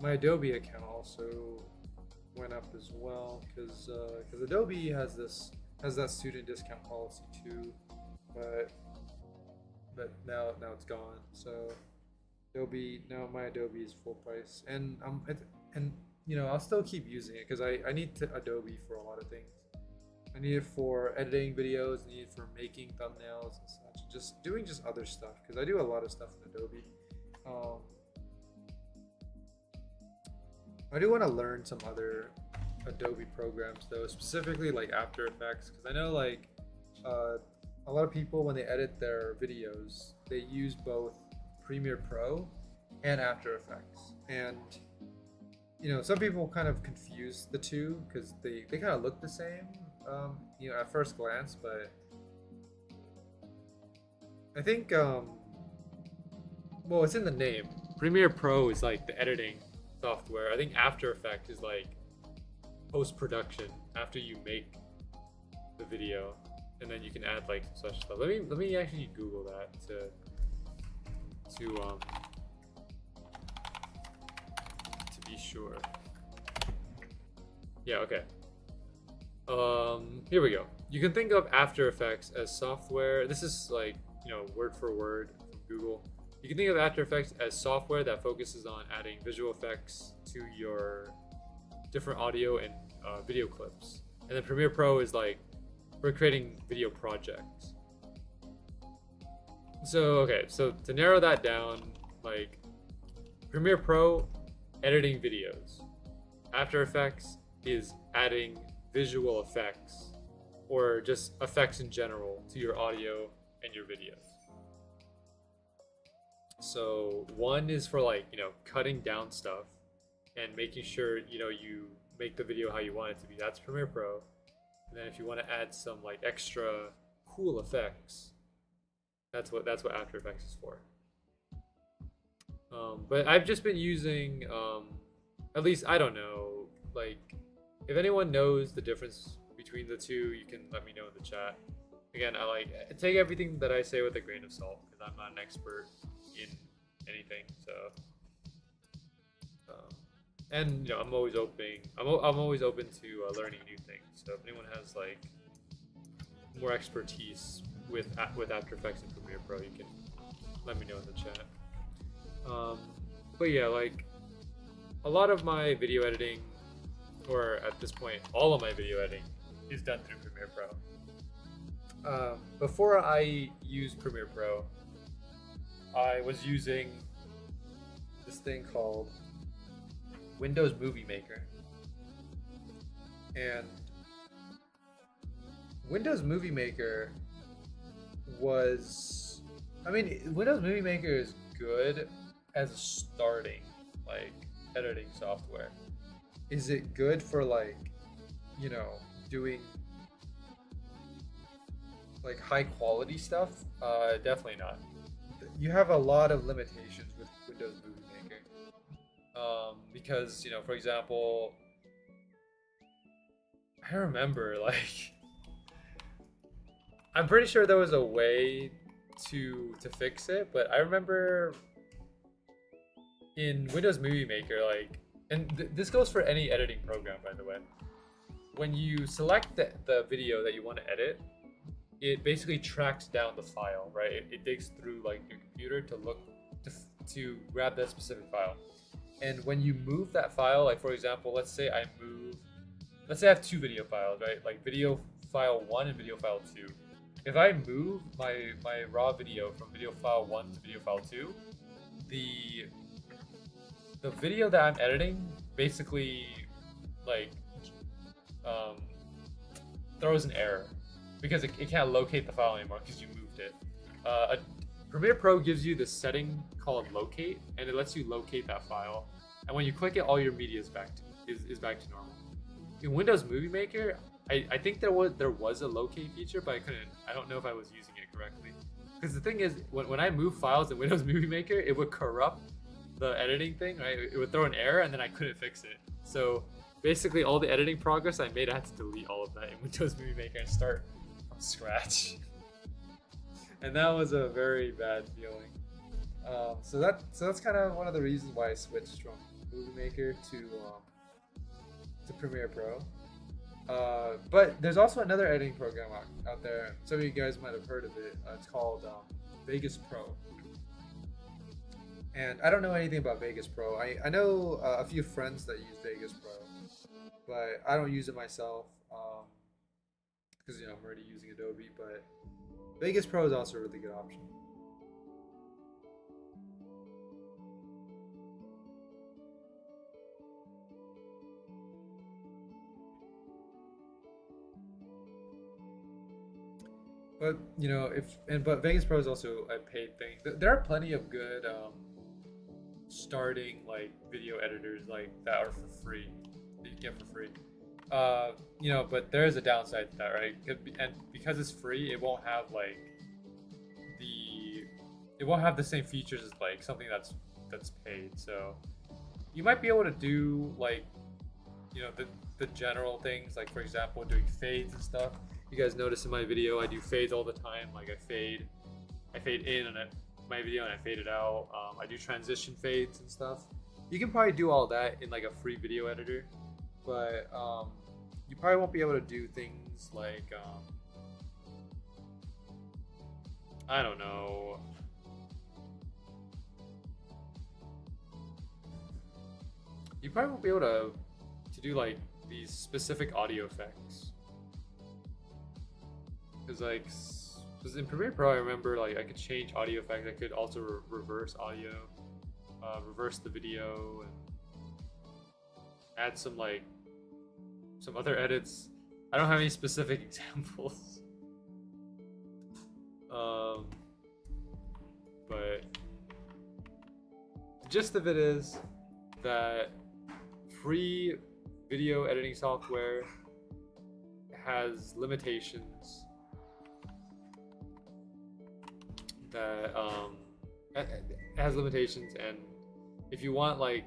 A: My Adobe account also went up as well because Adobe has that student discount policy too, but now it's gone. So my Adobe is full price, and I'll still keep using it because I need Adobe for a lot of things. I need it for editing videos, I need it for making thumbnails and such, just doing other stuff because I do a lot of stuff in Adobe. I do want to learn some other Adobe programs though, specifically like After Effects, because I know like a lot of people when they edit their videos, they use both Premiere Pro and After Effects, and you know, some people kind of confuse the two because they kind of look the same, you know, at first glance, but I think, well, it's in the name. Premiere Pro is like the editing software. I think After Effects is like post-production after you make the video, and then you can add like such stuff. Let me actually Google that to be sure. Yeah, okay. Here we go. You can think of After Effects as software. This is like, you know, word for word from Google. You can think of After Effects as software that focuses on adding visual effects to your different audio and video clips. And then Premiere Pro is like for creating video projects. So, okay, so to narrow that down, like Premiere Pro, editing videos. After Effects is adding visual effects or just effects in general to your audio and your videos. So one is for like, you know, cutting down stuff and making sure, you know, you make the video how you want it to be. That's Premiere Pro. And then if you want to add some like extra cool effects, that's what After Effects is for. But I've just been using, at least, I don't know, like, if anyone knows the difference between the two, you can let me know in the chat. Again, I like, take everything that I say with a grain of salt, because I'm not an expert in anything, so. And, you know, I'm always open to learning new things, so if anyone has, like, more expertise with After Effects and Premiere Pro, you can let me know in the chat. But yeah, like a lot of my video editing, or at this point, all of my video editing is done through Premiere Pro. Before I used Premiere Pro, I was using this thing called Windows Movie Maker. And Windows Movie Maker was, I mean, Windows Movie Maker is good as a starting, like, editing software. Is it good for, like, you know, doing like high quality stuff? Definitely not. You have a lot of limitations with Windows Movie Maker. Because, you know, for example, I remember, like, I'm pretty sure there was a way to fix it, but I remember in Windows Movie Maker, like, and this goes for any editing program, by the way. When you select the video that you want to edit, it basically tracks down the file, right? It digs through like your computer to look to grab that specific file. And when you move that file, like for example, let's say I have two video files, right? Like video file 1 and video file 2. If I move my raw video from video file 1 to video file 2, the video that I'm editing basically like throws an error because it can't locate the file anymore because you moved it. Premiere Pro gives you this setting called locate, and it lets you locate that file. And when you click it, all your media is back to normal. In Windows Movie Maker, I think there was a locate feature, but I don't know if I was using it correctly. Because the thing is, when I move files in Windows Movie Maker, it would corrupt the editing thing, right? It would throw an error, and then I couldn't fix it. So basically, all the editing progress I made, I had to delete all of that in Windows Movie Maker and start from scratch. And that was a very bad feeling. So that's kind of one of the reasons why I switched from Movie Maker to Premiere Pro. But there's also another editing program out there. Some of you guys might have heard of it. It's called Vegas Pro. And I don't know anything about Vegas Pro. I know a few friends that use Vegas Pro, but I don't use it myself because I'm already using Adobe. But Vegas Pro is also a really good option. But you know, but Vegas Pro is also a paid thing. There are plenty of good starting like video editors like that are for free that you get for free. You know, but there is a downside to that, right? And because it's free, it won't have like the same features as like something that's paid. So you might be able to do like, you know, the general things, like for example doing fades and stuff. You guys notice in my video I do fades all the time. Like I fade in and my video and I fade it out. I do transition fades and stuff. You can probably do all that in like a free video editor, but you probably won't be able to do things like I don't know. You probably won't be able to do like these specific audio effects. Because in Premiere Pro, I remember like I could change audio effects. I could also reverse audio, reverse the video, and add some other edits. I don't have any specific examples, but the gist of it is that free video editing software has limitations and if you want like,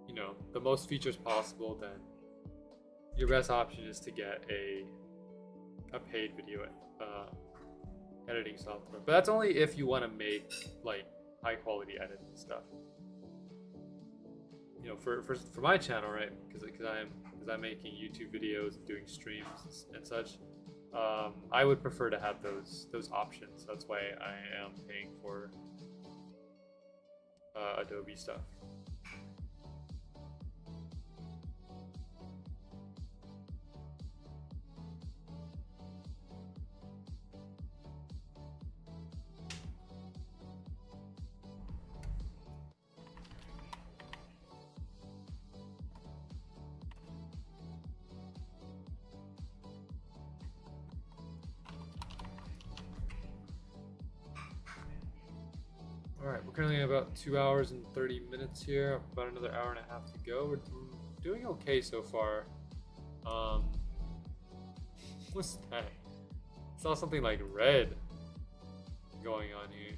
A: you know, the most features possible, then your best option is to get a paid video editing software. But that's only if you want to make like high quality edits and stuff. You know, for my channel, right? Because I'm making YouTube videos and doing streams and such. I would prefer to have those options. That's why I am paying for Adobe stuff. Alright, we're currently at about 2 hours and 30 minutes here, about another hour and a half to go. We're doing okay so far. What's that? I saw something like red going on here.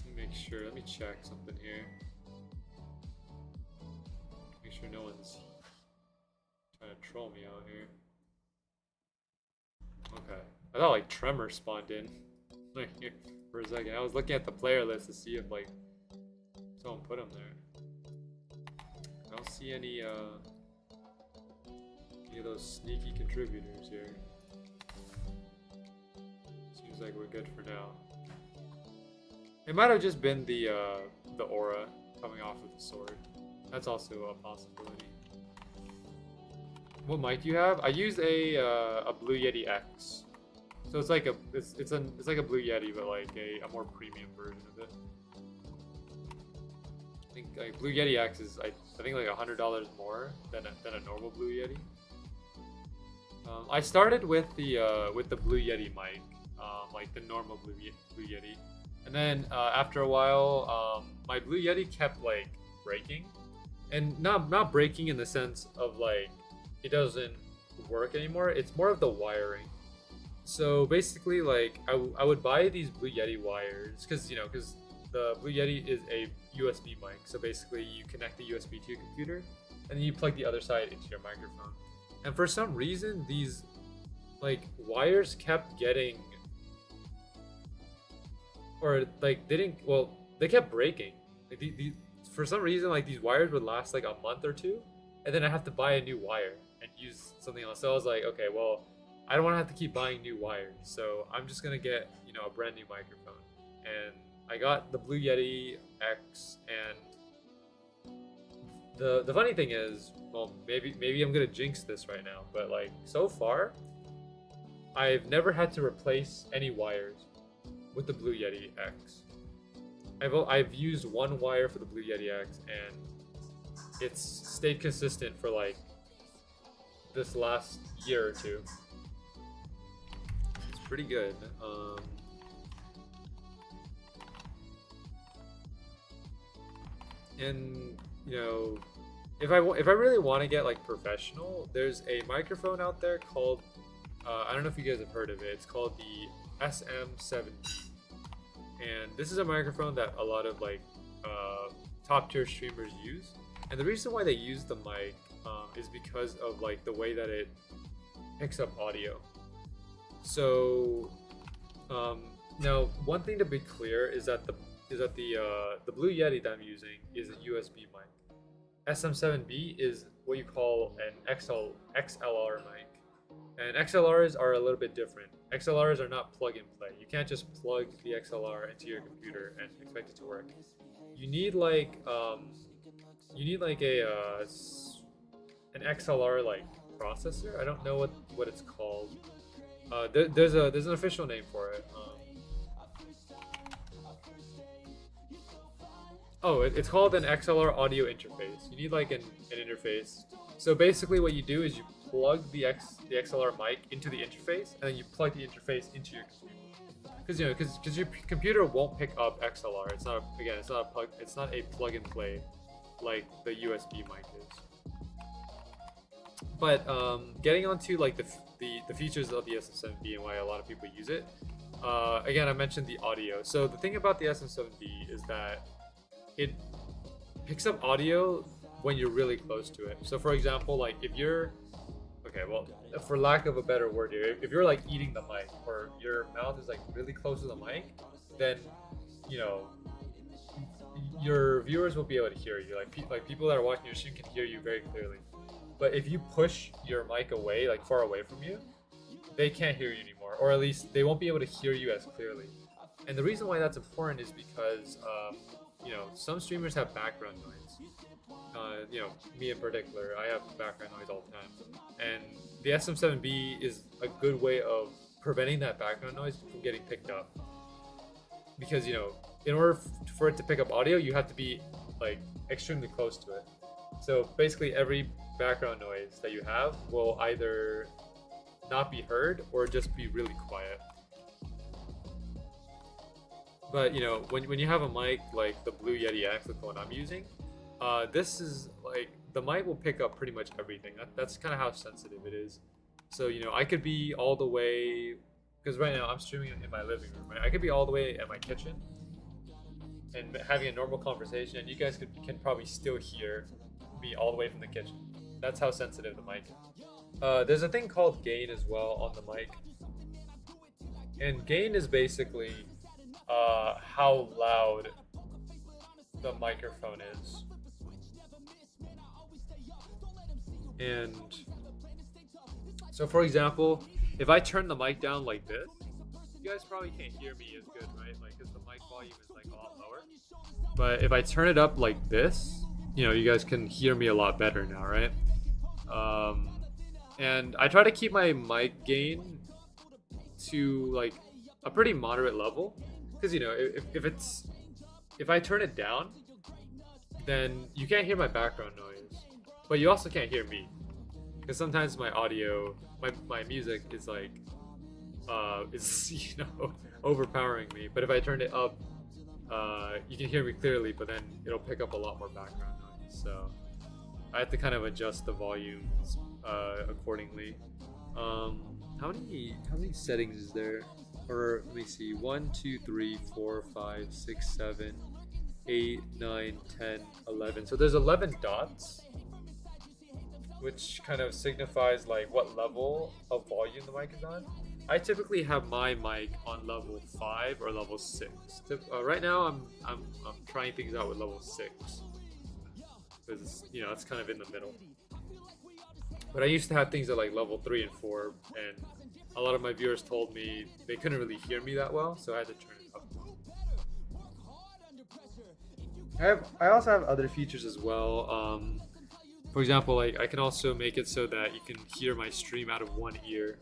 A: Let me make sure, let me check something here. Make sure no one's trying to troll me out here. Okay, I thought like Tremor spawned in like here for a second. I was looking at the player list to see if like someone put him there. I don't see any of those sneaky contributors here. Seems like we're good for now. It might have just been the aura coming off of the sword. That's also a possibility. What mic do you have? I use a Blue Yeti X. So it's like it's like a Blue Yeti, but like a more premium version of it. I think like Blue Yeti X is I think like $100 more than a normal Blue Yeti. I started with the Blue Yeti mic, like the normal Blue Yeti, and then after a while, my Blue Yeti kept like breaking, and not breaking in the sense of like it doesn't work anymore. It's more of the wiring. So basically, like I would buy these Blue Yeti wires because the Blue Yeti is a USB mic. So basically, you connect the USB to your computer, and then you plug the other side into your microphone. And for some reason, these like wires kept getting, or like they kept breaking. Like for some reason, like these wires would last like a month or two, and then I have to buy a new wire and use something else. So I was like, okay, well, I don't want to have to keep buying new wires, so I'm just gonna get a brand new microphone. And I got the Blue Yeti X, and the funny thing is, well, maybe I'm gonna jinx this right now, but like so far, I've never had to replace any wires with the Blue Yeti X. I've used one wire for the Blue Yeti X, and it's stayed consistent for like this last year or two. pretty good. And you know, if I really want to get like professional, there's a microphone out there called I don't know if you guys have heard of it. It's called the SM7B, and this is a microphone that a lot of like top tier streamers use. And the reason why they use the mic is because of like the way that it picks up audio. So now one thing to be clear is that the Blue Yeti that I'm using is a USB mic. SM7B is what you call an XLR mic. And XLRs are a little bit different. XLRs are not plug and play. You can't just plug the XLR into your computer and expect it to work. You need like a an XLR like processor. I don't know what it's called. There's an official name for it. It's called an XLR audio interface. You need like an interface. So basically what you do is you plug the XLR mic into the interface, and then you plug the interface into your computer. Because your computer won't pick up XLR. It's not a plug and play like the USB mic is. But getting onto like the features of the SM7B and why a lot of people use it. Again, I mentioned the audio. So the thing about the SM7B is that it picks up audio when you're really close to it. So for example, like if you're for lack of a better word here, if you're like eating the mic or your mouth is like really close to the mic, then you know your viewers will be able to hear you. Like people that are watching your stream can hear you very clearly. But if you push your mic away, like far away from you, they can't hear you anymore, or at least they won't be able to hear you as clearly. And the reason why that's important is because some streamers have background noise. Me in particular, I have background noise all the time. And the SM7B is a good way of preventing that background noise from getting picked up. Because, in order for it to pick up audio, you have to be like extremely close to it. So basically every background noise that you have will either not be heard or just be really quiet. But when you have a mic like the Blue Yeti X, like the one I'm using, this is like the mic will pick up pretty much everything. That's kind of how sensitive it is. So I could be all the way, because right now I'm streaming in my living room. Right? I could be all the way at my kitchen and having a normal conversation, and you guys can probably still hear me all the way from the kitchen. That's how sensitive the mic is. There's a thing called gain as well on the mic, and gain is basically how loud the microphone is. And so for example, if I turn the mic down like this, you guys probably can't hear me as good, right? Like, because the mic volume is like a lot lower. But if I turn it up like this, you guys can hear me a lot better now, right? And I try to keep my mic gain to like a pretty moderate level, because if I turn it down, then you can't hear my background noise, but you also can't hear me, because sometimes my audio, my music is like overpowering me. But if I turn it up, you can hear me clearly, but then it'll pick up a lot more background noise. So I have to kind of adjust the volumes accordingly. How many settings is there? Or let me see, 1, 2, 3, 4, 5, 6, 7, 8, 9, 10, 11. So there's 11 dots, which kind of signifies like what level of volume the mic is on. I typically have my mic on level 5 or level 6. Right now I'm trying things out with level 6, because it's kind of in the middle. But I used to have things at like level 3 and 4, and a lot of my viewers told me they couldn't really hear me that well, so I had to turn it up. I also have other features as well. For example, like I can also make it so that you can hear my stream out of one ear,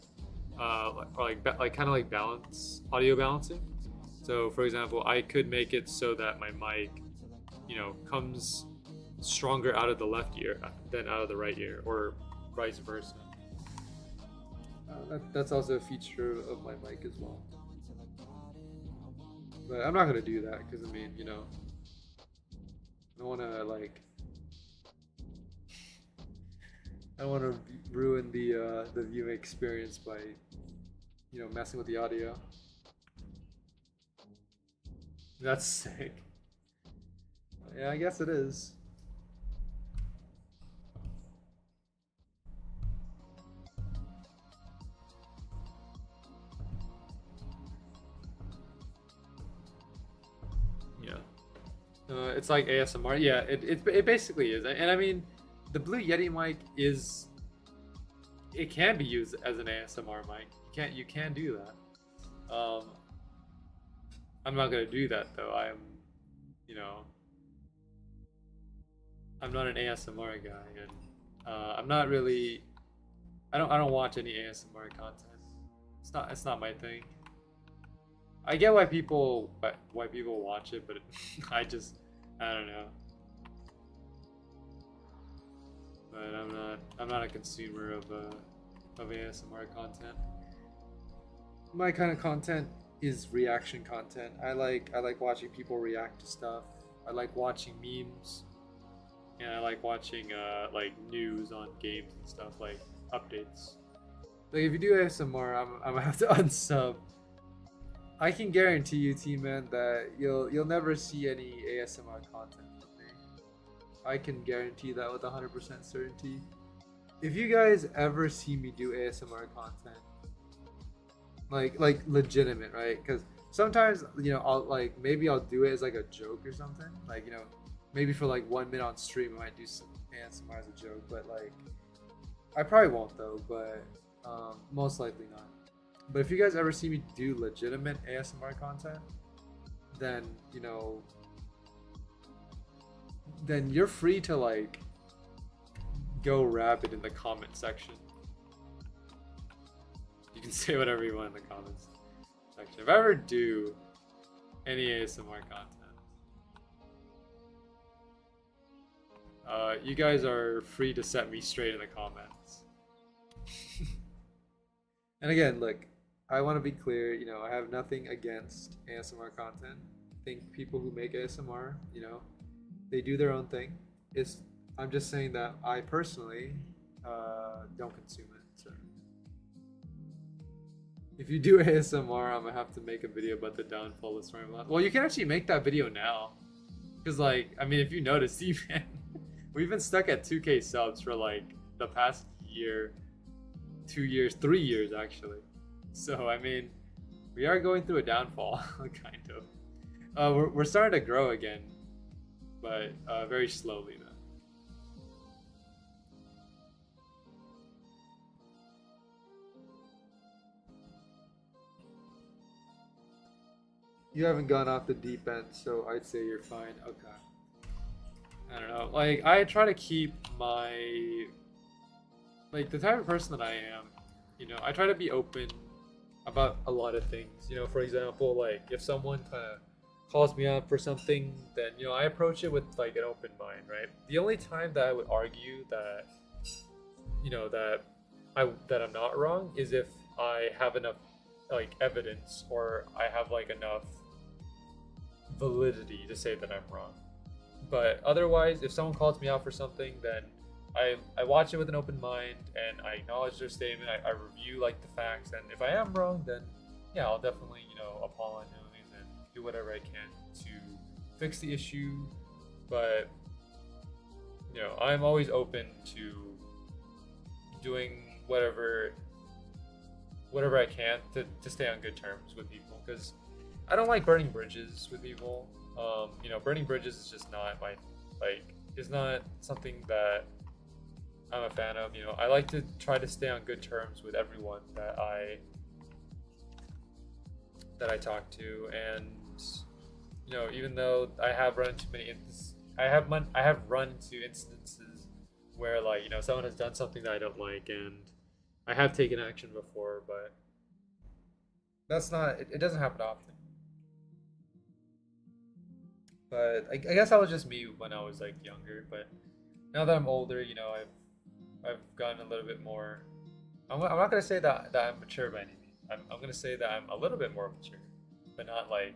A: or kind of like audio balancing. So for example, I could make it so that my mic, comes stronger out of the left ear than out of the right ear, or vice versa. That's also a feature of my mic as well. But I'm not gonna do that because I mean, you know, I don't want to like, I don't want to ruin the viewing experience by, you know, messing with the audio. That's sick. Yeah, I guess it is. Yeah. It's like ASMR. Yeah, it basically is. And I mean, the Blue Yeti mic is. It can be used as an ASMR mic. You can do that. I'm not gonna do that though. You know, I'm not an ASMR guy, and I'm not really. I don't watch any ASMR content. It's not my thing. I get why people watch it, but I don't know. But I'm not a consumer of ASMR content. My kind of content is reaction content. I like watching people react to stuff. I like watching memes, and I like watching like news on games and stuff, like updates. Like if you do ASMR, I'm gonna have to unsub. I can guarantee you, T-Man, that you'll never see any ASMR content from me. I can guarantee that with 100% certainty. If you guys ever see me do ASMR content, like legitimate, right? Because sometimes, you know, maybe I'll do it as like a joke or something. Like, you know, maybe for like 1 minute on stream, I might do some ASMR as a joke. But like, I probably won't though. But most likely not. But if you guys ever see me do legitimate ASMR content, then, you know, then you're free to like go rabid in the comment section. You can say whatever you want in the comments section. If I ever do any ASMR content, you guys are free to set me straight in the comments. And again, look, I want to be clear, you know, I have nothing against ASMR content. I think people who make ASMR, you know, they do their own thing. I'm just saying that I personally don't consume it. So if you do ASMR, I'm gonna have to make a video about the downfall of Stormland. Well, you can actually make that video now, because like, I mean, if you notice, even we've been stuck at 2K subs for like the past year, 2 years, 3 years actually. So I mean, we are going through a downfall, kind of. We're starting to grow again, but very slowly though. You haven't gone off the deep end, so I'd say you're fine. Okay. I don't know. Like, I try to keep my, like, the type of person that I am, you know, I try to be open about a lot of things. You know, for example, like, if someone kind of calls me out for something, then, you know, I approach it with, like, an open mind, right? The only time that I would argue that, you know, that I'm not wrong is if I have enough, like, evidence, or I have, like, enough validity to say that I'm wrong. But otherwise, if someone calls me out for something, then I watch it with an open mind, and I acknowledge their statement. I review like the facts, and if I am wrong, then yeah, I'll definitely, you know, apologize and do whatever I can to fix the issue. But you know, I'm always open to doing whatever I can to stay on good terms with people, because I don't like burning bridges with people. You know, burning bridges is just not it's not something that I'm a fan of. You know, I like to try to stay on good terms with everyone that I talk to, and you know, even though I have run into I have run into instances where, like, you know, someone has done something that I don't like, and I have taken action before, but that's not it doesn't happen often. But I guess that was just me when I was like younger. But now that I'm older, you know, I've gotten a little bit more I'm not gonna say that I'm mature by any means. I'm gonna say that I'm a little bit more mature, but not like,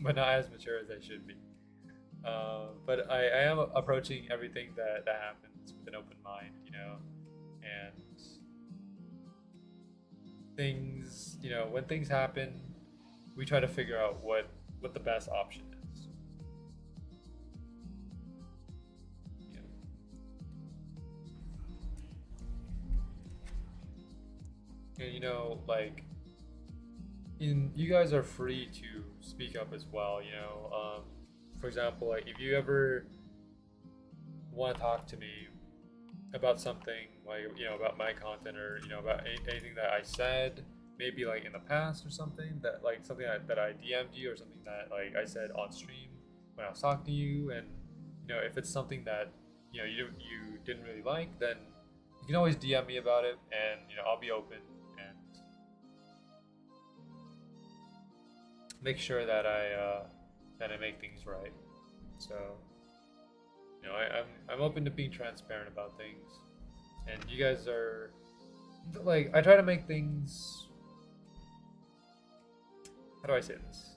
A: but not as mature as I should be. But I am approaching everything that happens with an open mind, you know, and things, you know, when things happen, we try to figure out what the best option is. Yeah. And you know, like, you guys are free to speak up as well. You know, for example, like if you ever want to talk to me about something, like, you know, about my content, or you know, about anything that I said, maybe like in the past or something, that like something that I DM'd you, or something that like I said on stream when I was talking to you, and you know, if it's something that you know you didn't really like, then you can always DM me about it, and you know, I'll be open and make sure that I make things right. So you know, I'm open to being transparent about things, and you guys are like, I try to make things. How do I say this?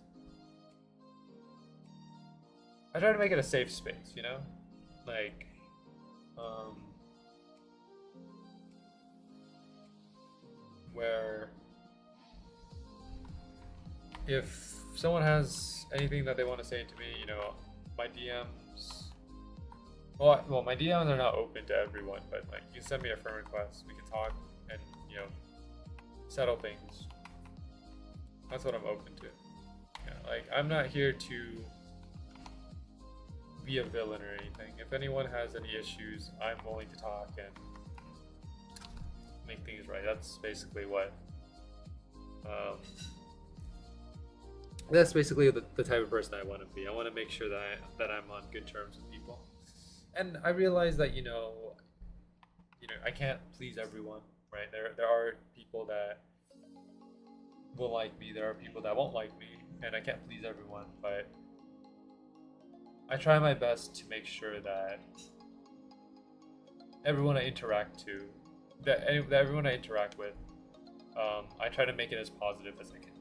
A: I try to make it a safe space, you know, like, where if someone has anything that they want to say to me, you know, my DMs. Well, my DMs are not open to everyone, but like, you can send me a friend request. We can talk and, you know, settle things. That's what I'm open to. Yeah, like, I'm not here to be a villain or anything. If anyone has any issues, I'm willing to talk and make things right. That's basically what. That's basically the type of person I want to be. I want to make sure that I'm on good terms with people. And I realize that, you know, I can't please everyone, right? There are people that will like me, there are people that won't like me, and I can't please everyone, but I try my best to make sure that everyone I interact to, that everyone I interact with, I try to make it as positive as I can.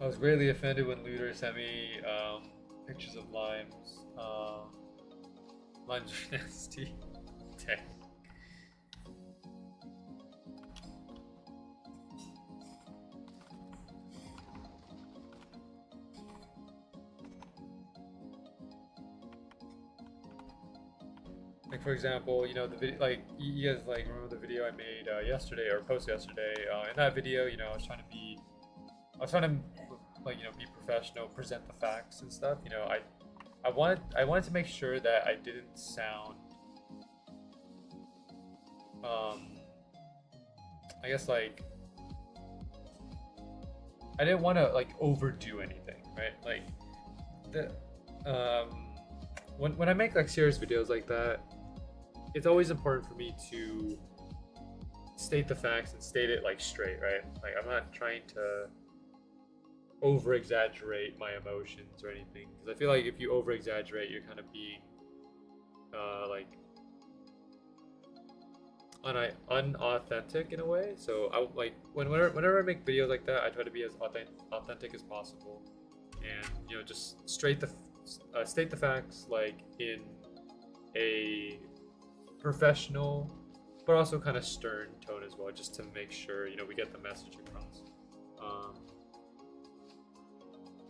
A: I was greatly offended when Looter sent me pictures of limes. Limes are nasty. Dang. Like, for example, you know, the video, like, you guys like remember the video I made yesterday, or post yesterday. In that video, you know, I was trying to like, you know, be professional, present the facts and stuff. You know, I wanted to make sure that I didn't sound, I guess, like, I didn't want to like overdo anything, right? Like, when I make like serious videos like that, it's always important for me to state the facts and state it like straight, right? Like, I'm not trying to over exaggerate my emotions or anything, because I feel like if you over exaggerate, you're kind of being like unauthentic in a way. So I like, whenever I make videos like that, I try to be as authentic as possible, and you know, just state the facts like in a professional but also kind of stern tone as well, just to make sure, you know, we get the message across.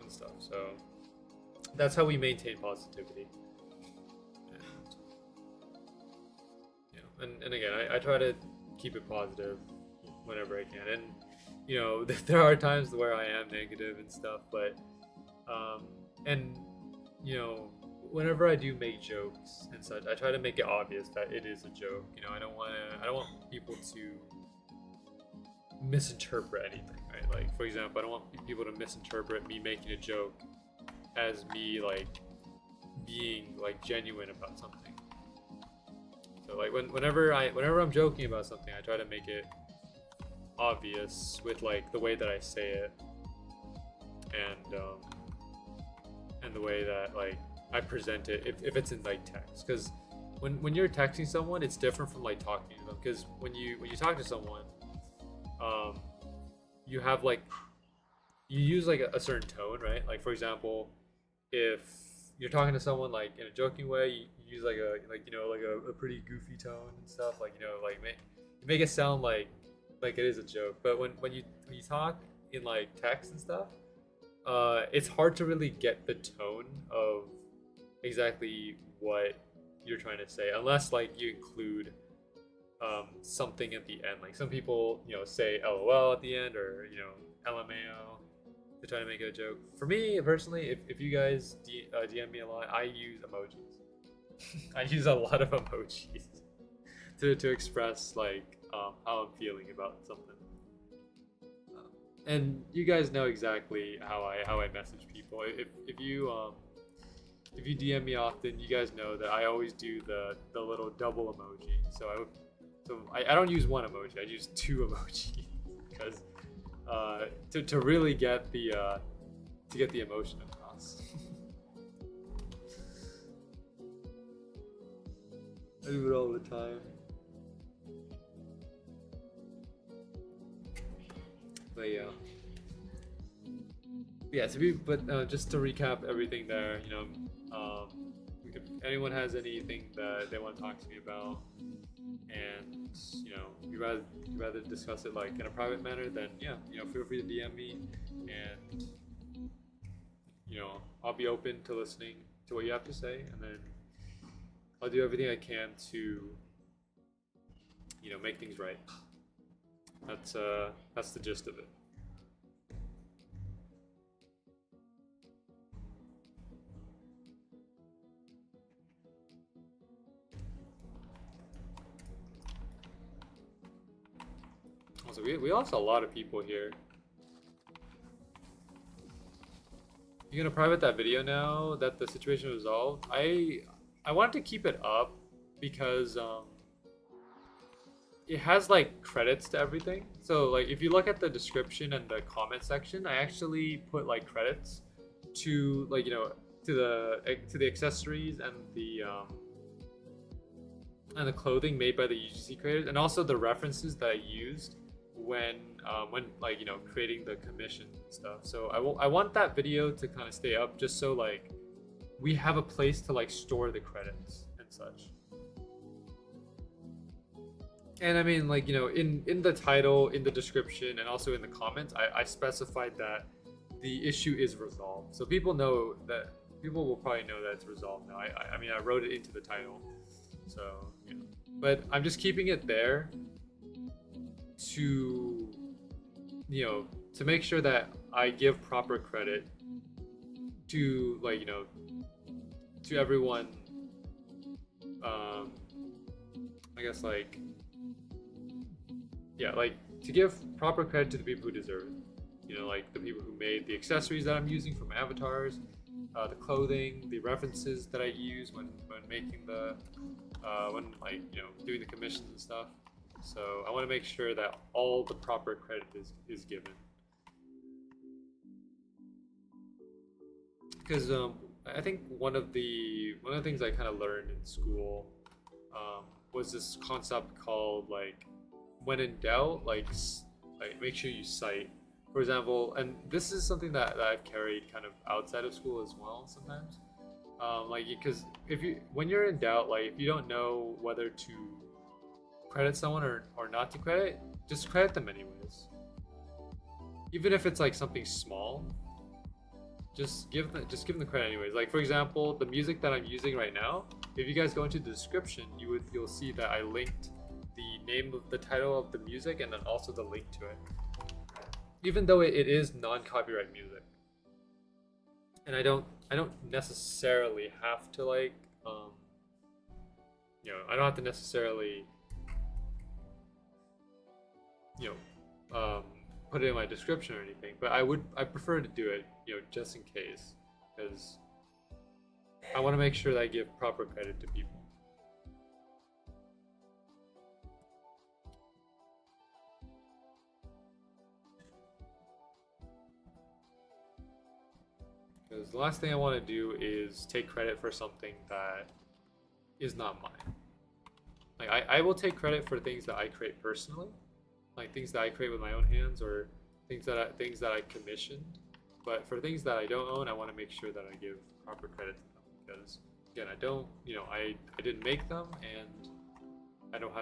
A: And stuff. So that's how we maintain positivity. And, you know, and again, I try to keep it positive whenever I can. And you know, there are times where I am negative and stuff, but and you know, whenever I do make jokes and such, I try to make it obvious that it is a joke. You know, I don't want people to misinterpret anything, right? Like, for example, I don't want people to misinterpret me making a joke as me like being like genuine about something. So like, whenever I'm joking about something, I try to make it obvious with like the way that I say it, and the way that like I present it if it's in like text. Because when you're texting someone, it's different from like talking to them. Because when you talk to someone, you have like you use like a certain tone, right? Like for example, if you're talking to someone like in a joking way, you use like a pretty goofy tone and stuff, like like you make it sound like it is a joke. But when you talk in like text and stuff, it's hard to really get the tone of exactly what you're trying to say, unless like you include something at the end. Like some people say LOL at the end, or LMAO to try to make it a joke. For me personally, if you guys DM me a lot, I use emojis. I use a lot of emojis to express like how I'm feeling about something. And you guys know exactly how I message people. If you DM me often, you guys know that I always do the little double emoji. So I don't use one emoji. I use two emojis because to really get the emotion across. I do it all the time. But yeah. Just to recap everything there, if anyone has anything that they want to talk to me about, and you'd rather discuss it like in a private manner, then feel free to DM me, and I'll be open to listening to what you have to say, and then I'll do everything I can to make things right. That's the gist of it. Also, we lost a lot of people here. You're gonna private that video now that the situation was resolved? I wanted to keep it up because it has like credits to everything. So like if you look at the description and the comment section, I actually put like credits to like to the accessories and the clothing made by the UGC creators, and also the references that I used when like creating the commission and stuff. So I want that video to kind of stay up, just so like we have a place to like store the credits and such. And I mean, like in the title, in the description, and also in the comments, I specified that the issue is resolved, so people will probably know that it's resolved now. I mean, I wrote it into the title, so but I'm just keeping it there to to make sure that I give proper credit to like to everyone. I guess like like to give proper credit to the people who deserve it. Like the people who made the accessories that I'm using for my avatars, the clothing, the references that I use when making the when like doing the commissions and stuff. So I want to make sure that all the proper credit is given. Because I think one of the things I kind of learned in school was this concept called like when in doubt, like make sure you cite. For example, and this is something that I've carried kind of outside of school as well sometimes. Like because when you're in doubt, like if you don't know whether to credit someone or not to credit, just credit them anyways. Even if it's like something small, just give them the credit anyways. Like for example, the music that I'm using right now, if you guys go into the description, you'll see that I linked the name of the title of the music and then also the link to it, even though it is non-copyright music. And I don't necessarily have to like I don't have to necessarily put it in my description or anything, but I prefer to do it just in case, because I want to make sure that I give proper credit to people. because the last thing I want to do is take credit for something that is not mine. Like I will take credit for things that I create personally, like things that I create with my own hands or things that I commissioned. But for things that I don't own, I want to make sure that I give proper credit to them because again, I don't, I didn't make them and I don't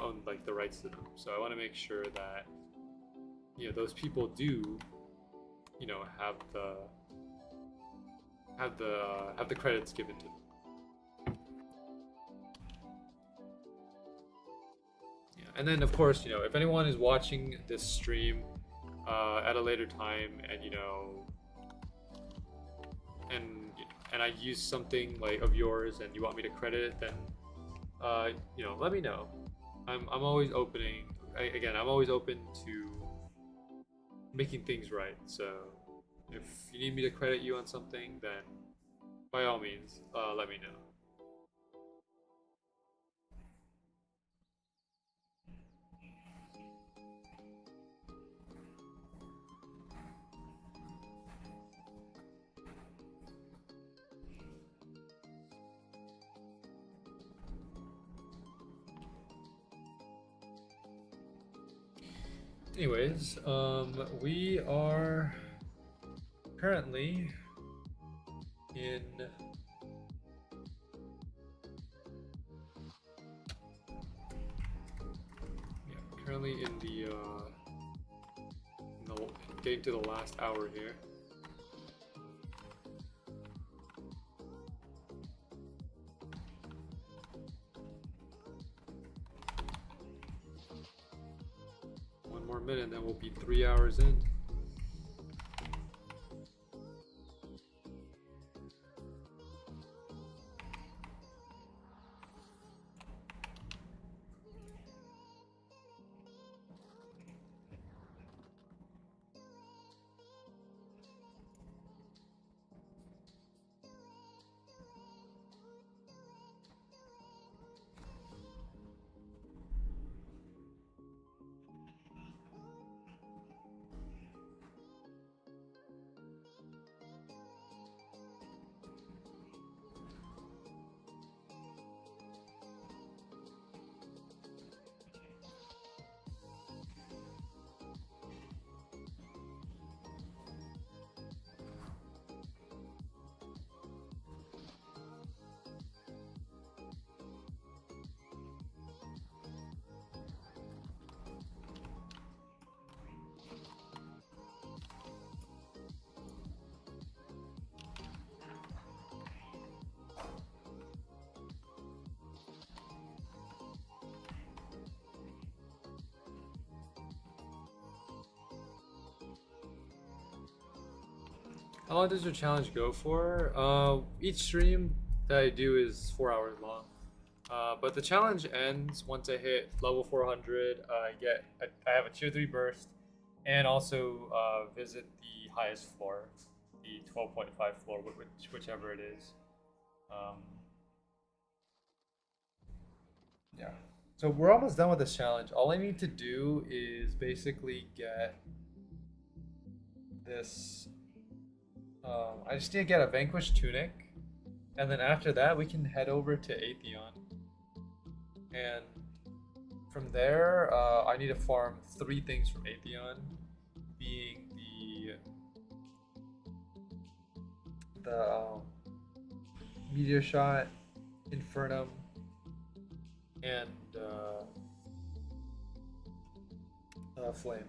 A: own like the rights to them. So I want to make sure that those people do have the credits given to them. Yeah, and then of course, if anyone is watching this stream at a later time and I use something like of yours and you want me to credit it, then let me know. I'm always I'm always open to making things right. So if you need me to credit you on something, then by all means, let me know. Anyways, we are currently in getting to the last hour here. One more minute and then we'll be 3 hours in. How long does your challenge go for? Each stream that I do is 4 hours long. But the challenge ends once I hit level 400. I have a tier 3 burst, and also visit the highest floor, the 12.5 floor, whichever it is. Yeah. So we're almost done with this challenge. All I need to do is basically get this. I just need to get a Vanquished Tunic, and then after that we can head over to Atheon. And from there, I need to farm 3 things from Atheon, being the Meteor Shot, Infernum, and Flame.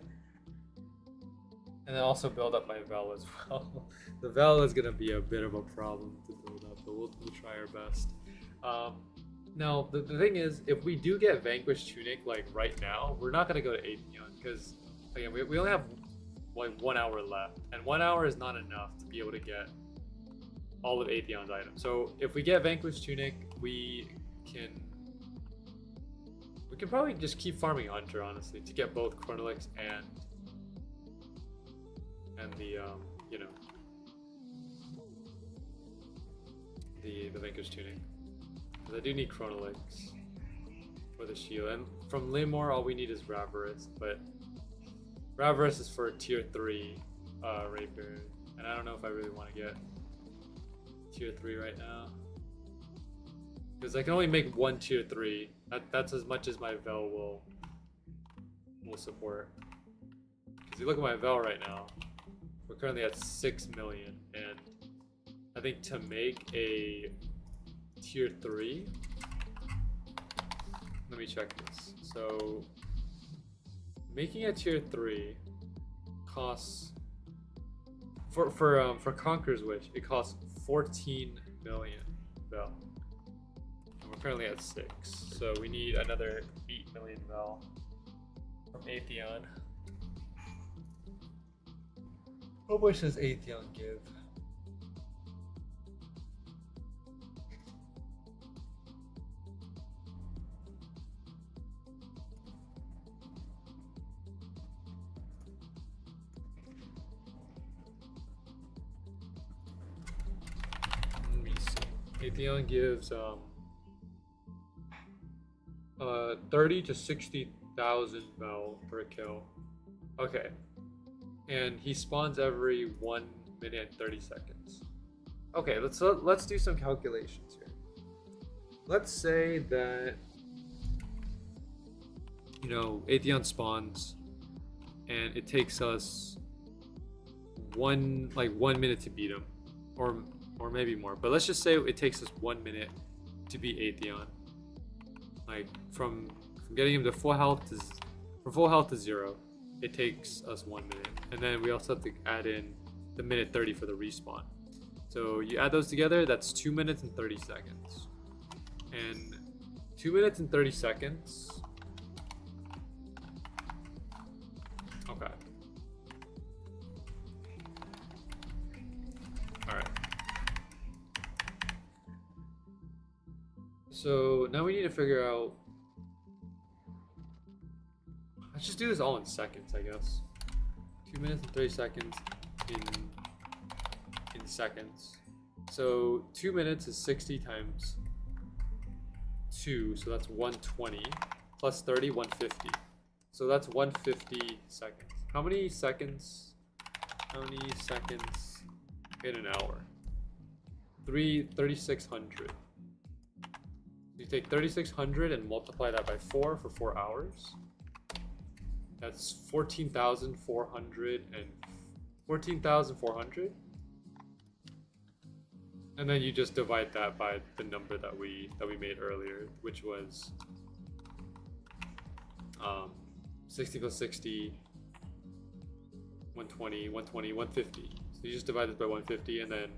A: And then also build up my Vel as well. The Vel is gonna be a bit of a problem to build up, but we'll try our best. Now the thing is, if we do get Vanquished Tunic like right now, we're not gonna go to Atheon because again we only have like 1 hour left, and 1 hour is not enough to be able to get all of Atheon's items. So if we get Vanquished Tunic, we can probably just keep farming Hunter, honestly, to get both Chronolix and the the Vanquished Tunic. Because I do need Chronolix for the shield, and from Limor all we need is Ravarus, but Ravarus is for tier 3 Rapier, and I don't know if I really want to get tier 3 right now. Because I can only make one tier 3. That's as much as my Vel will support. Because you look at my Vel right now, we're currently at 6 million, and I think to make a tier 3, let me check this. So making a tier 3 costs for Conqueror's Wish, it costs 14 million Vel. And we're currently at 6. So we need another 8 million Vel from Atheon. How much does Atheon give? Let me see. Atheon gives 30 to 60,000 Vel per kill. Okay. And he spawns every 1 minute and 30 seconds. Okay, let's do some calculations here. Let's say that, you know, Atheon spawns and it takes us one minute to beat him, or maybe more. But let's just say it takes us 1 minute to beat Atheon. Like from getting him to full health to 0, it takes us 1 minute. And then we also have to add in the minute 30 for the respawn. So you add those together, that's 2 minutes and 30 seconds. And 2 minutes and 30 seconds. Okay. Alright. So now we need to figure out. Let's just do this all in seconds, I guess. 2 minutes and 30 seconds in seconds. So 2 minutes is 60 times 2, so that's 120 plus 30, 150. So that's 150 seconds. How many seconds in an hour? 3,600. You take 3,600 and multiply that by 4 for 4 hours. That's 14,400 and 14,400. And then you just divide that by the number that we made earlier, which was 60 plus 60, 120, 120, 150. So you just divide this by 150 and then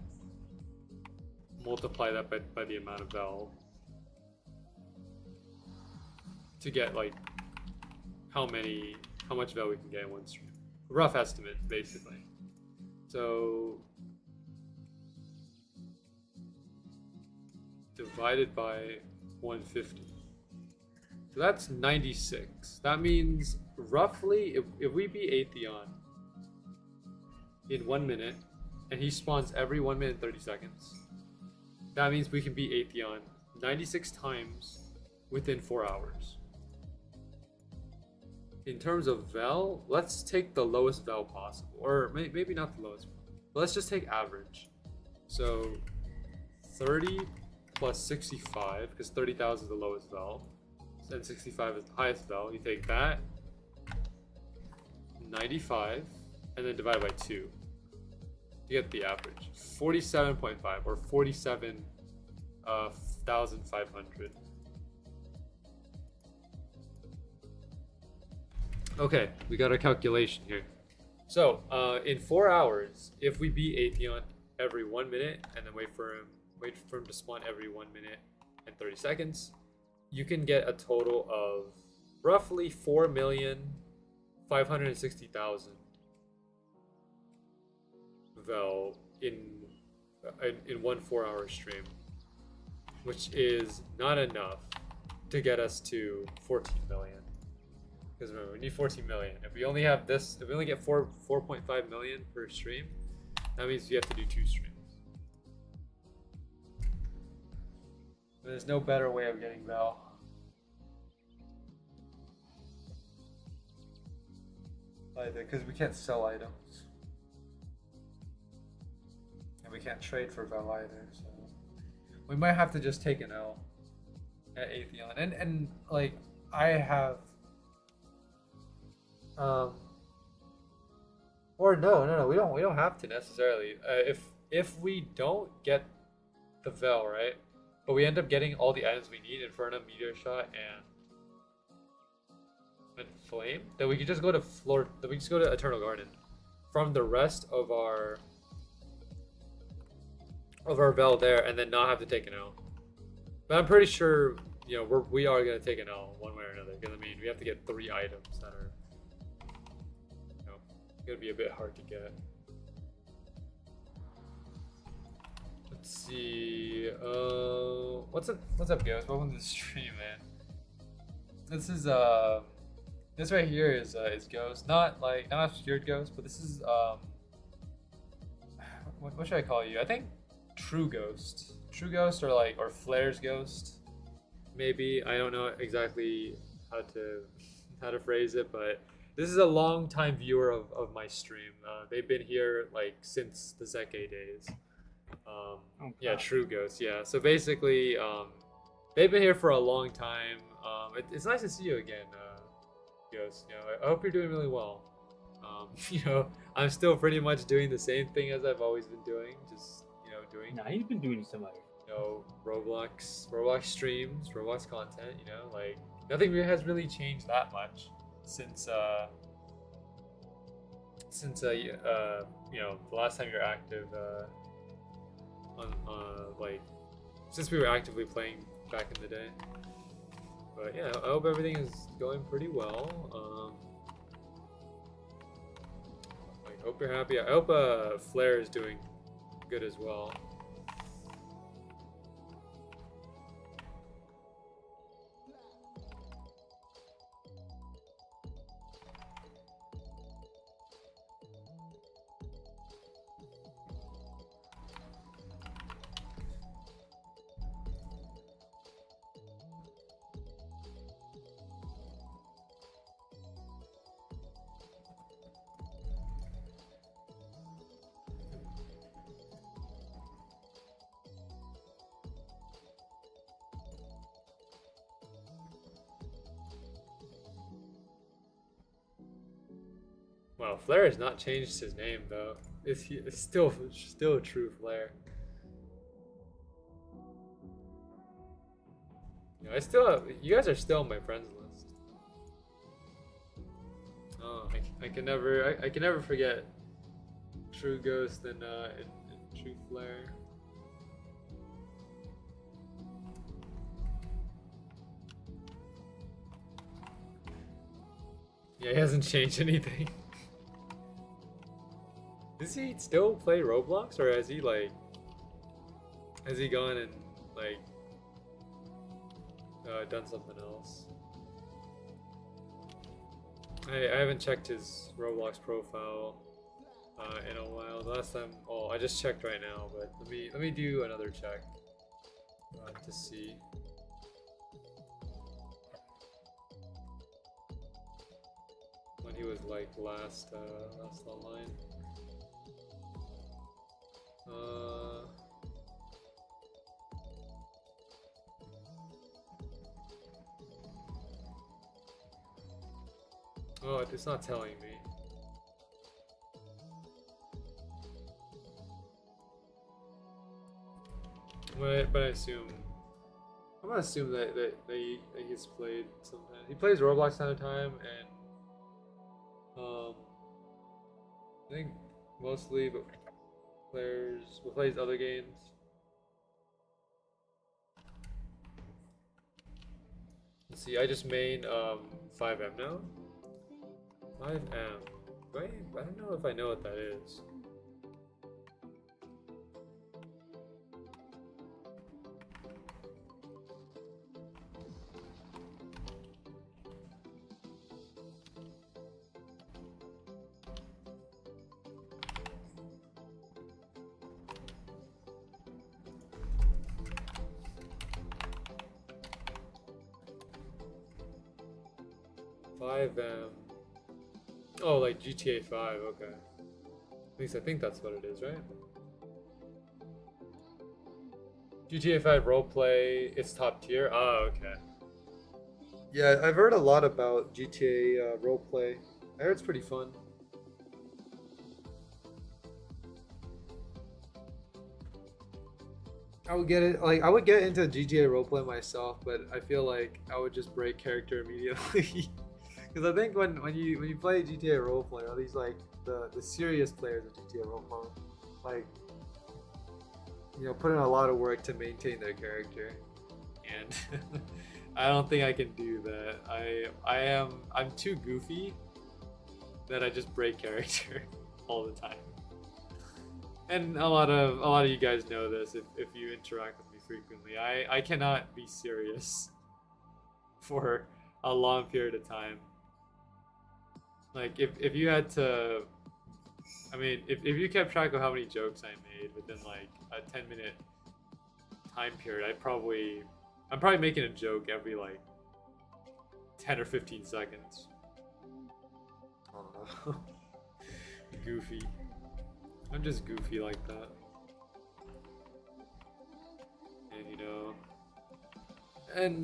A: multiply that by the amount of Vel to get like how much Vel we can get in one stream. Rough estimate, basically. So divided by 150. So that's 96. That means roughly if we beat Atheon in 1 minute and he spawns every 1 minute and 30 seconds, that means we can beat Atheon 96 times within 4 hours. In terms of Vel, let's take the lowest Vel possible, or maybe not the lowest, but let's just take average. So 30 plus 65, because 30,000 is the lowest Vel, and 65 is the highest Vel. You take that, 95, and then divide by 2. You get the average, 47.5 or 47,500. Okay, we got our calculation here. So, in 4 hours, if we beat Atheon every 1 minute and then wait for him to spawn every 1 minute and 30 seconds, you can get a total of roughly 4,560,000 Vel in 1 4-hour stream, which is not enough to get us to 14 million. Because remember, we need 14 million. If we only have this, if we only get 4.5 million per stream, that means we have to do 2 streams. There's no better way of getting Vel. Either, because we can't sell items. And we can't trade for Vel either, so we might have to just take an L at Atheon. And like I have or no, we don't have to necessarily. If we don't get the Vel, right? But we end up getting all the items we need, Inferno, Meteor Shot, and Flame, then we can just go to Eternal Garden from the rest of our Vel there, and then not have to take an L. But I'm pretty sure, you know, we are gonna take an L one way or another, because I mean we have to get 3 items that are, you know, gonna be a bit hard to get. Let's see. What's up, guys? Welcome to the stream, man. This is this right here is Ghost, not obscured Ghost, but this is what should I call you? I think True Ghost, or Flare's Ghost, maybe. I don't know exactly how to phrase it, but this is a long time viewer of my stream. They've been here like since the Zeke days. Yeah, True Ghost. Yeah, so basically, they've been here for a long time. It's nice to see you again, Ghost. You know, I hope you're doing really well. You know, I'm still pretty much doing the same thing as I've always been doing. Just, you know, doing.
B: Nah, you've been doing some other.
A: You know, Roblox streams, Roblox content. You know, like nothing really has really changed that much since you know, the last time you're active. Like since we were actively playing back in the day. But yeah, I hope everything is going pretty well. I hope you're happy. I hope Flare is doing good as well. Wow, Flare has not changed his name though. It's still a true Flare. You know, you guys are still on my friends list. Oh, I can never forget True Ghost and True Flare. Yeah, he hasn't changed anything. Does he still play Roblox, or has he gone and like done something else? I haven't checked his Roblox profile in a while. The last time, I just checked right now, but let me do another check to see. When he was like last online. Oh, it's not telling me. But I'm gonna assume that he's played sometimes. He plays Roblox time to time, and I think mostly, but plays other games. Let's see, I just main 5M now. 5M. Wait, I don't know if I know what that is. Oh, like GTA 5, okay. At least I think that's what it is, right? GTA 5 roleplay, it's top tier. Oh, okay. Yeah, I've heard a lot about GTA roleplay. I heard it's pretty fun. I would get it, like I would get into GTA roleplay myself, but I feel like I would just break character immediately. Because I think when you play GTA roleplay, or at least like the serious players of GTA roleplay, like put in a lot of work to maintain their character, and I don't think I can do that. I'm too goofy that I just break character all the time. And a lot of you guys know this if you interact with me frequently. I cannot be serious for a long period of time. Like if you had to, I mean, if you kept track of how many jokes I made within like a 10-minute time period, I'm probably making a joke every like 10 or 15 seconds. I don't know. Goofy. I'm just goofy like that. And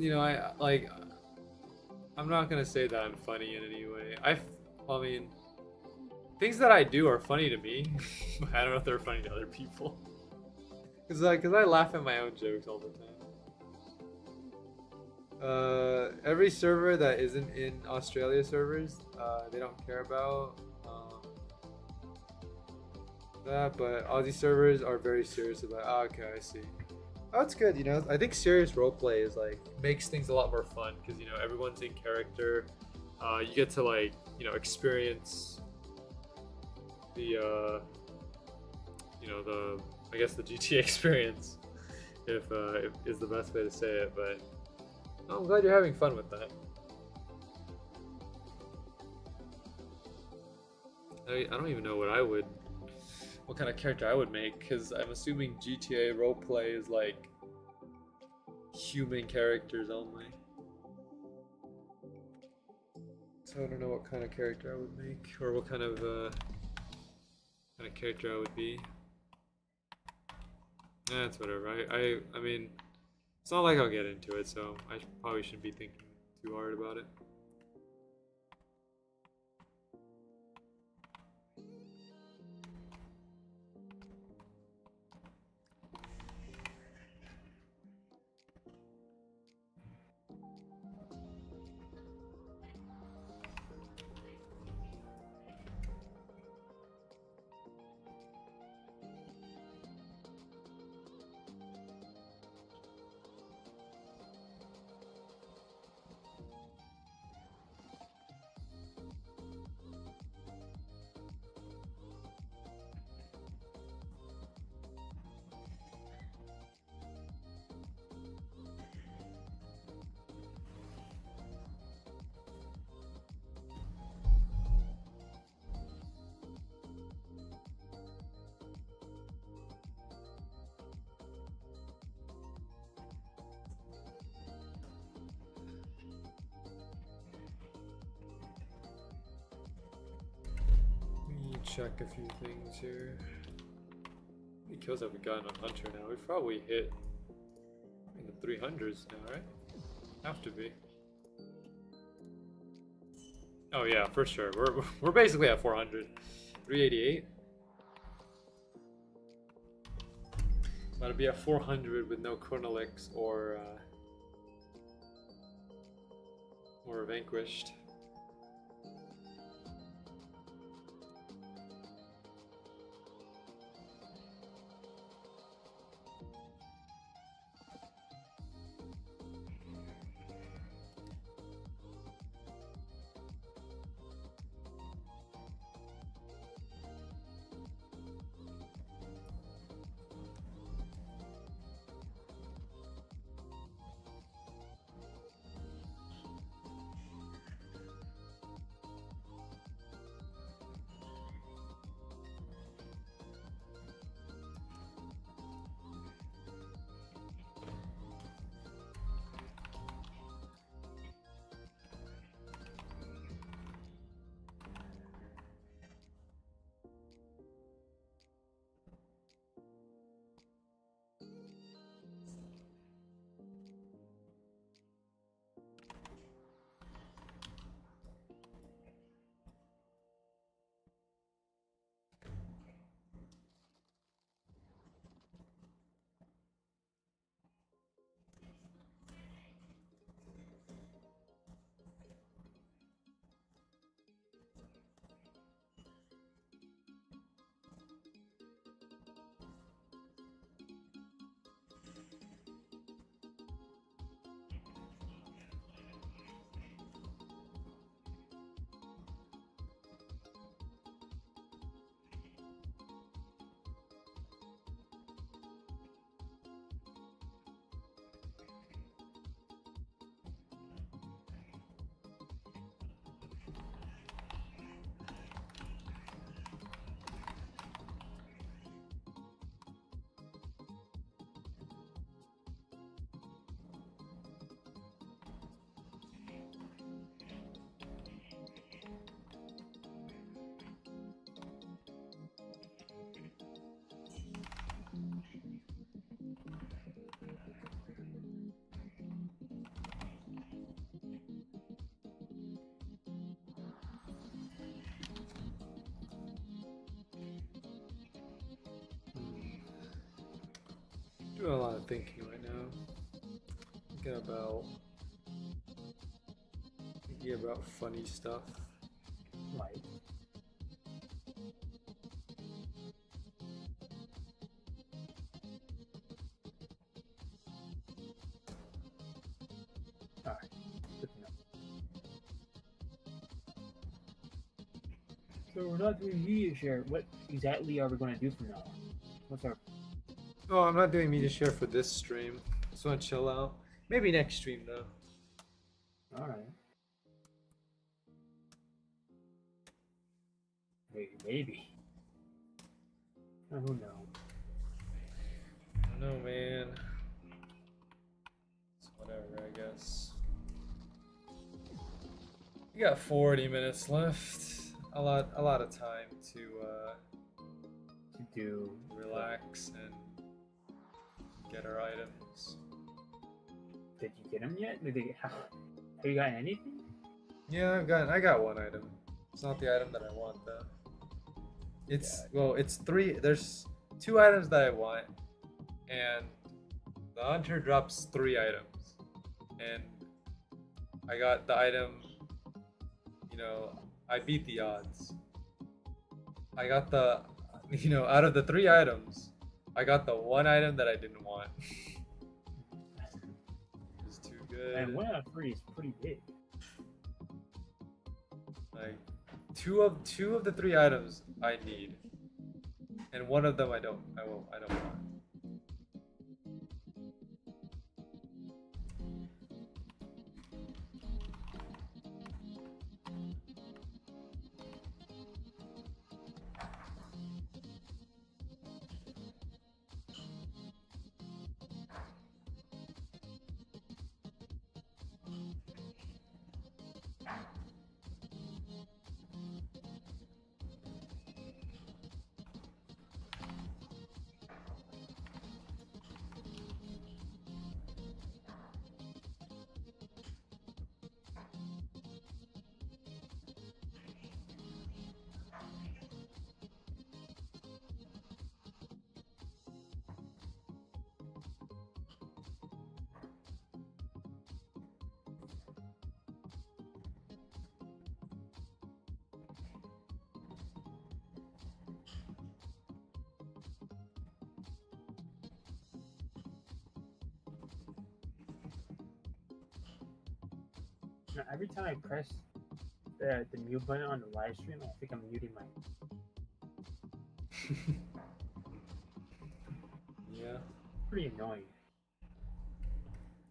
A: I'm not gonna say that I'm funny in any way. I mean, things that I do are funny to me. I don't know if they're funny to other people. Cause I laugh at my own jokes all the time. Every server that isn't in Australia servers, they don't care about that, but Aussie servers are very serious about. Oh, okay, I see. Oh, that's good. I think serious roleplay is like makes things a lot more fun because everyone's in character. You get to like experience the I guess the GTA experience, if is the best way to say it. But I'm glad you're having fun with that. I don't even know what kind of character I would make, because I'm assuming GTA roleplay is like human characters only. So I don't know what kind of character I would make, or what kind of character I would be. That's whatever. I mean, it's not like I'll get into it, so I probably shouldn't be thinking too hard about it. Check a few things here. How many kills have we gotten on Hunter now? We've probably hit in the 300s now, right? Have to be. Oh yeah, for sure. We're basically at 400. 388. About to be at 400 with no Chronolix or Vanquished. Doing a lot of thinking right now. Thinking about funny stuff.
B: Like, alright, good to know. So we're not doing media share. What exactly are we going to do from now on? What's our...
A: Oh, I'm not doing media share for this stream. Just want to chill out. Maybe next stream though.
B: Alright. Maybe. I don't know.
A: I don't know, man. It's whatever, I guess. We got 40 minutes left. A lot of time to
B: Do
A: relax and get our items.
B: Did you get them yet? Have you gotten anything?
A: Yeah, I got one item. It's not the item that I want though. It's three. There's 2 items that I want, and the hunter drops 3 items, and I got the item. You know, I beat the odds. I got the, out of the 3 items, I got the 1 item that I didn't want. It's too good.
B: And 1 out of 3 is pretty big.
A: Like two of the 3 items I need, and 1 of them I don't want.
B: Now, every time I press the mute button on the live stream, I think I'm muting my...
A: Yeah.
B: Pretty annoying.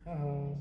A: Oh.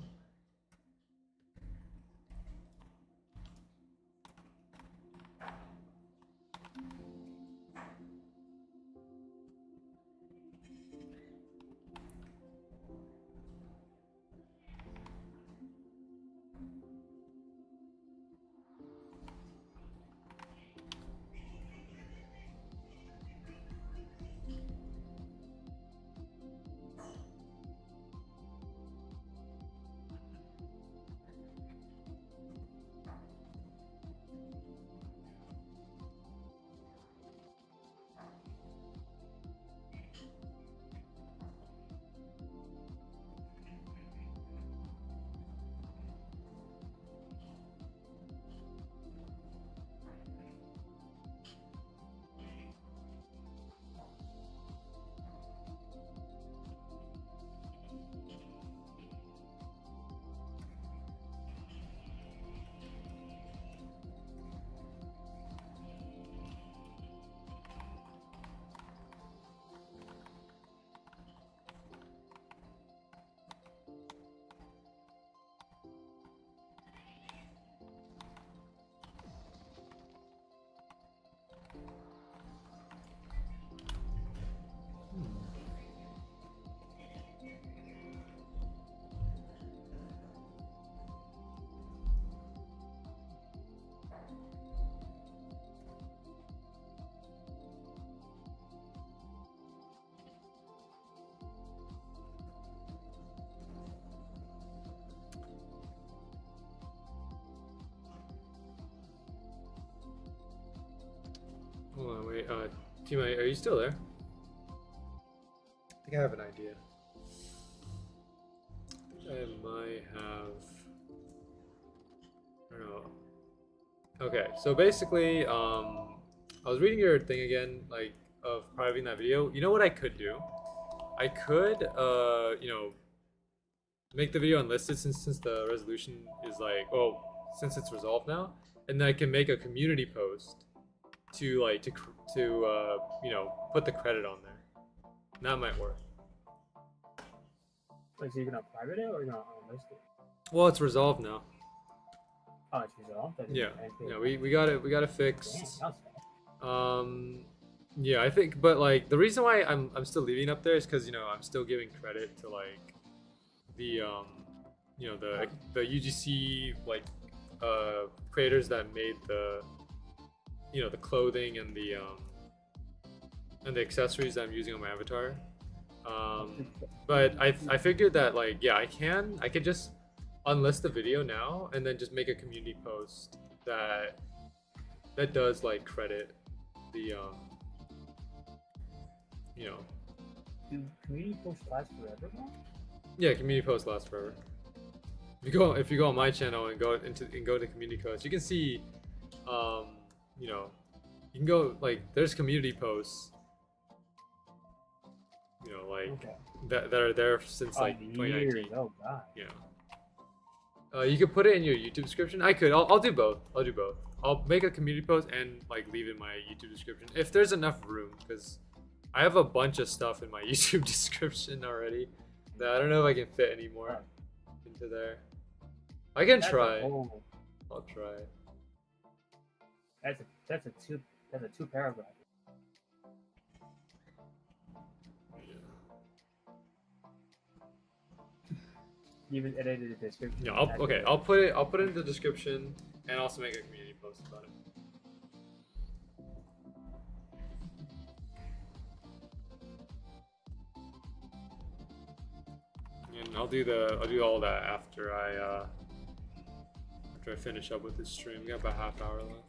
A: Wait, Tima, are you still there? I think I have an idea. I might have. I don't know. Okay, so basically, I was reading your thing again, like of privating that video. You know what I could do? I could, you know, make the video unlisted since the resolution is like, oh, since it's resolved now, and then I can make a community post to like to you know, put the credit on there. And that might work.
B: Wait, so you're gonna private it or you're gonna unlist it?
A: Well, it's resolved now.
B: Oh, it's resolved.
A: Yeah, yeah, we got it fixed.
B: Damn, that was fast.
A: Yeah, I think, but like the reason why I'm still leaving it up there is because, you know, I'm still giving credit to like the you know, the UGC like creators that made the, you know, the clothing and the accessories that I'm using on my avatar. But I figured that, like, yeah, I could just unlist the video now and then just make a community post that does like credit the you know.
B: Do community posts last forever now?
A: Yeah, community posts last forever. If you go on my channel and go to community posts, you can see, you know, you can go, like, there's community posts, you know, like
B: Okay.
A: that are there since like 2019.
B: Years. Oh god.
A: Yeah. You could put it in your YouTube description. I'll do both. I'll make a community post and like leave in my YouTube description if there's enough room, because I have a bunch of stuff in my YouTube description already that I don't know if I can fit anymore into there. I can try. I'll try.
B: That's a two paragraph. You even edited the description.
A: Yeah, I'll put it in the description and also make a community post about it. And I'll do all that after I finish up with this stream. We got about half hour left.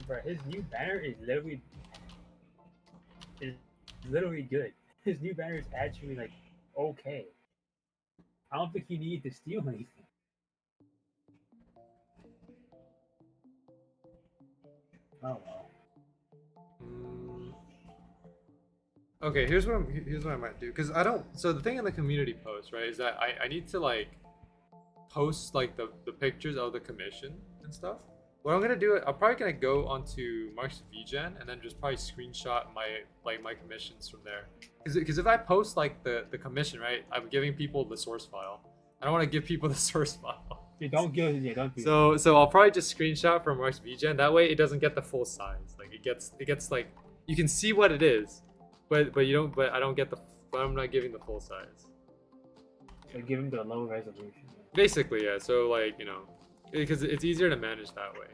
B: Bro, his new banner is literally good. His new banner is actually like okay. I don't think he needed to steal anything. Oh well.
A: Okay, here's what I might do, because I don't. So the thing in the community post, right, is that I need to like post like the pictures of the commission and stuff. What I'm gonna do, I'm probably gonna go onto Mark's VGen and then just probably screenshot my commissions from there. Because if I post like the commission, right, I'm giving people the source file. I don't want to give people the source file.
B: Yeah, don't do
A: So I'll probably just screenshot from Mark's VGen. That way it doesn't get the full size. Like it gets like, you can see what it is, but you don't. But I don't get but I'm not giving the full size.
B: So give him the low resolution.
A: Basically, yeah. So like, you know, because it's easier to manage that way.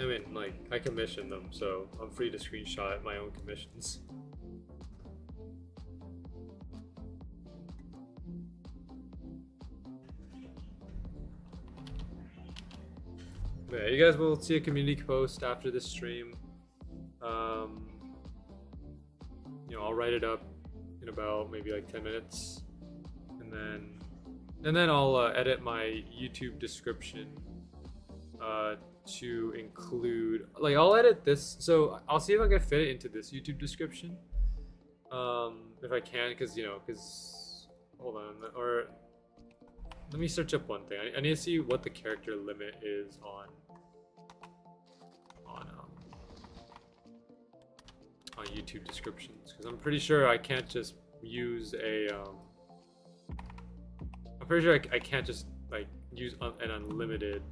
A: I mean, like, I commission them, so I'm free to screenshot my own commissions. But yeah, you guys will see a community post after this stream. You know, I'll write it up in about maybe like 10 minutes, and then I'll edit my YouTube description to include, like, I'll edit this, so I'll see if I can fit it into this YouTube description, if I can, because hold on, or let me search up one thing. I need to see what the character limit is on YouTube descriptions, because I'm pretty sure I can't just use a I'm pretty sure I can't just like use an unlimited,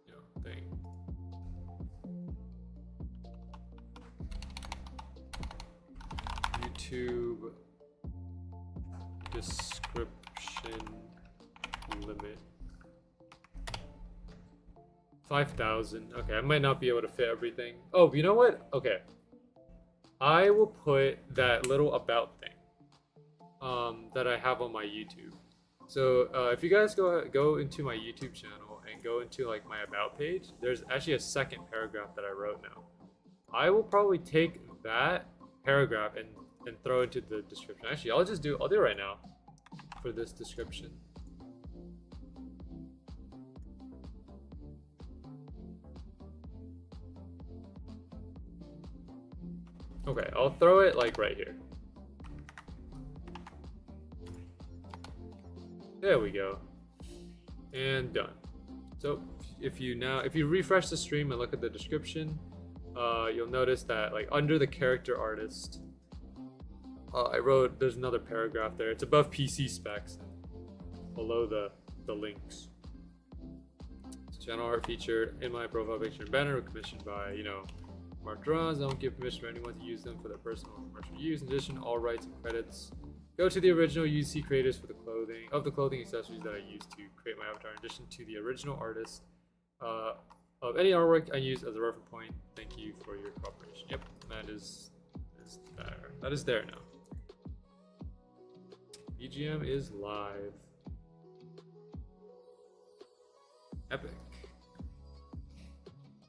A: you know, thing. YouTube description limit 5,000. Okay, I might not be able to fit everything. Oh, you know what? Okay, I will put that little about thing that I have on my YouTube. So if you guys go into my YouTube channel and go into like my about page, there's actually a second paragraph that I wrote now. I will probably take that paragraph and throw it into the description. Actually, I'll do it right now for this description. Okay, I'll throw it like right here. There we go. And done. So if you refresh the stream and look at the description, you'll notice that like under the character artist, there's another paragraph there. It's above PC specs and below the links. Channel art featured in my profile picture and banner, commissioned by, you know, Mark Draws. I don't give permission for anyone to use them for their personal or commercial use. In addition, all rights and credits go to the original UC creators for the clothing accessories that I used to create my avatar. In addition to the original artist of any artwork I use as a reference point. Thank you for your cooperation. Yep, that is there. That is there now. BGM is live. Epic.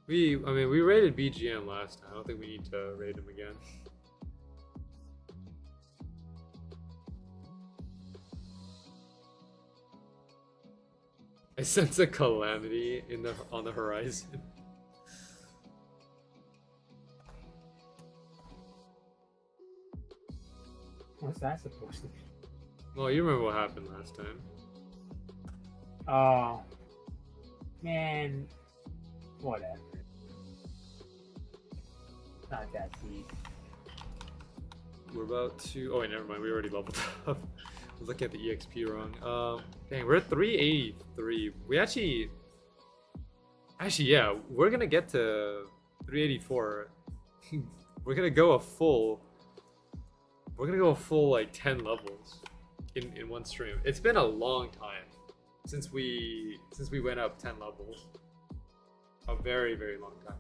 A: We rated BGM last time. I don't think we need to rate him again. I sense a calamity on the horizon.
B: What's that supposed to be?
A: Well, you remember what happened last time.
B: Oh, man, whatever. Not that deep.
A: We're about to. Oh wait, never mind. We already leveled up. I was looking at the EXP wrong. Dang, we're at 383. We actually, yeah, we're gonna get to 384. We're gonna go a full like 10 levels in one stream. It's been a long time since we went up 10 levels. A very, very long time.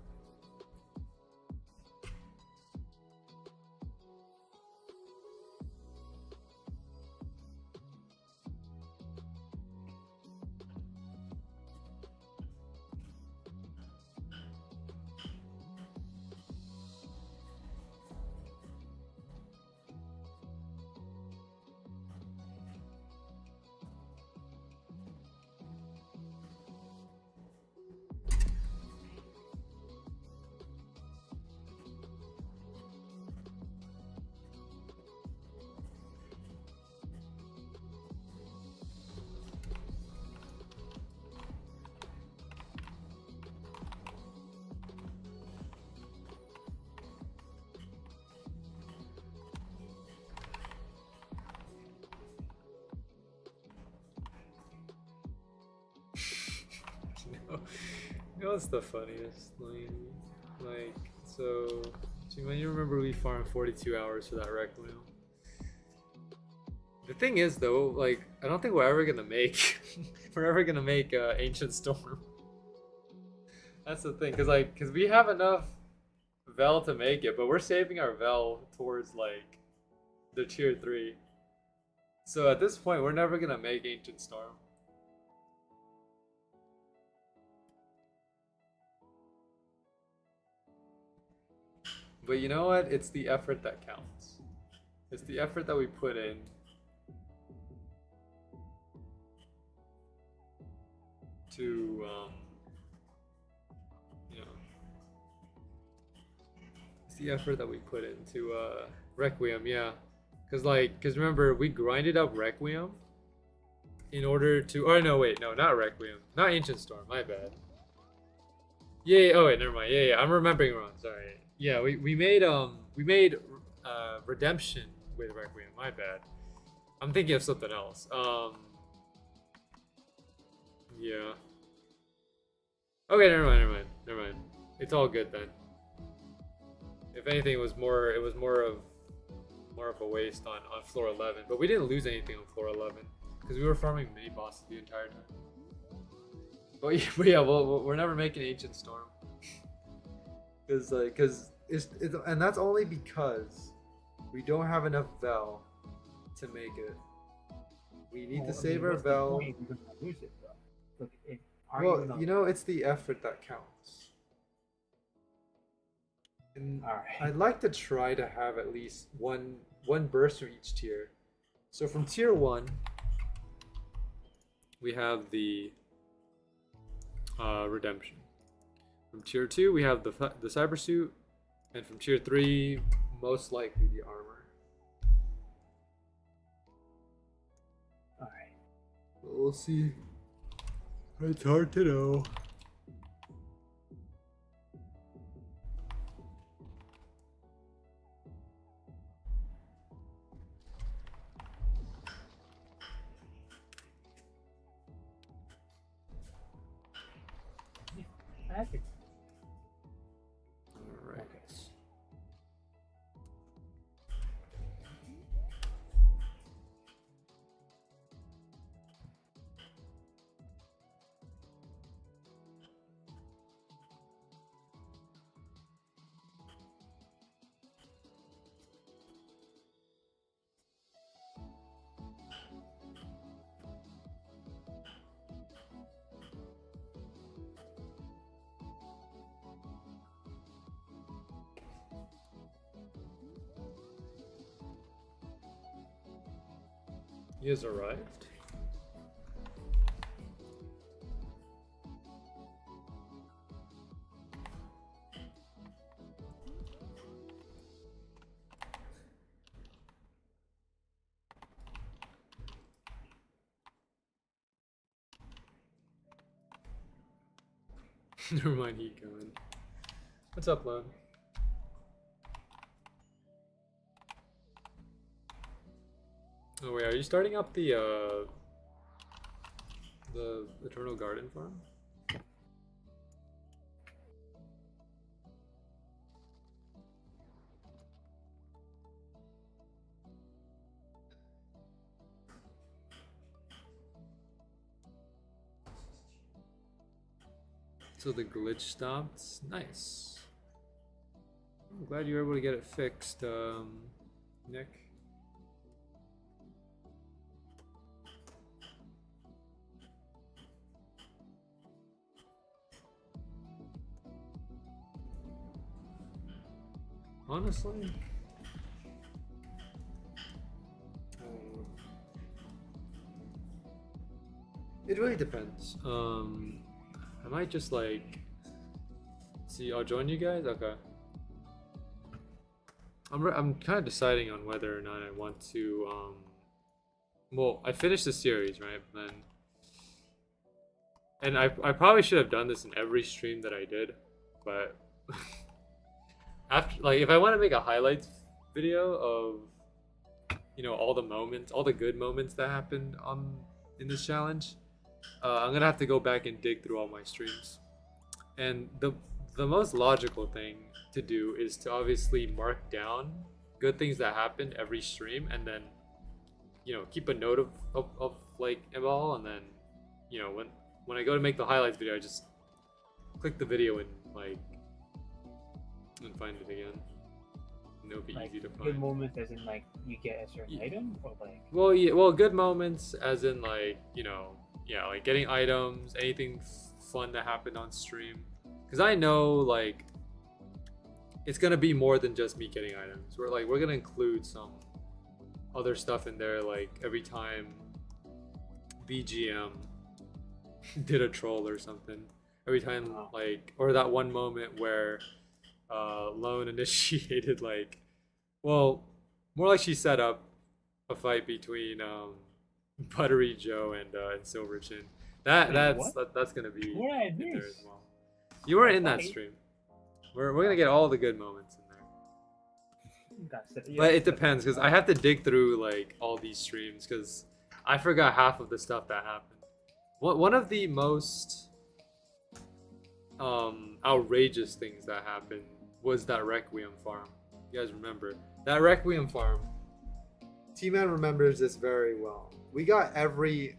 A: You know what's the funniest? Like, so, when you remember we farmed 42 hours for that Requiem. The thing is, though, like, I don't think we're ever gonna make, Ancient Storm. That's the thing, cause we have enough Vel to make it, but we're saving our Vel towards like the tier 3. So at this point, we're never gonna make Ancient Storm. But you know what? It's the effort that counts. It's the effort that we put in. To, you know, it's the effort that we put into Requiem, yeah. Cause remember, we grinded up Requiem in order to. Oh no, wait, no, not Requiem, not Ancient Storm. My bad. Yeah. Oh wait, never mind. Yeah. I'm remembering wrong. Sorry. Yeah, we made Redemption with Requiem. My bad. I'm thinking of something else. Yeah. Okay, never mind. It's all good then. If anything, it was more of a waste on floor 11, but we didn't lose anything on floor 11 because we were farming mini bosses the entire time. But yeah, well, we're never making Ancient Storm because it's and that's only because we don't have enough Vel to make it. We need to save our Vel.
B: Lose it, though. Look,
A: Well, you know, it's the effort that counts. And
B: Alright.
A: I'd like to try to have at least one burst for each tier. So from tier 1, we have the Redemption. From tier 2, we have the cyber suit, and from tier 3, most likely the armor.
B: Alright.
A: We'll see. It's hard to know.
B: Magic.
A: Alright. He has arrived. Never mind, he going. What's up, Lone? Oh wait, are you starting up the Eternal Garden farm? So the glitch stopped. Nice. I'm glad you were able to get it fixed, Nick. Honestly, it really depends. I might just like see. I'll join you guys. Okay. I'm kind of deciding on whether or not I want to. Well, I finished the series, right? And I probably should have done this in every stream that I did, but. After, like, if I want to make a highlights video of, you know, all the moments, all the good moments that happened in this challenge, I'm gonna have to go back and dig through all my streams. And the most logical thing to do is to obviously mark down good things that happened every stream, and then, you know, keep a note of like it all, and then, you know, when I go to make the highlights video, I just click the video and like. And find it again. And it'll be
B: like,
A: easy to find.
B: Good moments as in like you get a certain item, or like.
A: Well, yeah. Well, good moments as in like, you know, yeah, like getting items, anything fun that happened on stream. Because I know like it's gonna be more than just me getting items. We're gonna include some other stuff in there, like every time BGM did a troll or something. Every time like, or that one moment where. Lone initiated like, well, more like she set up a fight between Buttery Joe and Silver Chin.
B: Wait,
A: That's gonna be
B: What did I
A: in there
B: miss?
A: as well. You weren't
B: I
A: in that
B: thought
A: stream. We're gonna get all the good moments in there.
B: Yeah,
A: But it depends because I have to dig through like all these streams because I forgot half of the stuff that happened. One of the most outrageous things that happened was that Requiem farm. You guys remember that Requiem farm? T-Man remembers this very well. We got every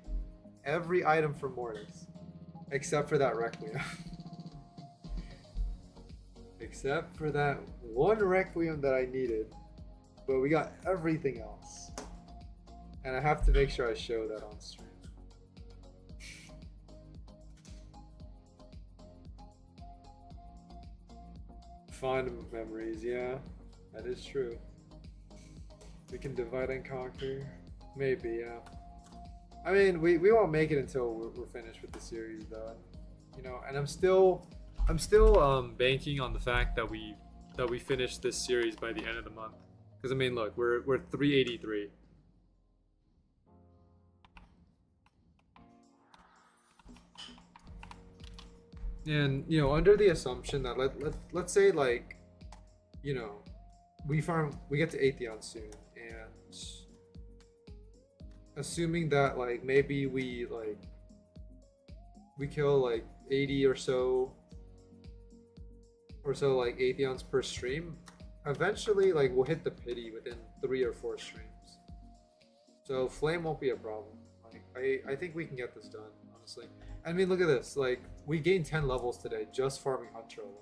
A: item from Mortis except for that Requiem. Except for that one Requiem that I needed, but we got everything else. And I have to make sure I show that on stream. Fond memories, yeah, that is true. We can divide and conquer, maybe, yeah. I mean, we won't make it until we're finished with the series, though. You know, and I'm still banking on the fact that we finish this series by the end of the month. Because I mean, look, we're 383. And you know, under the assumption that let's say like, you know, we get to Atheon soon, and assuming that like maybe we kill like 80 or so like Atheons per stream, eventually like we'll hit the pity within 3 or 4 streams. So flame won't be a problem. Like I think we can get this done, honestly. I mean, look at this. Like we gained 10 levels today just farming Hunter alone,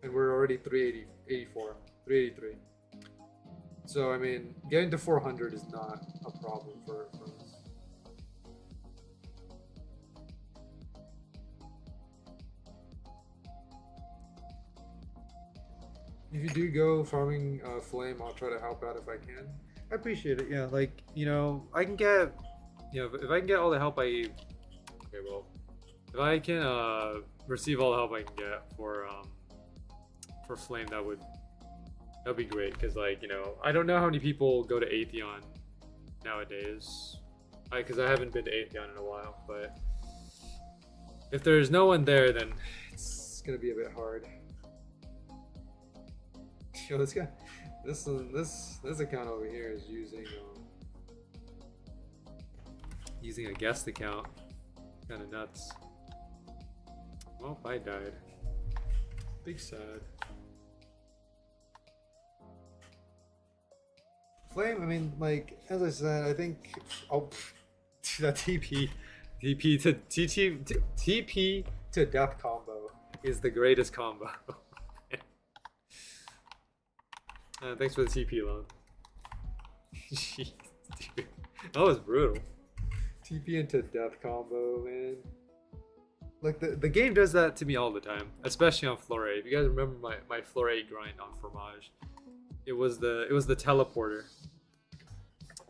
A: and we're already 384, 383. So I mean, getting to 400 is not a problem for us. If you do go farming flame, I'll try to help out if I can. I appreciate it. Yeah, like you know, I can get, you know, if I can get all the help I. Okay, well, if I can receive all the help I can get for flame, that'd be great. Because like, you know, I don't know how many people go to Atheon nowadays. Because I haven't been to Atheon in a while. But if there's no one there, then it's gonna be a bit hard. Yo, this guy, this account over here is using a guest account. Kind of nuts. Well, I died. Big sad. Flame, I mean, like, as I said, I think... Oh, that TP to death combo is the greatest combo. Thanks for the TP loan. Jeez, dude. That was brutal. TP into death combo, man. Like the game does that to me all the time, especially on Flore. If you guys remember my Flore grind on Fromage, it was the teleporter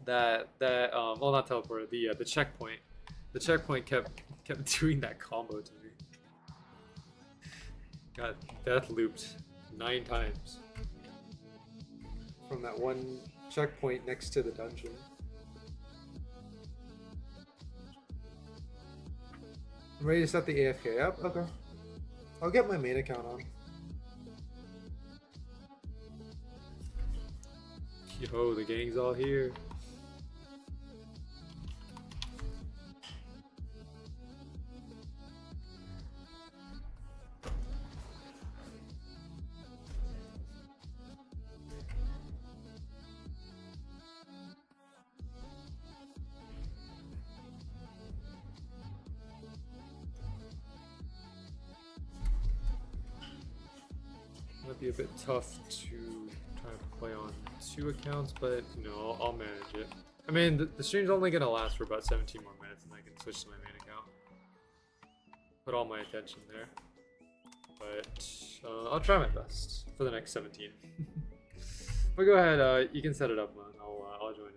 A: that well, not teleporter, the checkpoint. The checkpoint kept doing that combo to me. Got death looped 9 times from that one checkpoint next to the dungeon. I'm ready to set the AFK up? Okay. I'll get my main account on. Yo, the gang's all here. Might be a bit tough to try to play on 2 accounts, but you know, I'll manage it. I mean, the stream's only gonna last for about 17 more minutes, and I can switch to my main account. Put all my attention there, but I'll try my best for the next 17. But go ahead, you can set it up, man. I'll join in.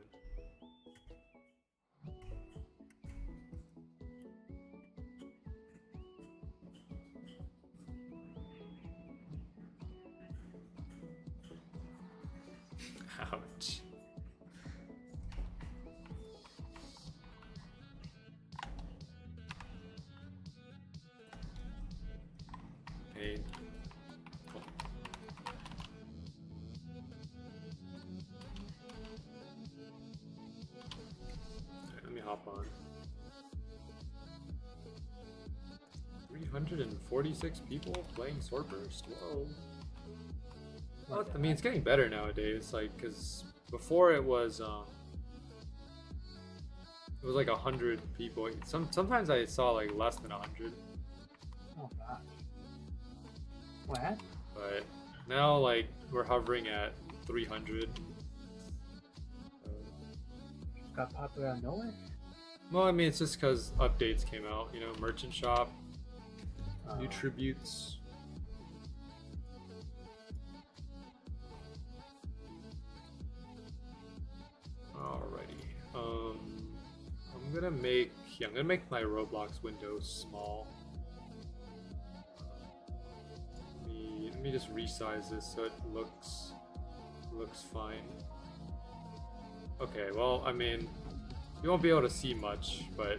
A: Ouch. hop on. 346 people playing Swordburst. Whoa. Well, I mean, it's getting better nowadays. Like, cause before it was like 100 people. Sometimes I saw like less than 100.
B: Oh gosh. What?
A: But now, like, we're hovering at 300.
B: Just got popular out of nowhere?
A: Well, I mean, it's just because updates came out. You know, merchant shop, new
B: Oh.
A: tributes. Alrighty. I'm gonna make my Roblox window small. Let me just resize this so it looks fine. Okay, well, I mean, you won't be able to see much, but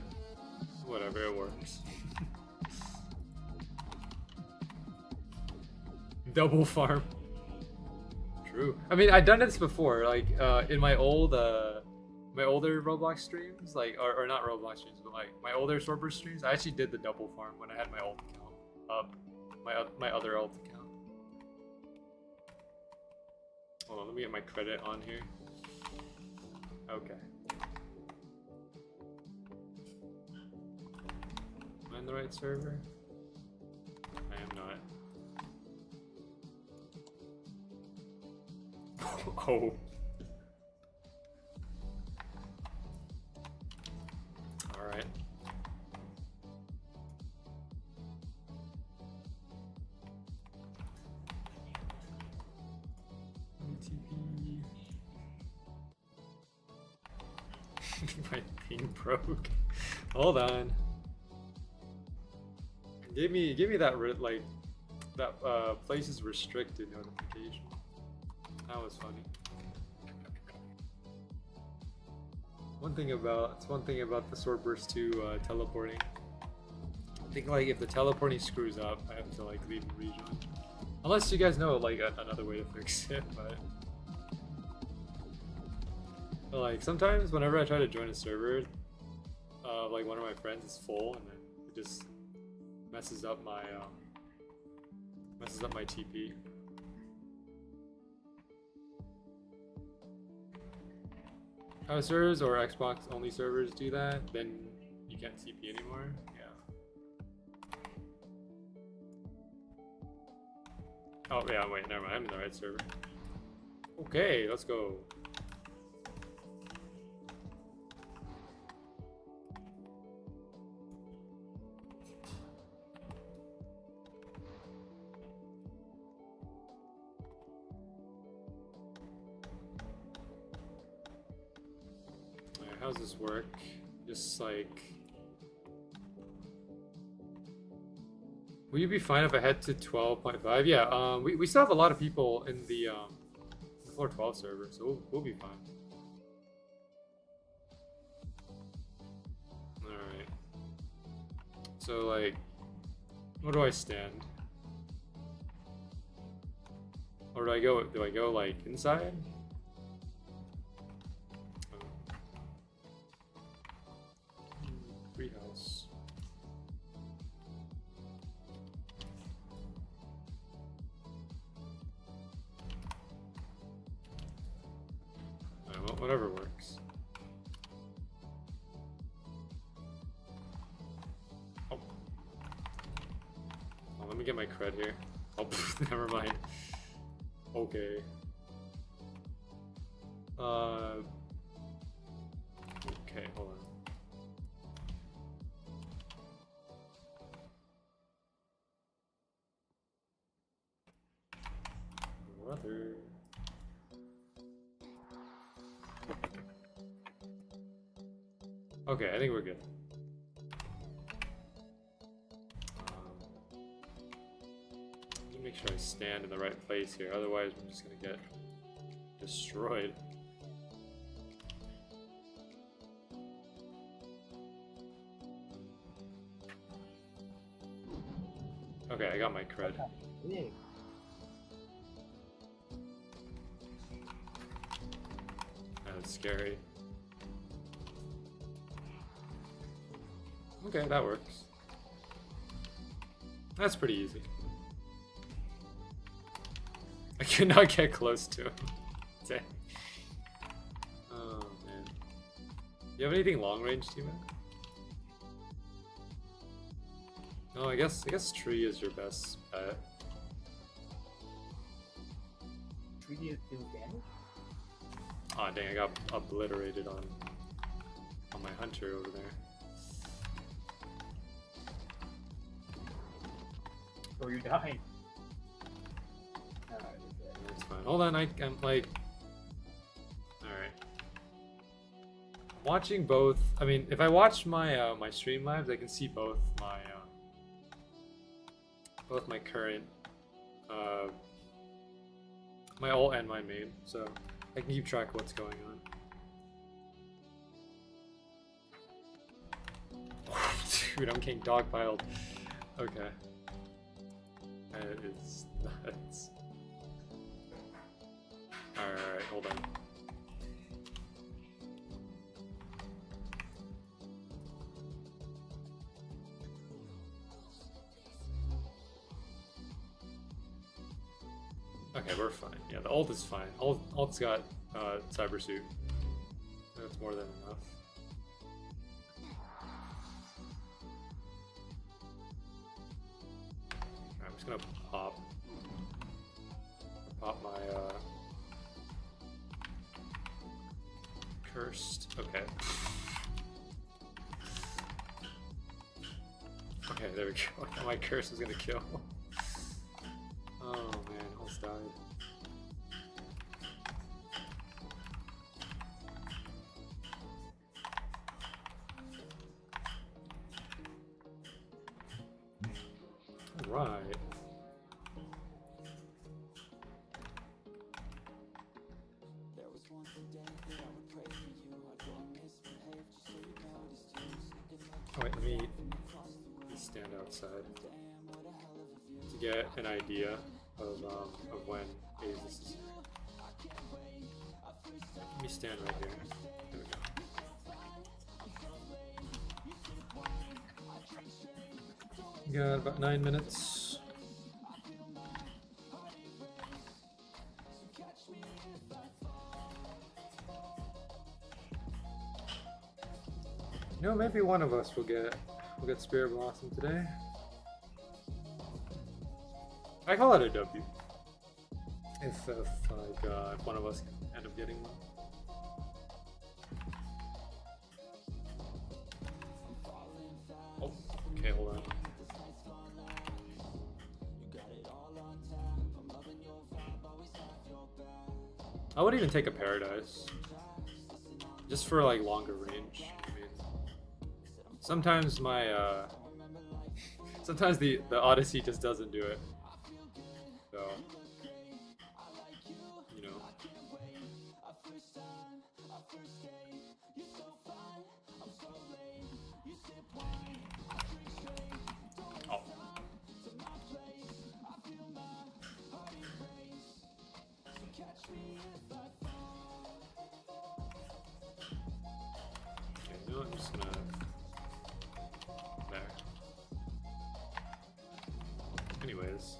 A: whatever, it works. Double farm. True. I mean, I've done this before, like in my older Roblox streams, like or not Roblox streams, but like my older Swordburst streams. I actually did the double farm when I had my old account up, my other old account. Hold on, let me get my credit on here. Okay. Am I in the right server? I am not. Oh. Alright. TP. My ping broke. Hold on. Give me that place is restricted notification. That was funny. One thing about the Swordburst 2 teleporting. I think like if the teleporting screws up, I have to like leave and rejoin. Unless you guys know like another way to fix it, but like sometimes whenever I try to join a server, like one of my friends is full and then it just messes up my TP. How servers or Xbox only servers do that, then you can't TP anymore. Yeah. Oh yeah, wait, never mind. I'm in the right server. Okay, let's go. How's this work? Just like... Will you be fine if I head to 12.5? Yeah, we still have a lot of people in the floor 12 server, so we'll be fine. Alright. So like, where do I stand? Or do I go like inside? Treehouse. Well, whatever works. Oh. Oh, let me get my cred here. Oh, never mind. Okay. Okay, hold on. Brother. Okay, I think we're good. Let me make sure I stand in the right place here, otherwise I'm just gonna get destroyed. Okay, I got my cred.
B: Yeah.
A: That was scary. Okay, that works. That's pretty easy. I cannot get close to him. Dang. Oh man. You have anything long range, T-Man? No, I guess tree is your best bet.
B: Tree deals damage?
A: Oh dang, I got obliterated on my hunter over there.
B: Oh, you died.
A: It's fine. Hold on, I'm like... Alright. Watching both... I mean, if I watch my my Streamlabs, I can see both my current... my ult and my main, so I can keep track of what's going on. Dude, I'm getting dogpiled. Okay. That is nuts. Alright, hold on. Okay, we're fine. Yeah, the ult is fine. Ult's got cyber suit. That's more than enough. I'm just gonna pop my cursed. Okay. Okay, there we go. My curse is gonna kill. Oh man, almost died. All right. Oh wait, let me stand outside to get an idea of when Azus is. Let me stand right here. There we go. Got about 9 minutes. You know, maybe one of us will get Spirit Blossom today. I call it a W. If one of us end up getting one. Oh, okay, hold on. I would even take a Paradise, just for like longer range. I mean, sometimes sometimes the Odyssey just doesn't do it. So, you know. Oh. Okay, you know what? I'm just gonna... There. Anyways.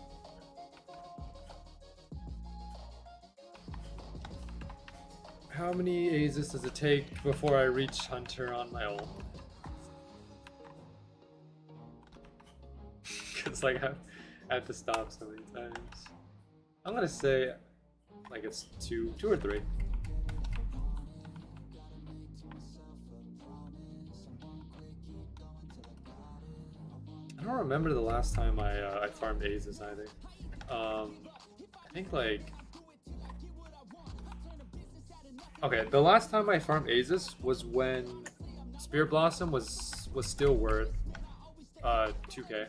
A: How many Azus does it take before I reach Hunter on my ult? Because like I have to stop so many times. I'm gonna say like it's two or three. I don't remember the last time I farmed Azus either. I think like... Okay, the last time I farmed Azus was when Spirit Blossom was still worth 2k.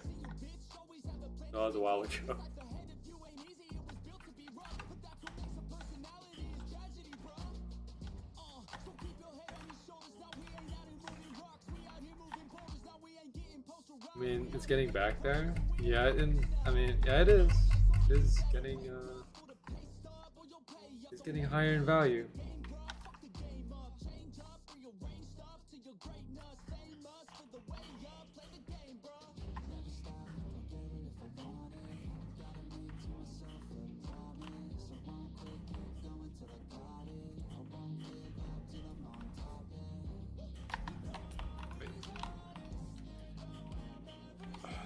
A: So that was a while ago. I mean, it's getting back there. Yeah, and I mean, yeah, it is. It is getting it's getting higher in value.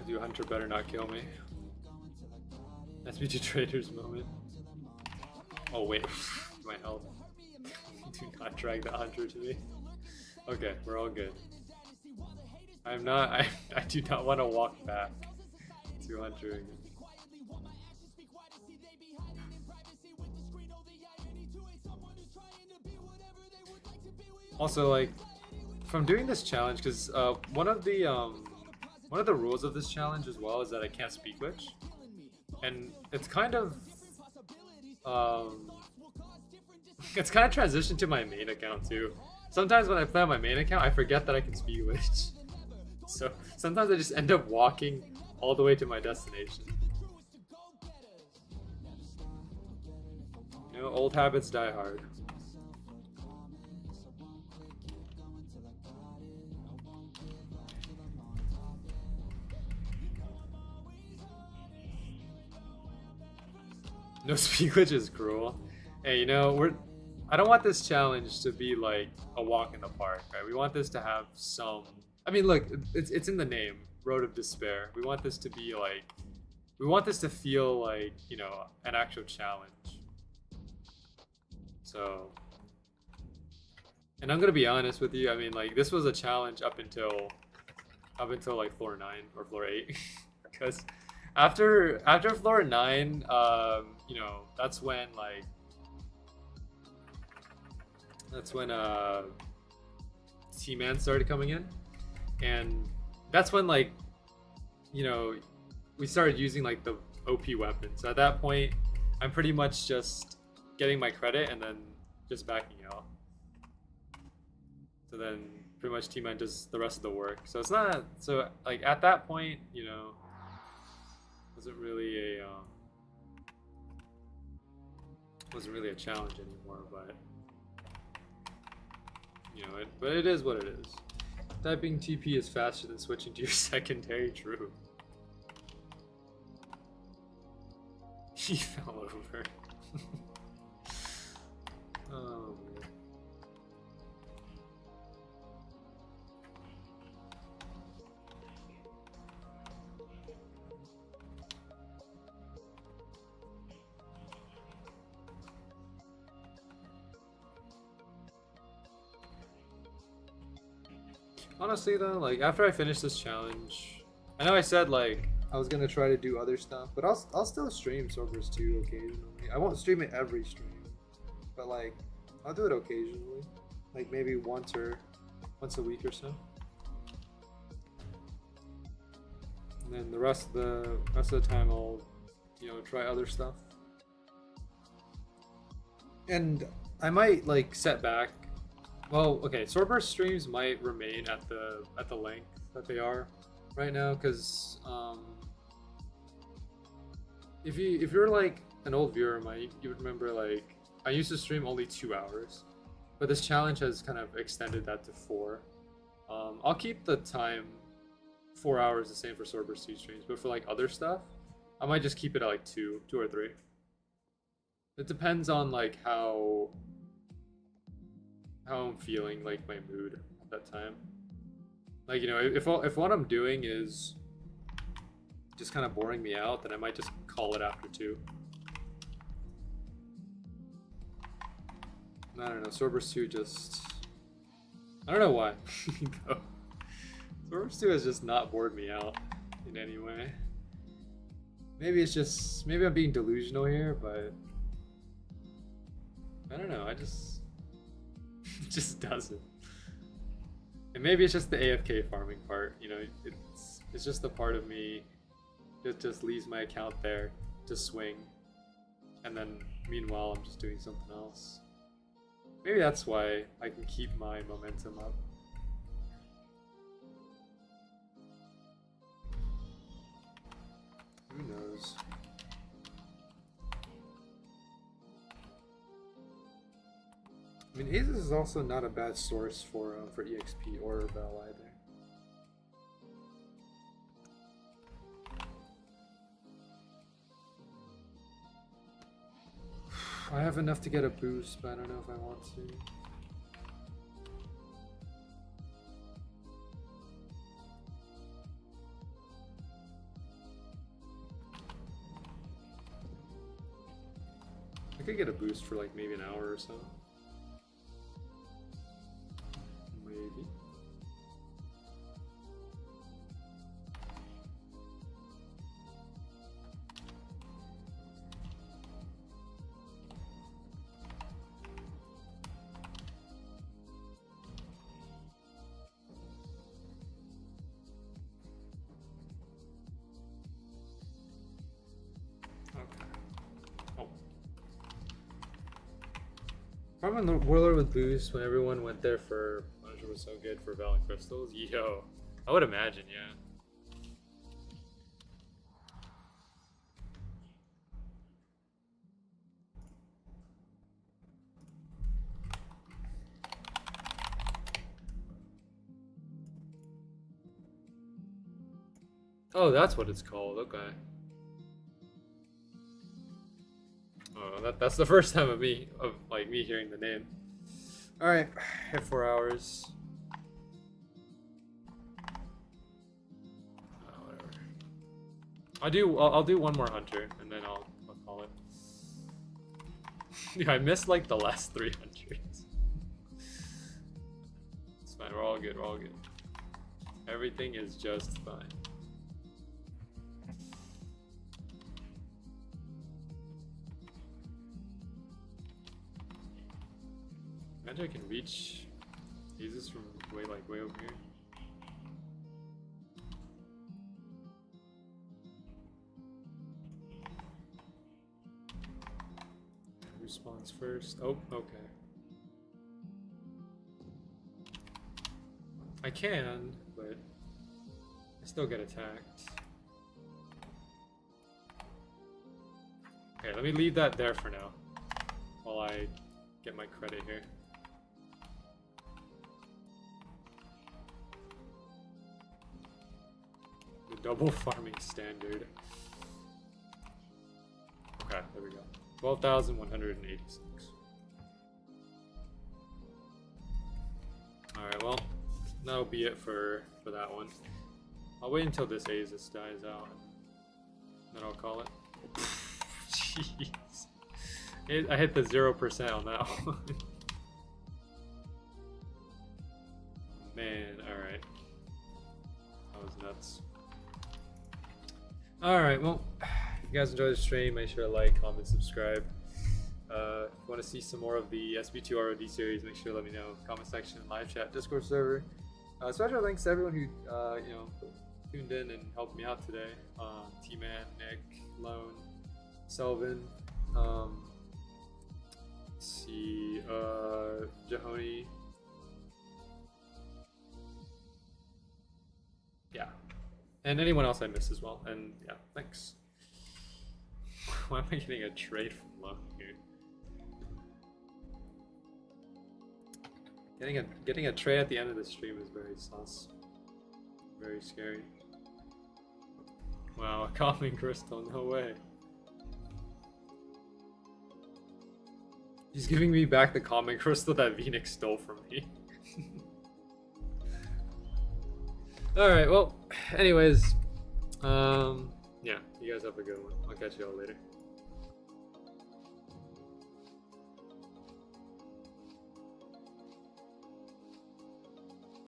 A: You Hunter better not kill me. SPG Traders moment. Oh wait, my health. Do not drag the Hunter to me. Okay, we're all good. I'm not. I do not want to walk back to Hunter again. Also, like, from doing this challenge, because one of the rules of this challenge as well is that I can't speak glitch, and it's kind of transitioned to my main account too. Sometimes when I play on my main account, I forget that I can speak glitch, so sometimes I just end up walking all the way to my destination. You know, old habits die hard. No speed glitch is cruel. Hey, you know, I don't want this challenge to be like a walk in the park, right? We want this to have some. I mean, look, it's in the name, Road of Despair. We want this to be like, we want this to feel like, you know, an actual challenge. So, and I'm gonna be honest with you. I mean, like, this was a challenge up until like floor 9 or floor 8, because after floor 9, you know, that's when T-Man started coming in, and that's when, like, you know, we started using like the OP weapons. So at that point, I'm pretty much just getting my credit and then just backing out. So then pretty much T-Man does the rest of the work. So it's not, so like at that point, you know, wasn't really a challenge anymore, but you know, but it is what it is. Typing TP is faster than switching to your secondary. True. He fell over. Oh man. Honestly though, like after I finish this challenge, I know I said like I was gonna try to do other stuff, but I'll still stream Swordburst 2 occasionally. I won't stream it every stream, but like I'll do it occasionally, like maybe once a week or so. And then the rest of the time I'll, you know, try other stuff. And I might like set back. Well, okay, Swordburst streams might remain at the length that they are right now, because if you're like an old viewer of mine, you would remember like I used to stream only 2 hours, but this challenge has kind of extended that to 4. I'll keep the time 4 hours the same for Swordburst 2 streams, but for like other stuff, I might just keep it at like 2 or 3. It depends on like how I'm feeling, like my mood at that time. Like, you know, if what I'm doing is just kind of boring me out, then I might just call it after 2. I don't know, Swordburst 2 just, I don't know why. Swordburst 2 has just not bored me out in any way. Maybe it's just, maybe I'm being delusional here, but I don't know, it just doesn't. And maybe it's just the AFK farming part, you know, it's just the part of me that just leaves my account there to swing, and then meanwhile I'm just doing something else. Maybe that's why I can keep my momentum up. Who knows? I mean, Aces is also not a bad source for EXP or Rebel either. I have enough to get a boost, but I don't know if I want to. I could get a boost for like maybe an hour or so. Maybe. Probably the Warlord with boost when everyone went there for Punisher was so good for Valiant Crystals. Yo, I would imagine, yeah. Oh, that's what it's called. Okay. Oh, that's the first time of me hearing the name. All right, hit 4 hours. Whatever. I'll do one more hunter and then I'll call it. Yeah, I missed like the last 3 hunters. It's fine. We're all good. We're all good. Everything is just fine. Imagine I can reach Jesus from way over here. Who spawns first? Oh, okay. I can, but I still get attacked. Okay, let me leave that there for now while I get my credit here. The double farming standard. Okay, there we go. 12,186. Alright, well, that'll be it for that one. I'll wait until this Asus dies out, and then I'll call it. Jeez. I hit the 0% on that one. Man, alright. That was nuts. Alright, well, if you guys enjoyed the stream, make sure to like, comment, subscribe. If you want to see some more of the SB2 ROD series, make sure to let me know. Comment section, live chat, Discord server. Special thanks to everyone who tuned in and helped me out today. T-Man, Nick, Lone, Selvin, let's see, Jahoni. Yeah. And anyone else I missed as well. And yeah, thanks. Why am I getting a trade from Lone here? Getting a trade at the end of the stream is very sus. Very scary. Wow, a calming crystal, no way. He's giving me back the calming crystal that Phoenix stole from me. Alright, well, anyways, yeah, you guys have a good one. I'll catch you all later.